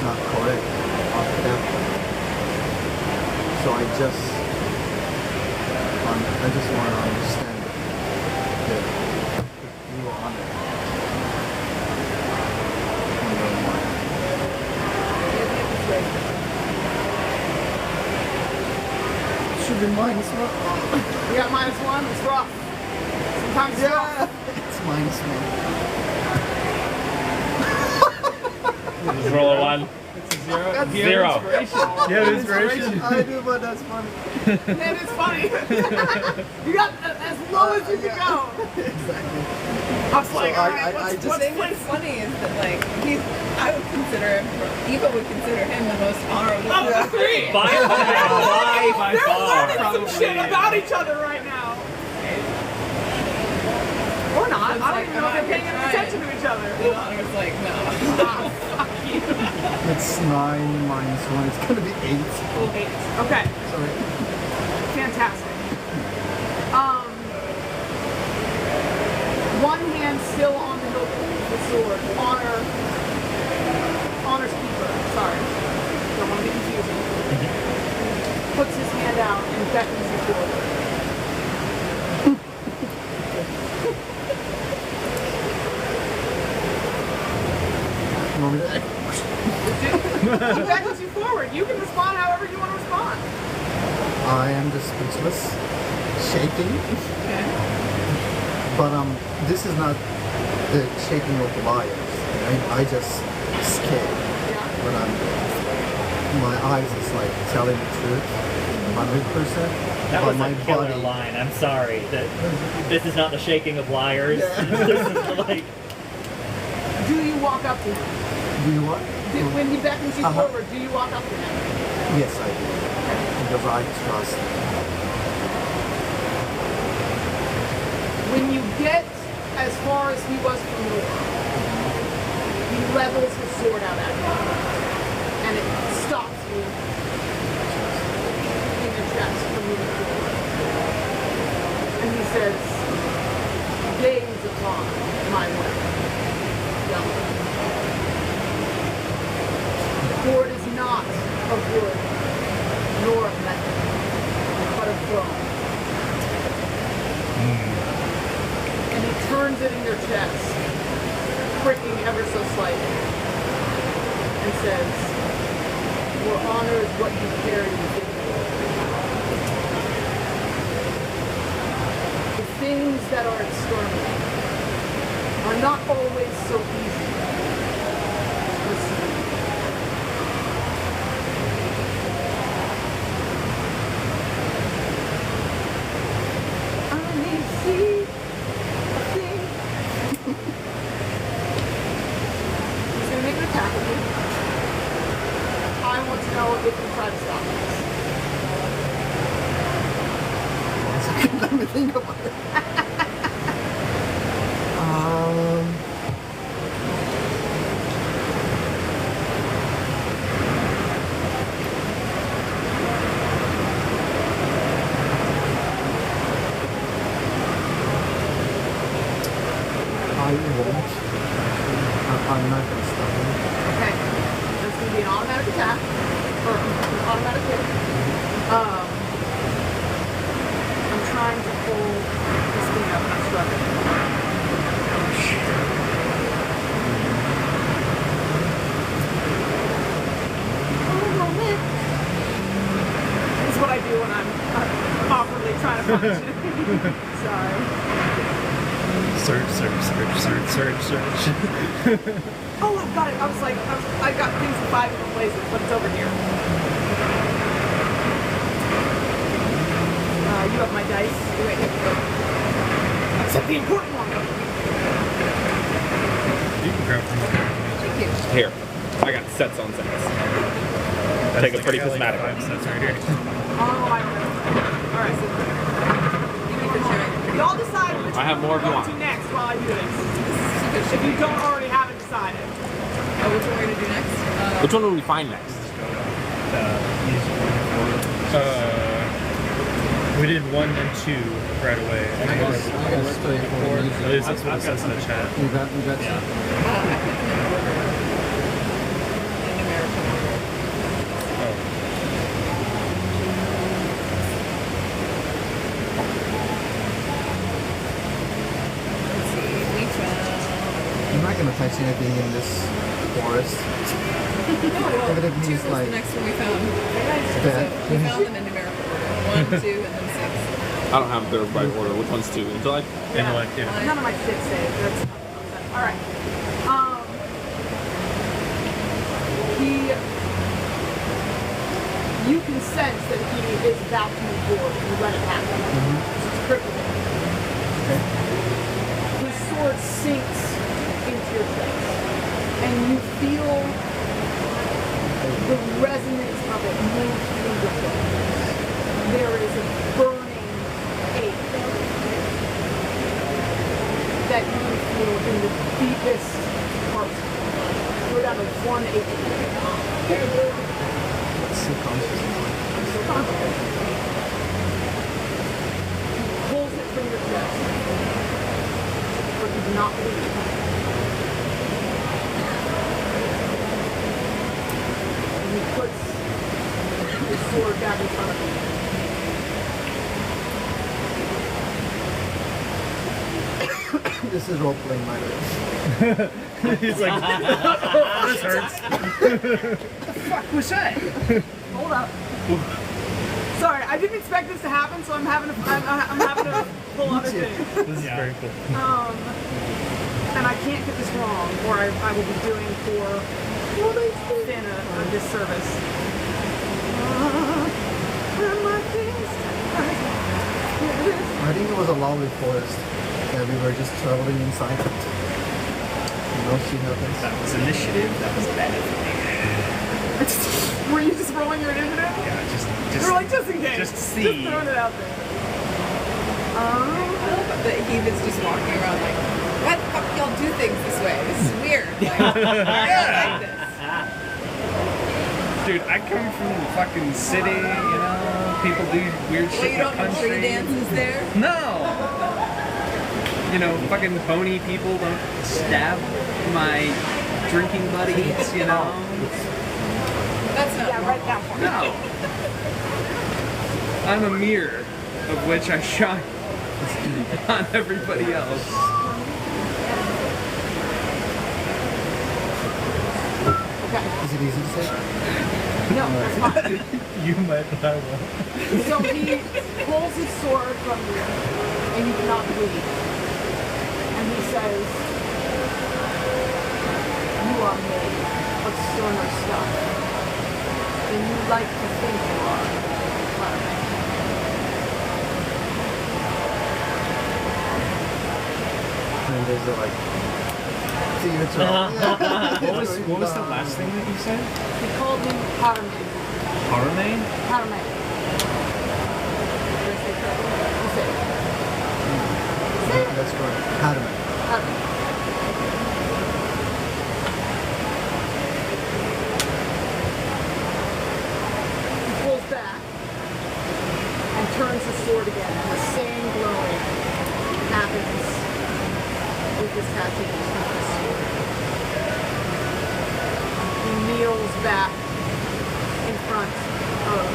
not correct after that point. So I just want to understand the view on it. On your mind. Should be minus one. You got -1. It's rough. Sometimes it's rough. Yeah, it's -1. Just roll a 1. Zero. Zero. Yeah, the inspiration. I do, but that's funny. Man, it's funny. You got as low as you can go. Exactly. I was like, So alright, I what's just- The thing that's funny is that like I would consider him, Eva would consider him the most honorable. of the three? By far. They're By learning far. some shit about each other right now. Or not. I don't even know if they're paying any attention to each other. I was like, no. Fuck you. It's 9 minus 1. It's gonna be 8. 8. Okay. Sorry. Fantastic. One hand still on the hilt of the sword. Honor's keeper. Sorry. Don't want to be confusing. Puts his hand out and beckons you forward. You want me to- He beckons you forward. You can respond however you want to respond. I am just speechless, shaking. But this is not the shaking of the liars. I just scared. But my eyes is like telling the truth, 100%. That but was my a killer body, line. I'm sorry. This is not the shaking of liars. Yeah. This is like. Do you walk up to him? Do you what? When he beckons you Uh-huh. forward, do you walk up to him? Yes, I do. Because I trust. When you get as far as he was from the wall, he levels his sword out at you, and it stops you in your chest from moving forward. And he says, "Gaze upon my weapon, young man. For it is not of wood, nor of metal, but of bone." And he turns it in your chest, pricking ever so slightly, and says, "Your honor is what you carry within you. The things that are external are not always so easy to perceive. I may see a thing." He's gonna make an attack with you. I want to know if you try to stop this. Let me think about it. I won't. I'm not gonna stop him. Okay. There's gonna be an automatic attack. Or an automatic hit. I'm trying to pull this thing up and I'm struggling. This is what I do when I'm awkwardly trying to punch you. Sorry. Search. Oh, I've got it. I got things in 5 different places, but it's over here. You have my dice. Wait. Except the important one. You can grab from Thank you. Here. I got sets on sets. That's Take a like- pretty I got like prismatic 5 one. sets right here. Oh, I remember. All right. Y'all decide which I have one more we're if you going want. to next while I do this. If you don't already have it decided. Oh, which one we're gonna do next? Which one will we find next? We did 1 and 2 right away. I guess straight for the music. At least that's what it says in the chat. You got I put them in order. In numerical order. Oh. Let's see. We found. I'm not gonna touch anything in this forest. No, Even well, if 2 he's was like the next one we found. dead. So we found them in numerical order. 1, 2, and then 6. I don't have their right order. Which one's 2? Intellect? Intellect, yeah. None of my shit saved. That's all right. You can sense that he is about to move forward. You let it happen. It's critical. His sword sinks into your chest, and you feel the resonance of it move through your bones. There is a burning ache that you feel in the deepest parts. You're down to 1 HP. Subconscious. He pulls it from your chest, but you do not believe. And he puts his sword down in front of you. This is role playing, by the way. He's like, this hurts. Fuck was that? Hold up. Sorry, I didn't expect this to happen, so I'm having to pull other things. This is very cool. And I can't get this wrong, or I will be doing for Finn a disservice. I think it was a lovely forest that we were just traveling inside. No shit happens. That was initiative. That was bad. Were you just rolling your initiative? Yeah, just You're like, just in case. just Just see. throwing it out there. I love that Heaven's just walking around like, why the fuck y'all do things this way? This is weird. Like, I don't like this. Dude, I come from the fucking city, you know? People do weird Well, shit you in the don't know country. tree dances there? No! You know, fucking bony people don't stab my drinking buddies, you know? That's not Yeah, normal. write that one. No! I'm a mirror of which I shine on everybody else. Okay. Is it easy to say? No, that's fine. You might buy one. So he pulls his sword from you, and you do not bleed. And he says, "You are made of sterner stuff than you like to think you are, Clara." And there's a like theater. What was the last thing that you said? He called me Artemian. Artemian? Artemian. Did I say correctly? You say it. That's correct. Adamant. Artemian. He pulls back and turns the sword again, and the same glowing happens with his tattoos on his sword. He kneels back in front of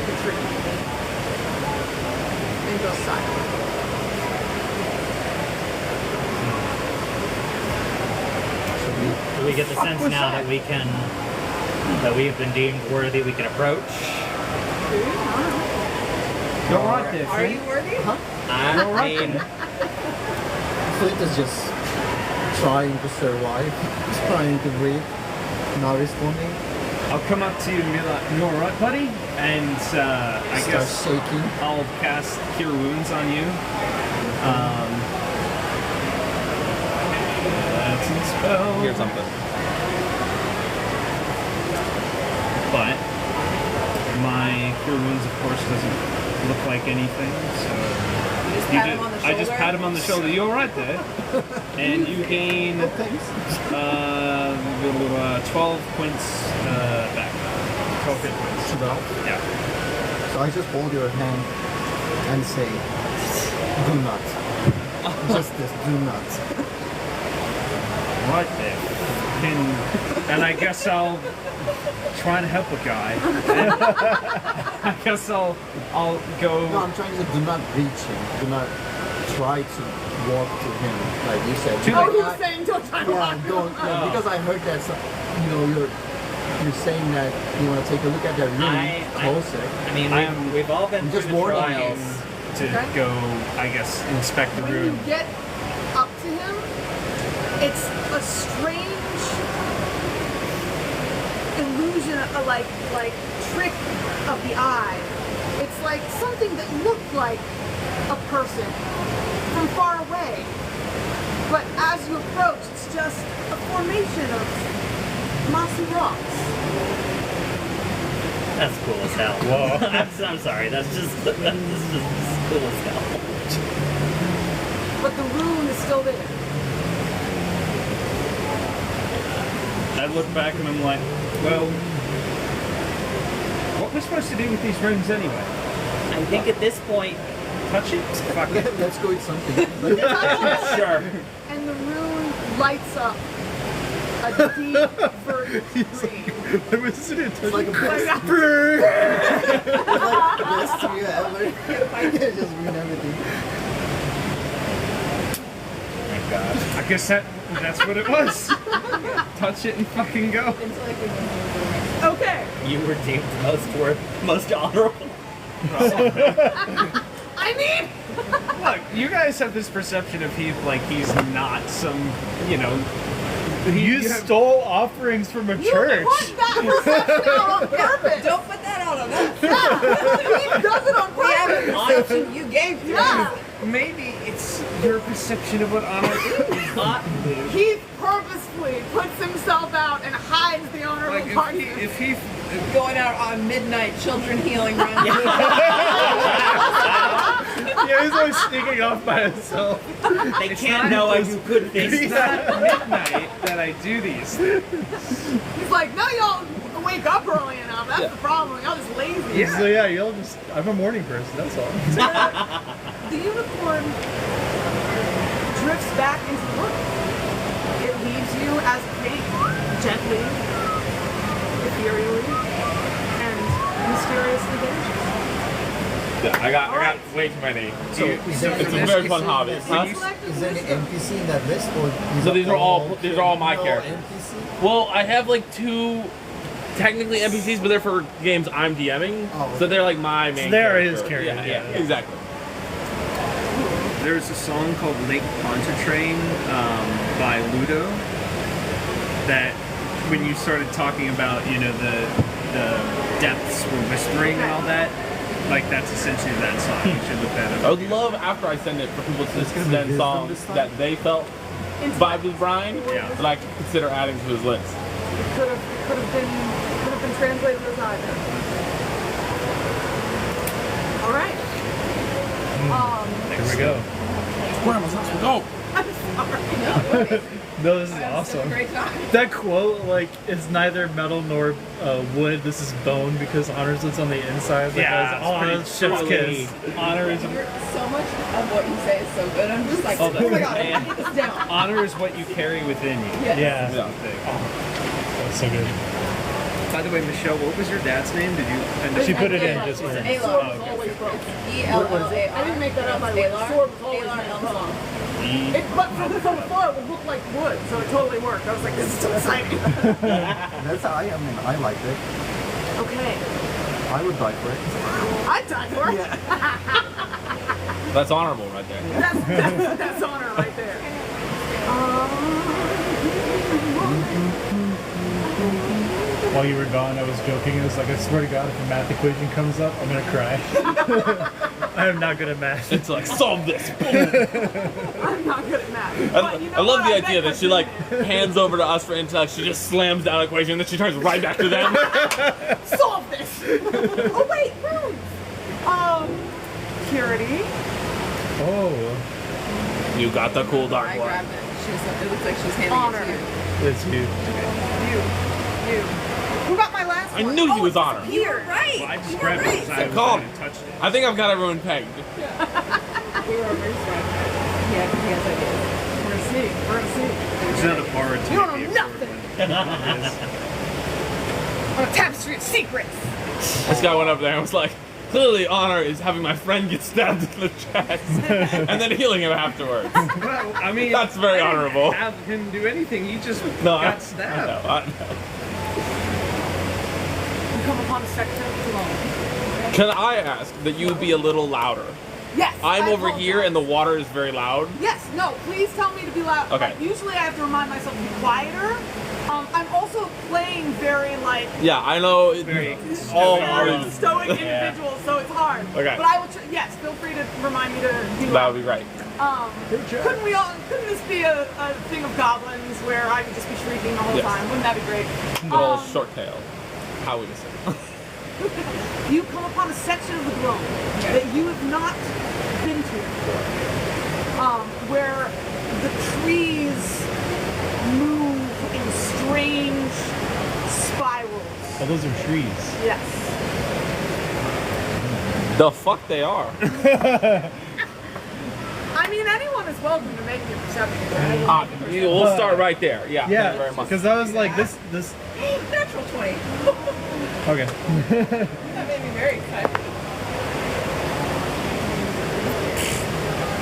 the tree and goes silent. Do we get the sense now that we can, that we've been deemed worthy, we can approach? You're right there, Are you worthy? I mean, Flint is just trying to survive, trying to breathe, not responding. I'll come up to you and be like, you alright, buddy? And I Start guess shaking. I'll cast Cure Wounds on you. That's a spell. Here's something. But my Cure Wounds, of course, doesn't look like anything, so You just pat him on the shoulder. I just pat him on the shoulder. You alright there? And you gain 12 points back. 12 hit points. 12. Yeah. So I just hold your hand and say, do not. Just this, do not. What the? And I guess I'll try and help a guy. I guess I'll go. No, I'm trying to do not reach him. Do not try to walk to him, like you said. Oh, he was saying don't try to Yeah, walk. don't. Yeah, because I heard that. You're saying that you want to take a look at that room closer. I mean, we've all been Just through the warning trials. To go, I guess, inspect the When you room. get up to him, it's a strange illusion, like trick of the eye. It's like something that looked like a person from far away. But as you approach, it's just a formation of mossy rocks. That's cool as hell. Whoa. I'm sorry. That's just cool as hell. But the rune is still there. I look back and I'm like, well, what we're supposed to do with these runes anyway? I think at this point, Touch it? Fuck it. Let's go eat something. sure. And the rune lights up a deep verdant green. It's like a best tree ever. Just ruin everything. Thank God. I guess that's what it was. Touch it and fucking go. Okay. You were deemed most honorable. I mean, Look, you guys have this perception of Heath like he's not some, You stole offerings from a church. put that perception out on purpose. Don't put that out on us. Yeah, he does it on We have a purpose. perception you gave to Yeah, Maybe it's your perception of what honor is. he purposefully puts himself out and hides the honorable Like parts. if he us. Going out on midnight children healing run. Yeah, he's always sneaking off by himself. They can't know you couldn't it's face not midnight that I do these things. He's like, no, y'all wake up early enough. That's the problem. Y'all just lazy. So yeah, you'll just. I'm a morning person. That's all. The unicorn drifts back into the room. It leaves you as Kate, gently, ethereally, and mysteriously vanishes. Yeah, I got way too many. So is there It's a very fun hobby. Huh? Is there any NPC in that list, or So these are all my no characters. NPC? Well, I have like 2 technically NPCs, but they're for games I'm DMing. Oh, So they're like my main. they're character. his characters, Yeah, yeah. exactly. There's a song called Lake Pontchartrain by Ludo that when you started talking about, the depths were whispering and all that, like that's essentially that song. You should look that I up. would love after I send it for people to send songs that they felt vibed with Brian, Yeah. that I could consider adding to his list. It could have been translated as either. All right. Here we go. Go! I'm sorry. No, this is It's a awesome. great time. That quote, is neither metal nor wood. This is bone because honor sits on the inside. Yeah, Because it's chef's pretty kiss. Honor is So much of what you say is so good. I'm just like, oh my god, I get this down. honor is what you carry within you. Yes. Yeah, Yeah. that's so good. By the way, Michelle, what was your dad's name? Did you end up? She put it in just for Sword him. was always broken. E-L-L-A-R. I didn't make that up by the way. Sword was always broken. But from afar, it would look like wood, so it totally worked. I was like, this is so exciting. That's how I mean, I liked it. Okay. I would die for it. I'd die for it. That's honorable right there. That's honor right there. While you were gone, I was joking. It was like, I swear to God, if a math equation comes up, I'm gonna cry. I am not good at math. It's like, solve this! I'm not good at math. But you know I love what? the I idea bet that she hands over to us for intellect, she just slams down an equation, and then she turns right back to them. solve this. Oh wait, runes. Purity. Oh, You got the cool dark I one. grabbed it. It looks like she's handing Honor. it to you. it's you. You. Who got my last I one? knew he Oh, was it's Honor. You were right. Well, I just You were grabbed it right. because I was Calm. going to touch it. I think I've got everyone pegged. We were ragtag. Yeah, he has ideas. We're gonna see. We're gonna see. There's another bar to You don't maybe know explore nothing. what On a tapestry of secrets. This guy went up there and was like, clearly Honor is having my friend get stabbed in the chest and then healing him afterwards. Well, I mean, That's very I didn't honorable. Have him do anything? You just No, I got stabbed. know. You come upon a section of Gloam. Can I ask that you be a little louder? Yes. I'm I over here apologize. and the water is very loud. Yes, no, please tell me to be loud. Okay. Like, usually I have to remind myself to be quieter. I'm also playing very, like, Yeah, I know. Very all very stoic individual, so it's hard. Okay. But I will, yes, feel free to remind me to be That loud. would be great. Couldn't this be a thing of goblins where I could just be shrieking the whole Yes. time? Wouldn't that be great? Little short tail. How would you say? You come upon a section of the globe that you have not been to before, where the trees move in strange spirals. Oh, those are trees. Yes. The fuck they are. I mean, anyone is welcome to make me a perception check. We'll start right there. Yeah. Thank you very much. because I was like, this. Natural 20. Okay. That made me very excited.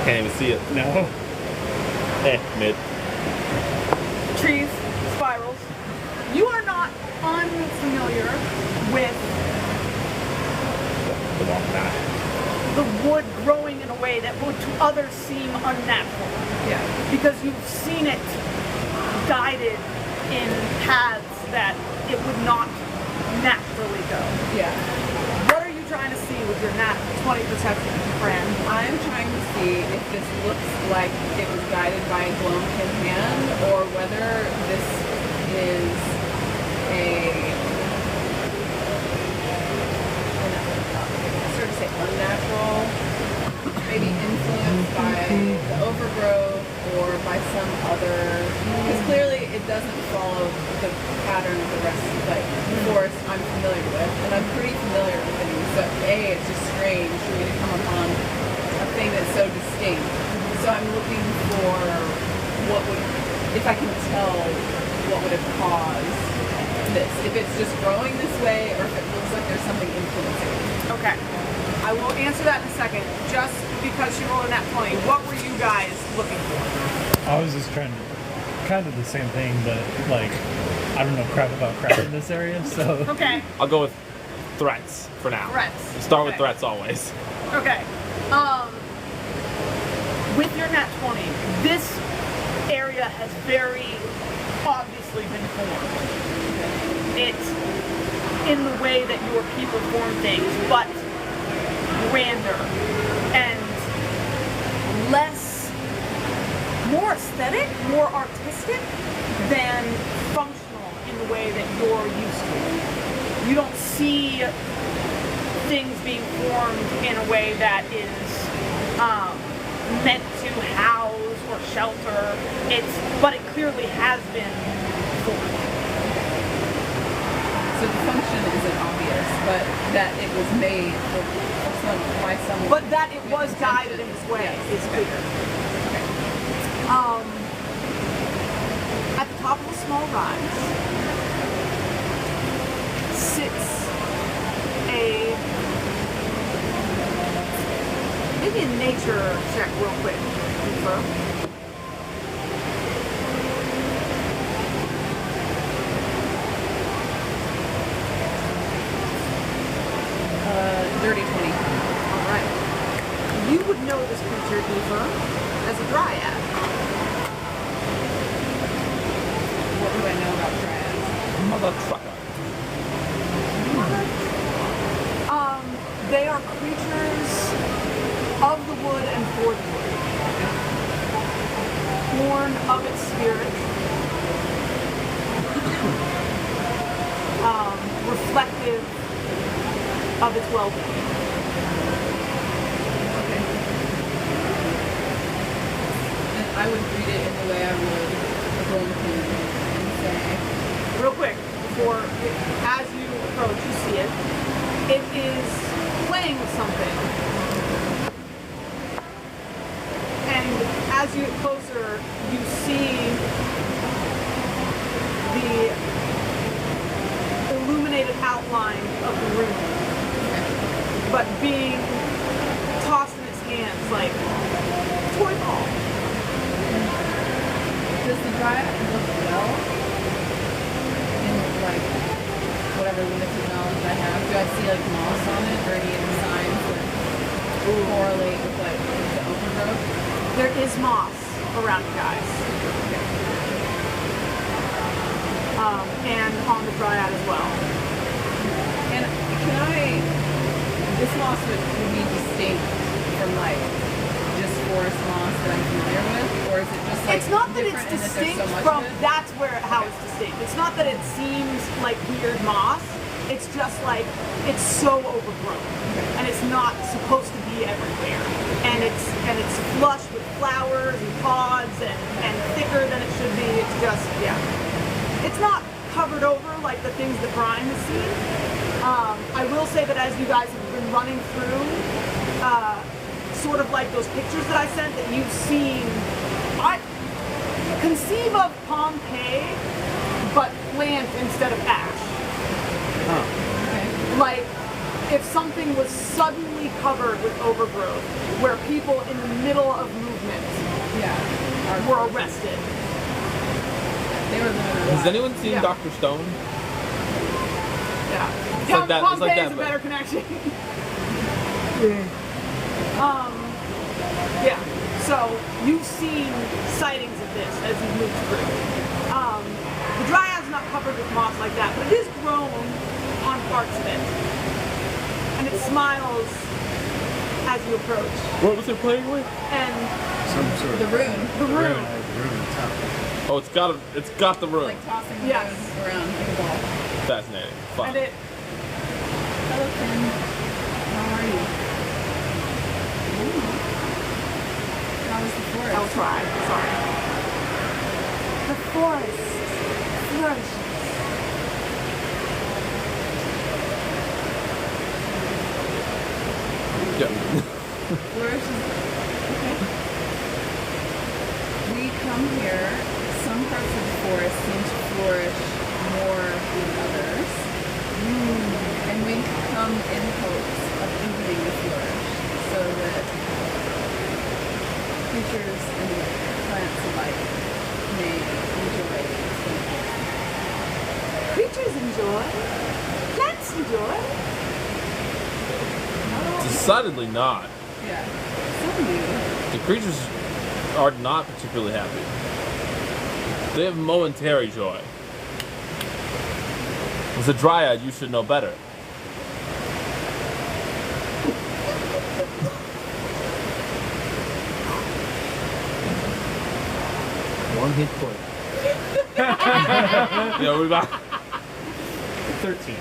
Can't even see it. No. Mid. Trees, spirals. You are not unfamiliar with The walk back. the wood growing in a way that would to others seem unnatural. Yeah. Because you've seen it guided in paths that it would not naturally go. Yeah. What are you trying to see with your nat 20 perception, friend? I'm trying to see if this looks like it was guided by a Gloam hand or whether this is I started to say unnatural, maybe influenced by the overgrowth or by some other, because clearly it doesn't follow the pattern of the rest of the forest I'm familiar with, and I'm pretty familiar with things, so it's just strange for me to come upon a thing that's so distinct. So I'm looking for what would, if I can tell what would have caused this, if it's just growing this way or if it looks like there's something influencing it. Okay. I will answer that in a second. Just because she rolled a nat 20, what were you guys looking for? I was just trying to, kind of the same thing, but like, I don't know crap about crap in this area, so. Okay. I'll go with threats for now. Threats. Start with Okay. threats always. Okay. With your nat 20, this area has very obviously been formed. It's in the way that your people form things, but grander and more aesthetic, more artistic than functional in the way that you're used to. You don't see things being formed in a way that is meant to house or shelter. But it clearly has been formed. So the function isn't obvious, but that it was made by someone. But that it was guided in this way is clear. At the top of a small rise sits maybe a nature check real quick. Confirm. Dirty 20. Alright. You would know this creature, Eva, as a dryad. What do I know about dryads? Motherfucker. They are creatures of the wood and for the wood. Born of its spirit. Reflective of its well-being. Okay. And I would read it in the way I would a Gloam and say, Real quick, before, as playing with something. And as you get closer, you see the illuminated outline of the room, but being tossed in its hands like a toy ball. Does the dryad look well in like whatever limited knowledge I have? Do I see like moss on it or any signs that correlate with like the overgrowth? There is moss around you guys. And on the dryad as well. And this moss would be distinct from like just forest moss that I'm familiar with, or is it just like It's not that it's different in that there's distinct so much from, of it? that's how it's distinct. It's not that it seems like weird moss, it's just like, it's so overgrown. And it's not supposed to be everywhere. And it's flush with flowers and pods and thicker than it should be. It's just, yeah. It's not covered over like the things that Brian has seen. I will say that as you guys have been running through, sort of like those pictures that I sent that you've seen, I conceive of Pompeii, but plant instead of ash. Like if something was suddenly covered with overgrowth, where people in the middle of movement were arrested. They were limited. Has anyone seen Yeah. Dr. Stone? Yeah. It's like that- it's like Pompeii that, is a but- better connection. Yeah. So you've seen sightings of this as you've moved through. The dryad's not covered with moss like that, but it is grown on parts of it. And it smiles as you approach. What was it playing with? And Some sort of The rune. the room. Oh, it's got the room. Like tossing the Yes. rune around like a ball. Fascinating. Fun. And it Hello, Finn. How are you? How was the forest? I'll try. Sorry. The forest flourishes. Yeah. Flourishes. Okay. We come here. Some parts of the forest seem to flourish more than others. And we come in hopes of deepening the flourish so that creatures and plants alike may enjoy its benefits. Creatures enjoy. Plants enjoy. Decidedly not. Yeah. Some do. The creatures are not particularly happy. They have momentary joy. As a dryad, you should know better. One hit point. Yeah, we got 13.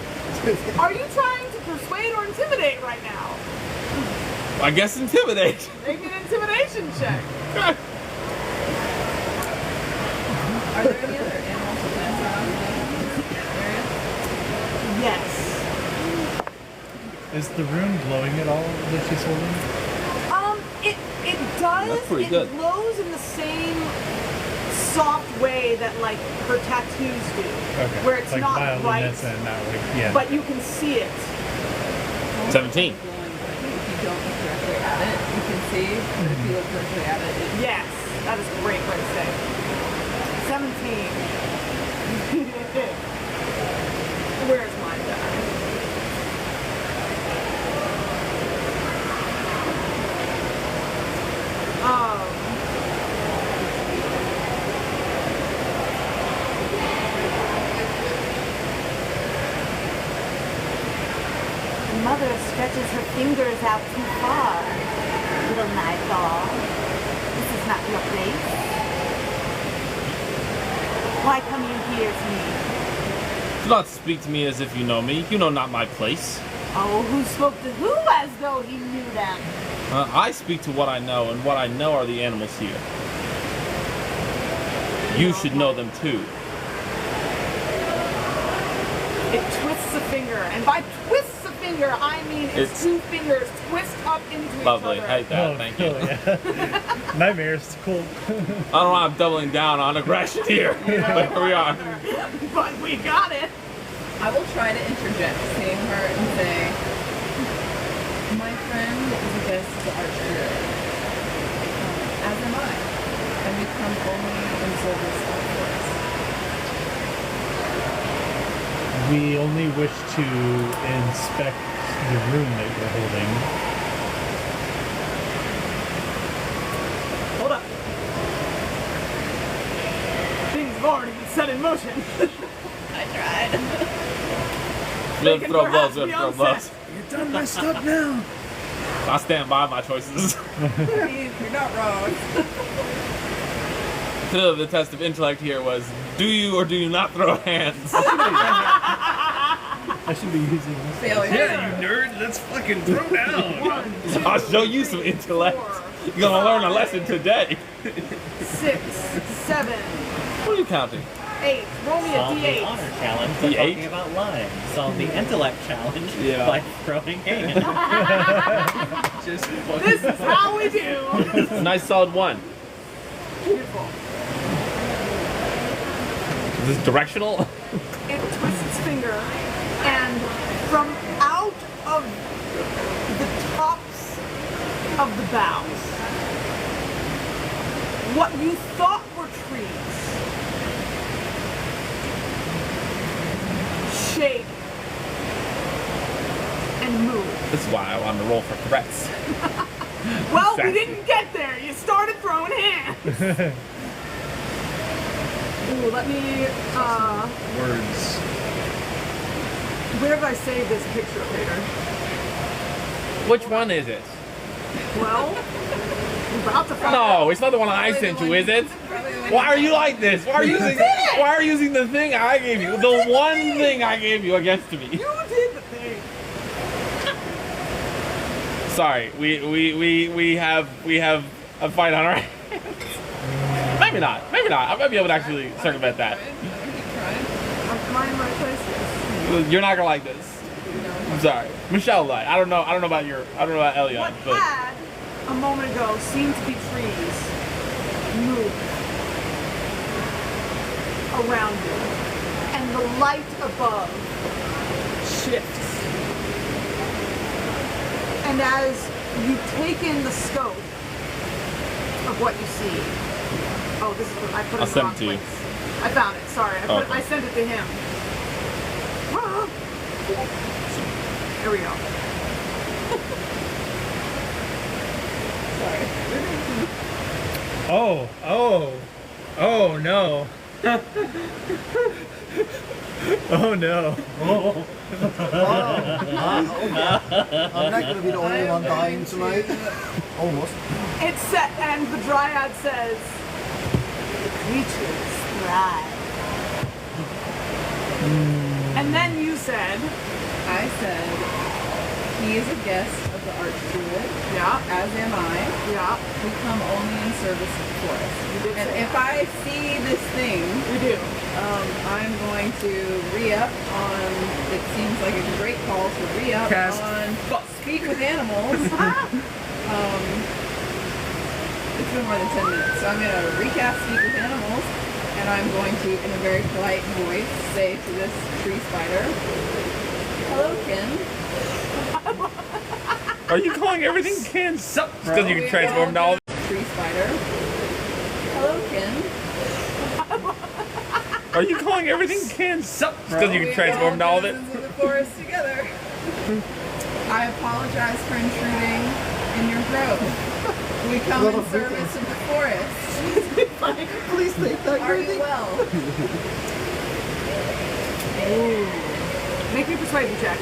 Are you trying to persuade or intimidate right now? I guess intimidate. Make an intimidation check. Are there any other animals or plants around this area? Yes. Is the rune glowing at all that she's holding? It does. That's pretty it good. glows in the same soft way that like her tattoos do. Okay. Where it's like not bright, bioluminescent, not like yeah. but you can see it. 17. Glowing, but I think if you don't look directly at it, you can see. But if you look directly at it, it Yes, that is a great way to say it. 17. Where's my die? Mother stretches her fingers out too far. Little Nightfall, this is not your place. Why come you here to me? Do not speak to me as if you know me. You know not my place. Oh, who spoke to who as though he knew them? I speak to what I know, and what I know are the animals here. You should know them too. It twists a finger, and by twists a finger, finger, I mean its two fingers twist up into Lovely. each other. Hate that. Thank you. Yeah. Nightmares. Cool. I don't know why I'm doubling down on aggression here. But here we are. But we got it. I will try to interject, seeing her, and say, my friend is a guest of the Artemian, as am I, and we come only in service of force. We only wish to inspect the room that you're holding. Hold up. Things have already been set in motion. I tried. We have They to can throw perhaps gloves. We have be to throw on gloves. set. You're done messed up now. I stand by my choices. You're not wrong. Clearly, the test of intellect here was: do you or do you not throw hands? I should be using this. Failure. Yeah, you nerd. Let's fucking throw down. I'll show you some intellect. 4, You're gonna learn a lesson today. 6, 7, What are you counting? 8. Roll me a Solve the D8. honor challenge by D8? talking about lying. Solve the intellect challenge Yeah. by throwing hands. Just fucking. This is how we do. Nice solid 1. Beautiful. Is this directional? It twists its finger, and from out of the tops of the boughs, what you thought were trees shake and move. This is why I wanted to roll for threats. Well, Exactly. we didn't get there. You started throwing hands. Ooh, let me, Words. where did I save this picture later? Which one is it? Well, we're about to find out. No, it's not the one I sent you, is it? Why are you like this? Why are you using? Why are you using the thing I gave you? The one thing I gave you against me. You did the thing. Sorry, we have a fight on our hands. Maybe not. Maybe not. I might be able to actually circumvent that. I'm trying my places. You're not gonna like this. I'm sorry. Michelle lied. I don't know about Elliot, What but had a moment ago seemed to be trees move around you, and the light above shifts. And as you take in the scope of what you see, oh, this is what I put I'll in the send wrong it to you. place. I found it. Sorry, Okay. I sent it to him. Ah. Here we go. Oh no. Oh no. I'm not gonna be the only one dying tonight. Almost. It's set, and the dryad says, "The creatures thrive." And then you said, I said, he is a guest of the Artemian, "Yeah, as am I. yeah, We come only in service of the forest. you did And say if I see this thing, we do." I'm going to re-up on, it seems like a great call to re-up Cast on Speak with Animals. It's been more than 10 minutes, so I'm going to recast Speak with Animals, and I'm going to, in a very polite voice, say to this tree spider, hello, Ken. are you calling everything canned sup? Because you can transform into all of it. Tree spider. Hello, Ken. Are you calling everything canned sup? Because you We can transform into all of it. citizens of the forest together. I apologize for intruding in your grove. We come Lot in of service of the forest. Please take that Are you well? Make me persuade you, Jack.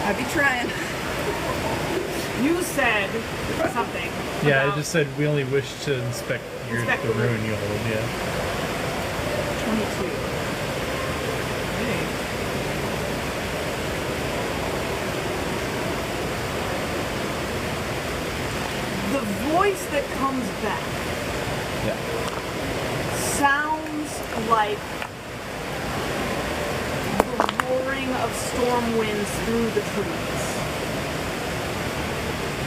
I'll be trying. You said something. Yeah, about I just said we only wish to inspect Inspect the the ruin you hold. Yeah. 22. the voice that comes back sounds like the roaring of storm winds through the trees.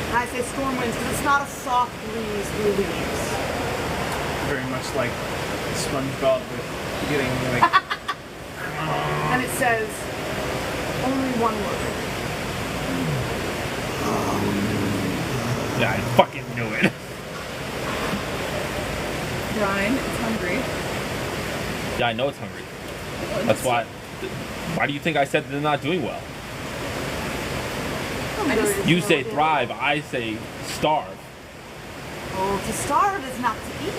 And I say storm winds because it's not a soft breeze through leaves. Very much like SpongeBob with getting like. And it says only one word. Yeah, I fucking knew it. Brian is hungry. Yeah, I know it's hungry. That's why. Why do you think I said they're not doing well? You say thrive, I say starve. Oh, to starve is not to eat.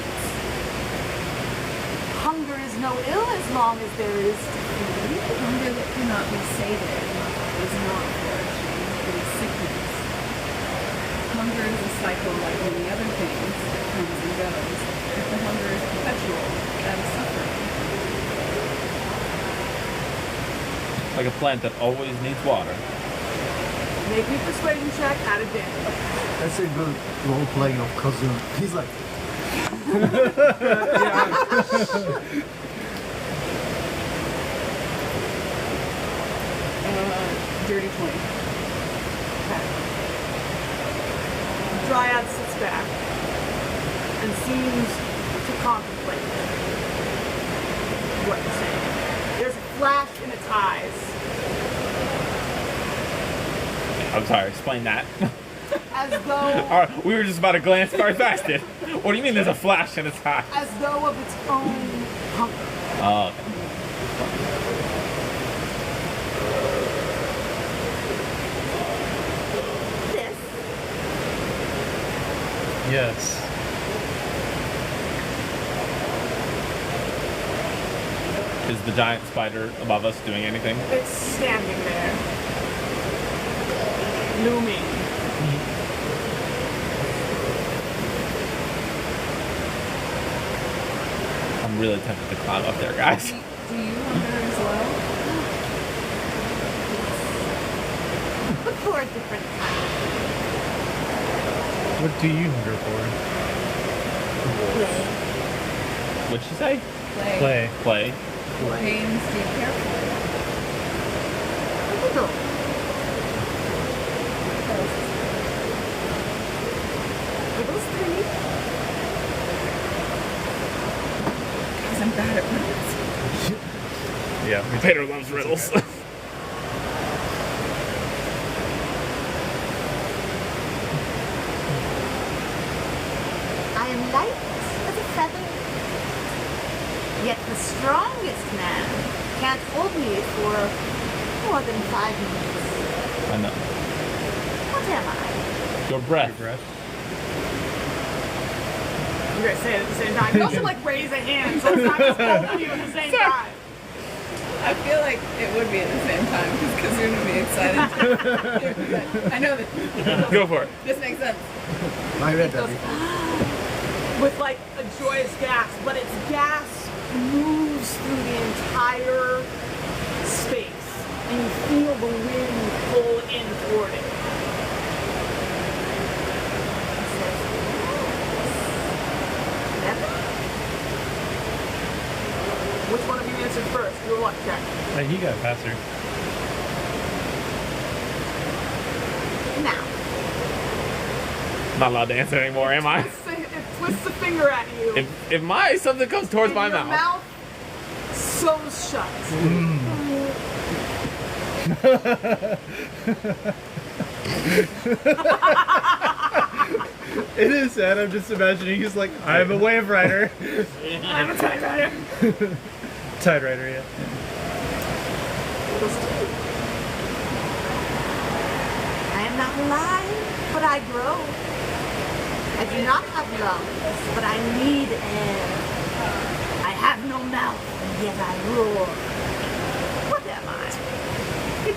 Hunger is no ill as long as there is to feed. Hunger that cannot be sated is not flourishing, it is sickness. Hunger is a cycle like many other things that comes and goes. If the hunger is perpetual, that is suffering. Like a plant that always needs water. Make me persuasion check at advantage. That's a good role playing of Kazun. He's like, Dirty 20. Okay. Dryad sits back and seems to contemplate what you're saying. There's a flash in its eyes. I'm sorry, explain that. As though Alright, we were just about to glance very past it. What do you mean there's a flash in its eye? as though of its own hunger. Oh, This Yes. is the giant spider above us doing anything? it's standing there. Looming. I'm really tempted to climb up there, guys. Do you hunger as well? But for a different kind. What do you hunger for? What'd she say? Play. Play. Play. James, do you care for it? Little. Are those three? Because I'm bad at riddles. Yeah. Peter loves riddles. I am light as a feather. Yet the strongest man can't hold me for more than 5 minutes. I know. What am I? Your breath. Breath. You guys say it at the same time. You also like raise a hand, so it's not just both of you at the same time. I feel like it would be at the same time because Kazun would be excited. I know that Go for it. this makes sense. I read that. With like a joyous gasp, but its gasp moves through the entire space, and you feel the wind pull in toward it. It says, "Never?" Which one of you answered first? Your luck check. He got faster. Now, I'm not allowed to answer anymore, am I? it twists a finger at you. If my something comes towards and my your mouth. sews shut. It is sad. I'm just imagining he's like, I'm a wave rider. I'm a tide rider. Tide rider, yeah. I am not alive, but I grow. I do not have lungs, but I need air. I have no mouth, and yet I roar. What am I?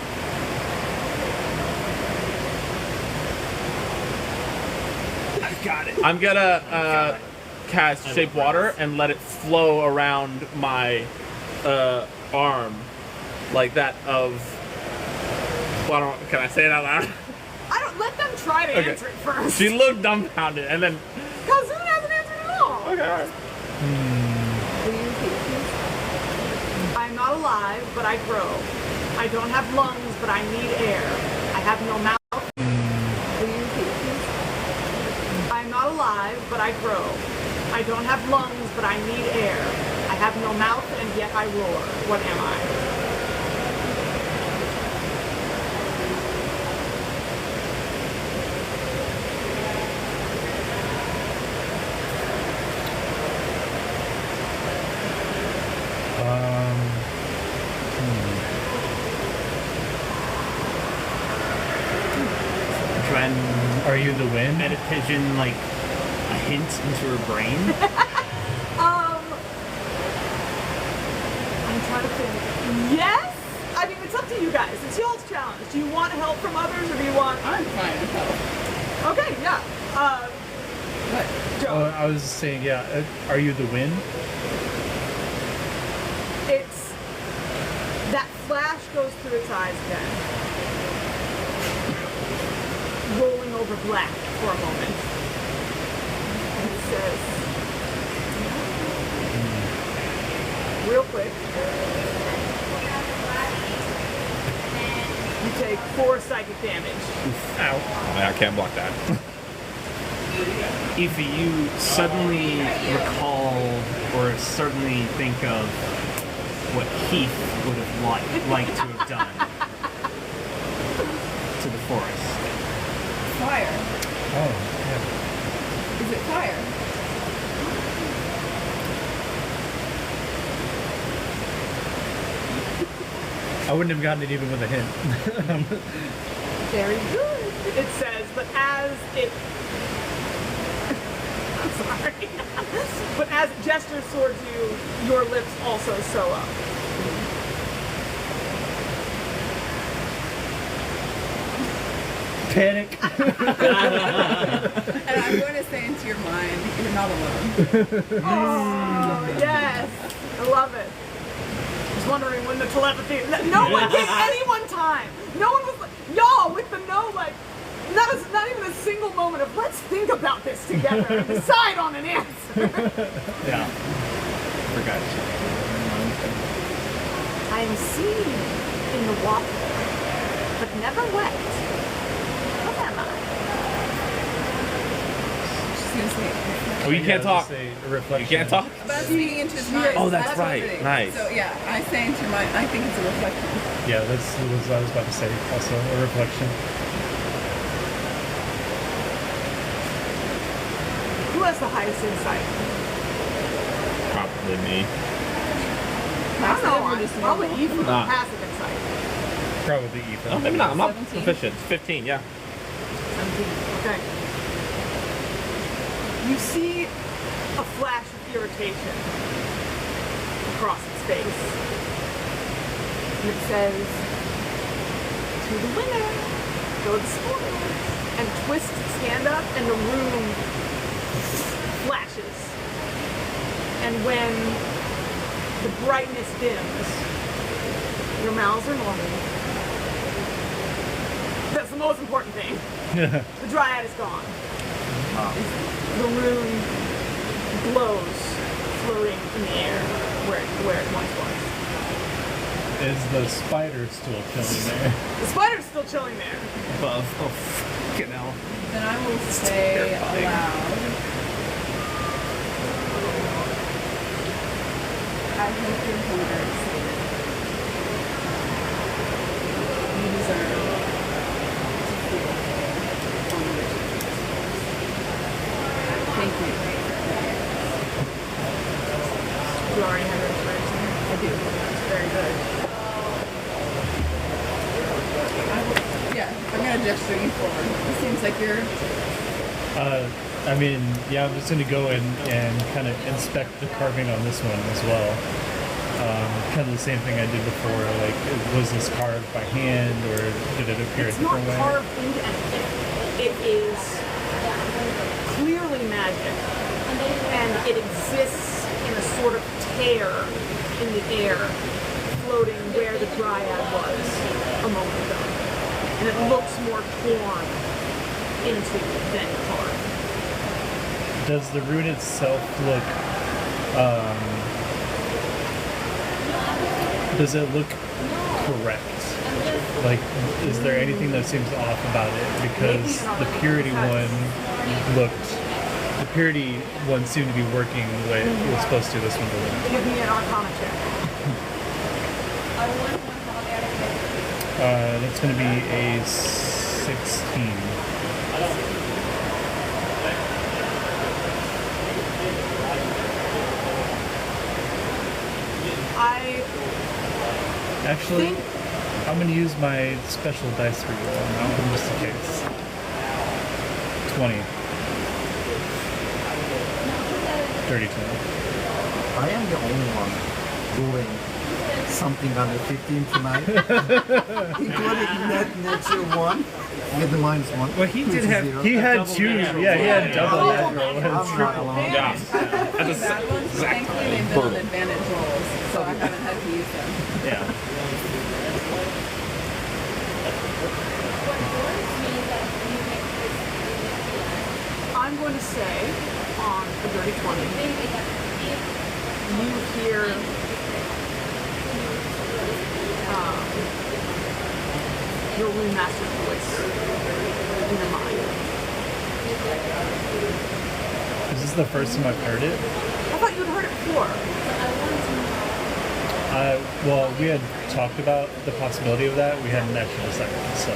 I'm gonna cast shape water and let it flow around my arm, like that of. Well, I don't, can I say it out loud? I don't let them try to Okay. answer it first. She looked dumbfounded, and then. Kazun hasn't answered at all. Okay, all right. Will you repeat, please? I am not alive, but I grow. I don't have lungs, but I need air. I have no mouth. Will you repeat, please? I'm not alive, but I grow. I don't have lungs, but I need air. I have no mouth, and yet I roar. What am I? Try and Are you the wind? meditation like a hint into her brain. I'm trying to think. Yes? I mean, it's up to you guys. It's y'all's challenge. Do you want help from others, or do you want... I'm fine with help. Okay, yeah. Joe. I was saying, yeah. Are you the wind? It's... That flash goes through its eyes again. Rolling over black for a moment. And it says... Real quick. You take 4 psychic damage. Ow. I can't block that. If you suddenly recall or suddenly think of what Heath would have liked to have done to the forest. Fire. Oh, Is it fire? I wouldn't have gotten it even with a hint. Very good. It says, but as it... I'm sorry. But as it gestures towards you, your lips also sew up. Panic. And I'm going to say into your mind, you're not alone. Oh, yes. I love it. I was wondering when the telepathy... No one gave anyone time. No one was like... Y'all with the no, like... Not even a single moment of, let's think about this together and decide on an answer. Yeah. Forgot. I am seen in the water, but never wet. What am I? She's going to say, Oh, you can't talk. Say a You reflection. can't talk? but I'm speaking into his mind. Oh, that's what I'm right. saying. Nice. So yeah, I say into your mind, I think it's a reflection. Yeah, that's what I was about to say. Also, a reflection. Who has the highest insight? Probably me. I don't know. Probably Ethan. Nah. Passive insight. Probably Ethan. Oh, maybe not. I'm not 17. proficient. 15, yeah. 17. Okay. You see a flash of irritation across its face. And it says, to the winner go the spoils. And twist its hand up and the room flashes. And when the brightness dims, your mouths are normal. That's the most important thing. The dryad is gone. The rune glows, floating in the air where it once was. Is the spider still chilling there? The spider's still chilling there. Above. Oh, fucking hell. Then I will say aloud, I hope your hunger is sated. You deserve to feel on the riches. Thank you. You already have your inspiration. I do. That's very good. Yeah, I'm gonna gesture you forward. It seems like you're... I mean, yeah, I'm just going to go in and kind of inspect the carving on this one as well. Kind of the same thing I did before. Like, was this carved by hand or did it appear It's a not different way? carved into anything. It is clearly magic. And it exists in a sort of tear in the air, floating where the dryad was a moment ago. And it looks more torn into than carved. Does the rune itself look? Does it look correct? Like, is there anything that seems off about it? Because the purity one seemed to be working the way it was supposed to. This one didn't. Give me an Arcana check. That's going to be a 16. Actually, I'm going to use my special dice for you on that one, just in case. 20. Dirty 20. I am the only one rolling something under 15 tonight, including natural 1. I get the -1. Well, he which did is have- 0. He had double two. natural Yeah, he had one. double Oh. natural. I'm not alone. Yeah. Those bad ones, thankfully, they've been on advantage rolls, so I haven't had to use them. Yeah. I'm going to say on a dirty 20, you hear your rune master's voice in your mind. Is this the first time I've heard it? I thought you'd heard it before. Well, we had talked about the possibility of that. We hadn't actually decided, so.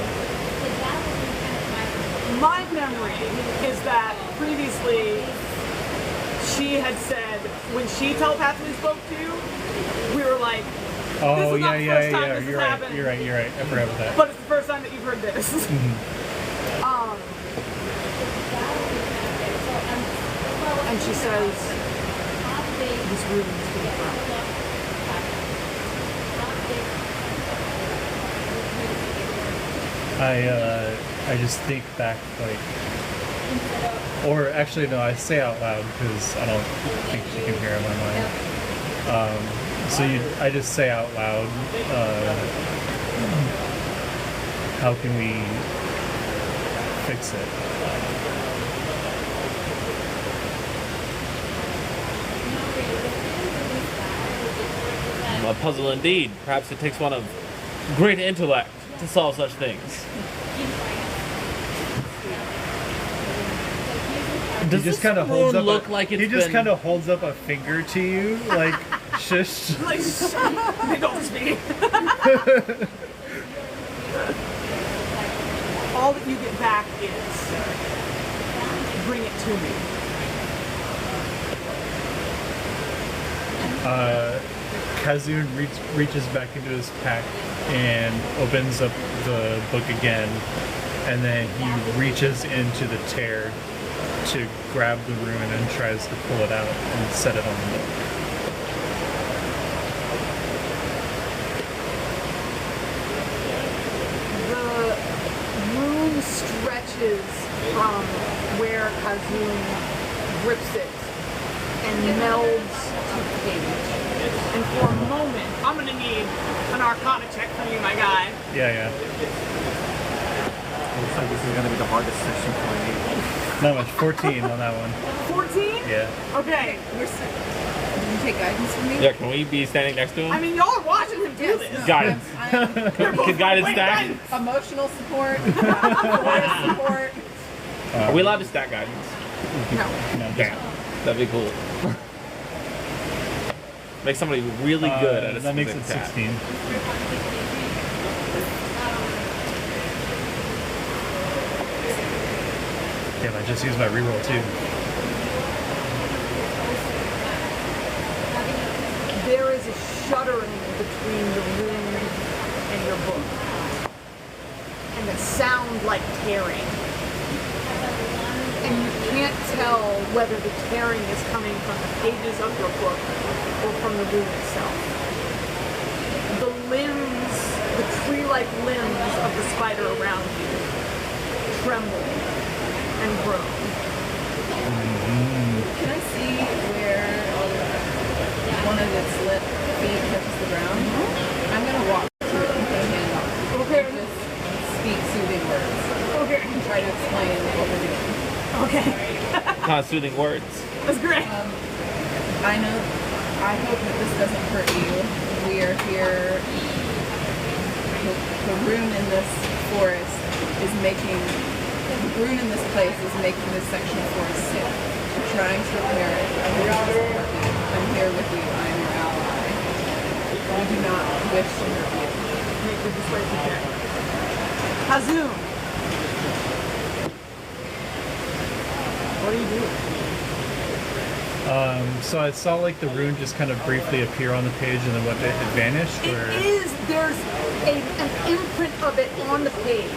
My memory is that previously she had said when she telepathically spoke to you, we were like, Oh, is not the first time this You're has right. happened. You're right. I forgot about that. but it's the first time that you've heard this. This and she says, this room is being burned. I just think back, like, or actually no, I say out loud because I don't think she can hear in my mind. I just say out loud, how can we fix it? A puzzle indeed. Perhaps it takes one of great intellect to solve such things. Does He just this kind of holds moon up. look like it's he just been- kind of holds up a finger to you, like shush. Like, they don't speak. All that you get back is, bring it to me. Kazun reaches back into his pack and opens up the book again, and then he reaches into the tear to grab the rune and tries to pull it out and set it on the book. The rune stretches from where Kazun grips it and melds to the page. And for a moment, I'm gonna need an Arcana check from you, my guy. Yeah. Looks like this is going to be the hardest session for me. Not much. 14 on that one. 14? Yeah. Okay. Did you take guidance from me? Yeah, can we be standing next to him? I mean, y'all are watching him do this. no, Guidance. Can guidance Wait, stack? guidance. Emotional support, forest support. Are we allowed to stack guidance? No. No, Damn. That'd be cool. Make somebody really good at a that makes it specific task. 16. Damn, I just used my reroll too. There is a shuddering between the rune and your book. And a sound like tearing. And you can't tell whether the tearing is coming from the pages of your book or from the rune itself. The limbs, the tree-like limbs of the spider around you tremble and groan. Can I see where one of its lit feet touches the ground? I'm gonna walk to it and put a hand on it. Okay. Just speak soothing words Okay. and try to explain what we're doing. Okay. Kind of soothing words. That's great. I hope that this doesn't hurt you. We are here the rune in this forest is making, the rune in this place is making this section of forest sick. I'm trying to repair it. I'm here with you. I am your ally. We do not wish to hurt you. Make the persuasion check. Hazoom. What are you doing? So I saw like the rune just kind of briefly appear on the page and then what it had vanished. Or... There's an imprint of it on the page,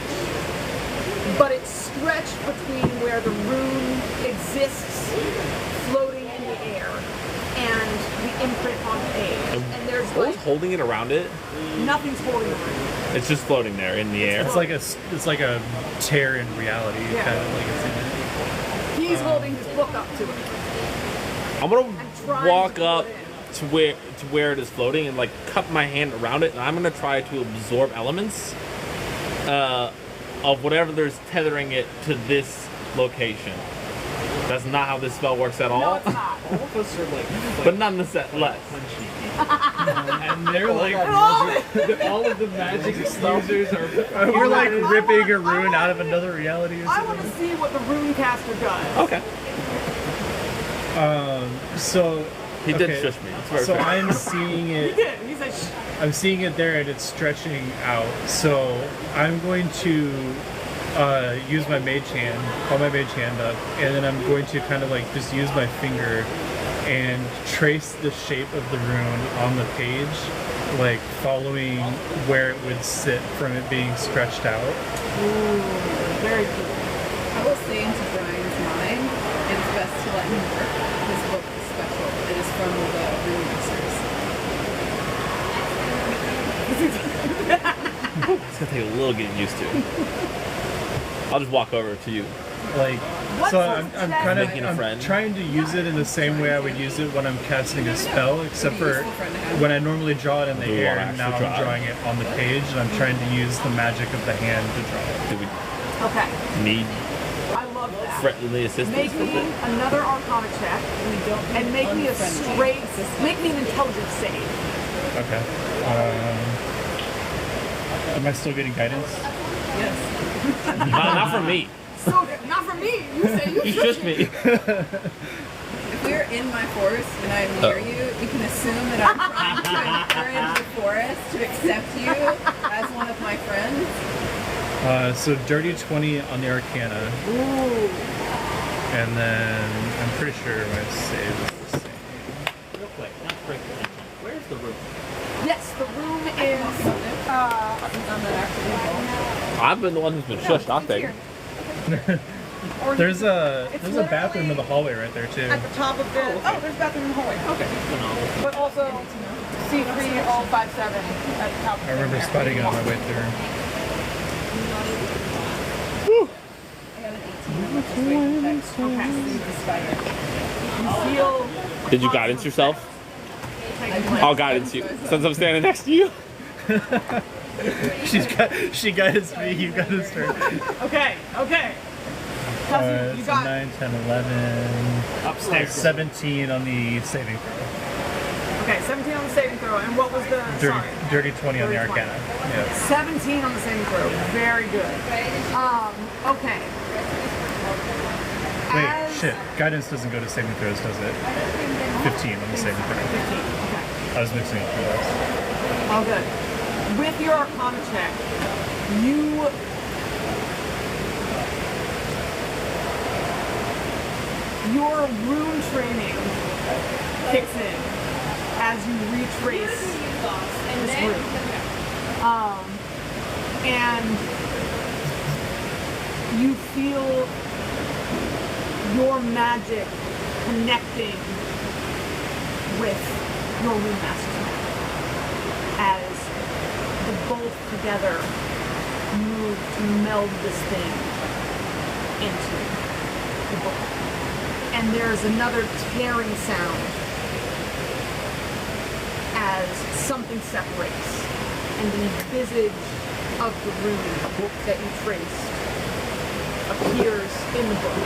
but it's stretched between where the rune exists, floating in the air, and the imprint on the page. And there's What was holding it around it? nothing's holding the rune. It's just floating there in the air. It's like a tear in reality. Yeah. Kind of like it's in it. He's holding his book up to it. I'm gonna trying walk to up pull it to where it is floating and like cup my hand around it, and I'm gonna try to absorb elements of whatever there's tethering it to this location. That's not how this spell works at all. No, it's not. All of us are like But none the set less. punchy people. And they're like, all of the magic users are. You're like I ripping a want- rune out of another reality or I something. want to see what the rune caster does. Okay. So He did okay, shush me. It's very So fair. I'm seeing He it. did. He said, Shh. I'm seeing it there, and it's stretching out. So I'm going to use my mage hand, call my mage hand up, and then I'm going to kind of like just use my finger and trace the shape of the rune on the page, like following where it would sit from it being stretched out. Ooh, very cool. I will say into Brian's mind, it's best to let him work. His book is special. It is from the Rune Masters. It's gonna take a little getting used to. I'll just walk over to you. Like, What so sort of I'm check? kind of Making a I'm friend. trying to use it in the same way I would use it when I'm casting a spell, except for when I normally draw it in the Do you air, wanna and now actually I'm draw it? drawing it on the page, and I'm trying to use the magic of the hand to draw it. Do we Okay. need I love that. friendly assistance Make with me it? another Arcana check, and make me a straight, make me an intelligence save. Okay. Am I still getting guidance? Not from me. So not from me. You say you You should shushed me. If we're in my forest and I'm near you, you can assume that I'm trying to encourage the forest to accept you as one of my friends. So dirty 20 on the Arcana, Ooh. and then I'm pretty sure my save is the same. Real quick, not break the tension. Where's the room? Yes, the room is. I've been the one who's been shushed, not they. Or There's a It's bathroom in the literally hallway right there too. at the top of the. Oh, there's a bathroom in the hallway. Okay. But also C3057 at the top. I remember spotting it on my way through. You feel. Did you guidance yourself? I'll guidance you since I'm standing next to you. She guided me, you guided her. Okay. Okay. Cousin, you So got. 9, 10, 11, Upstairs. 17 on the saving throw. Okay, 17 on the saving throw, and what was the? Sorry. Dirty 20 on the Dirty 20. Arcana. Yeah. 17 on the saving throw. Very good. Okay. Wait, As- shit. Guidance doesn't go to saving throws, does it? 15 on the saving throw. 15. Okay. I was mixing up the rest. All good. With your Arcana check, your rune training kicks in as you retrace this rune. And you feel your magic connecting with your rune master's magic as the both together move to meld this thing into the book. And there's another tearing sound as something separates, and the visage of the rune that you traced appears in the book.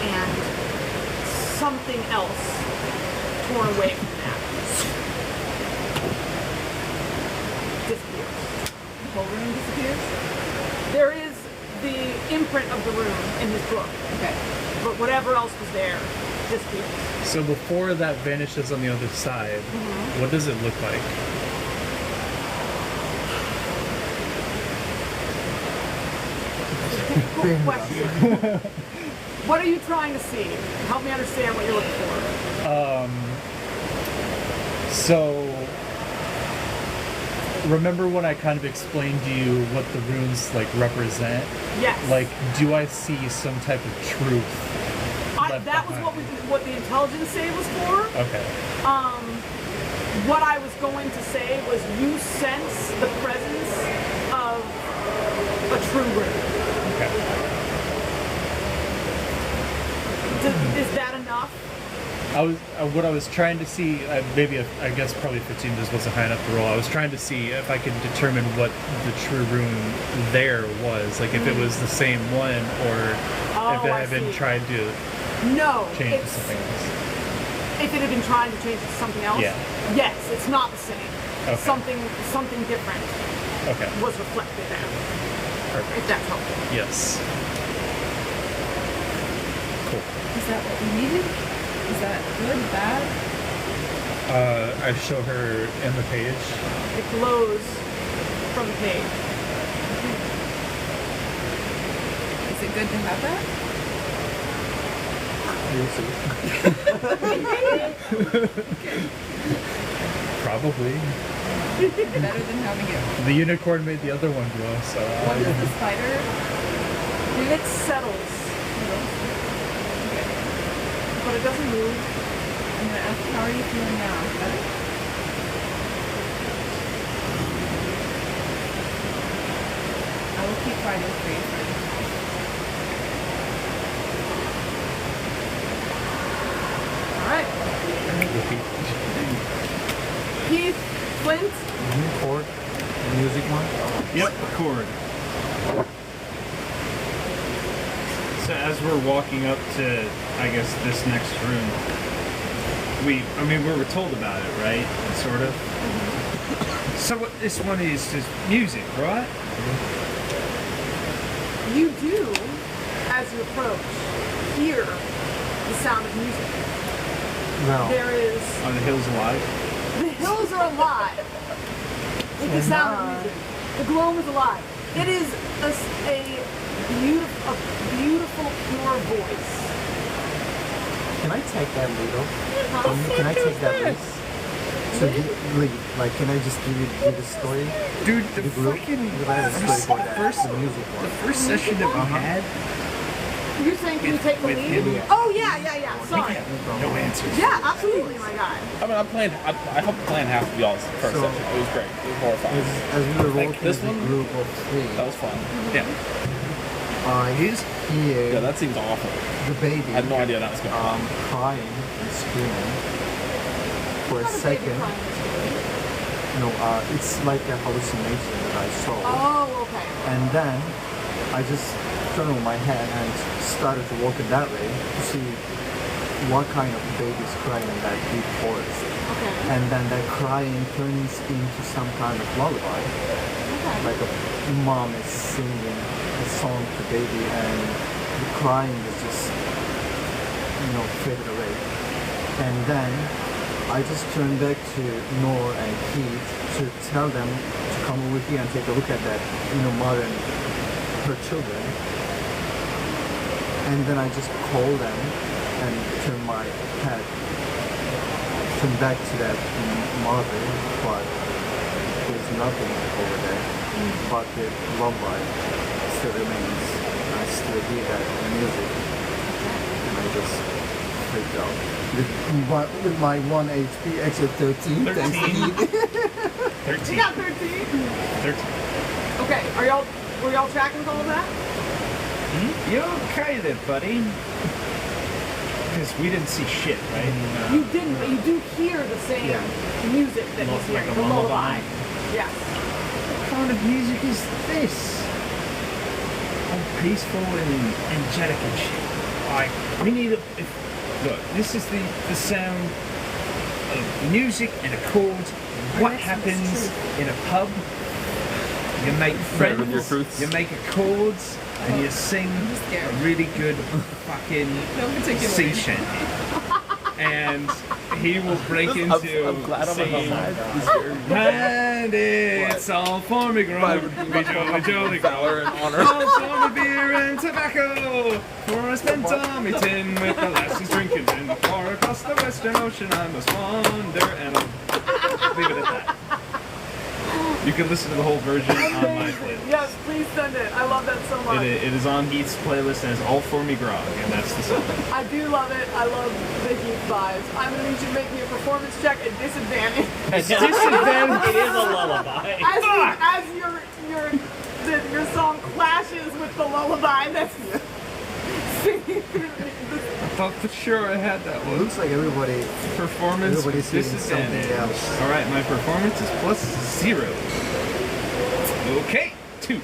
And something else torn away from that imprint of the rune in his book. Okay. But whatever else was there disappears. So before that vanishes on the other side, what does it look like? Cool question. What are you trying to see? Help me understand what you're looking for. So remember when I kind of explained to you what the runes like represent? Yes. Like, do I see some type of truth? That was what the intelligence save was for. Okay. What I was going to say was you sense the presence of a true rune. Okay. Is that enough? What I was trying to see, I guess probably 15 just wasn't high enough to roll. I was trying to see if I could determine what the true rune there was, like if it was the same one or if it I had been see. tried to No. change to it's- something else. If it had been trying to change it to something else, Yeah. yes, it's not the same. Okay. Something different Okay. was reflected there. Perfect. If that's helpful. Yes. Cool. Is that what we needed? Is that good, bad? I show her in the page. It glows from the page. Is it good to have that? Probably. Better than having it. The unicorn made the other one glow, so What does the spider do? It settles, but it doesn't move. I'm gonna ask, how are you feeling now? Better? I will keep fighting for you. All right. Keith, Flint, Chord, music one. Yep, chord. So as we're walking up to, I guess, this next room, we were told about it, right? Sort of. So what this one is music, right? you do, as you approach, hear the sound of music. No. There is, Are the hills alive? the hills are alive with the sound of music. The Gloam is alive. It is a beautiful, pure voice. Can I take that little? Huh? Can I take that lease? So, like, can I just give you the story? Dude, the The group? fucking Because I have a story for that. first- the music the one. first session that we had, You're saying, can you take the with lead? him. Oh, yeah. Sorry. no answers. Yeah, absolutely, my guy. I mean, I helped plan half of y'all's first So- session. It was great. It was horrifying. As we were Like walking this as a one? group of three, That was fun. Yeah. I hear Yeah, that seems awful. the baby I had no idea that was going on. crying and screaming for a Not a baby second. crying. No, it's like a hallucination that I saw. Oh, okay. And then I just turned on my head and started to walk in that way to see what kind of babies crying in that deep forest. Okay. And then that crying turns into some kind of lullaby. Okay. Like a mom is singing a song to baby and the crying is just, faded away. And then I just turned back to Noor and Keith to tell them to come over here and take a look at that, mother and her children. And then I just called them and turned my head, turned back to that mother, but there's nothing over there. But the lullaby still remains. I still hear that music. And I just freaked out. With my 1 HP, extra 13. Thanks to Keith. 13. You got 13? 13. Okay, were y'all tracking with all of that? You okay there, buddy? Because we didn't see shit, right? You didn't, but you do hear the same music that he's Like hearing, a the lullaby. lullaby? Yes. What kind of music is this? All peaceful and angelic and shit. Like, we need a... Look, this is the sound of music and a chord. What happens in a pub? You make friends, with your truths. you make chords, and you sing scared. a really good fucking No particular. sea shanty. And he will break into singing, and it's all for me, grow, be jolly, jolly, Valor and honor. all for me beer and tobacco, for I spent all me tin with the lassies drinking gin, far across the western ocean I must wander, and I'll leave it at that. You can listen to the whole version on my Amazing. playlist. Yes, please send it. I love that so much. It is on Heath's playlist as All For Me Grog, and that's the song. I do love it. I love the Heath vibes. I'm gonna need you to make me a performance check at disadvantage. It is a lullaby. As your song clashes with the lullaby that's singing through I thought for sure I had that It one. looks like everybody Performance Everybody's with doing something disadvantage. else. Alright, my performance is +0. Okay, 2.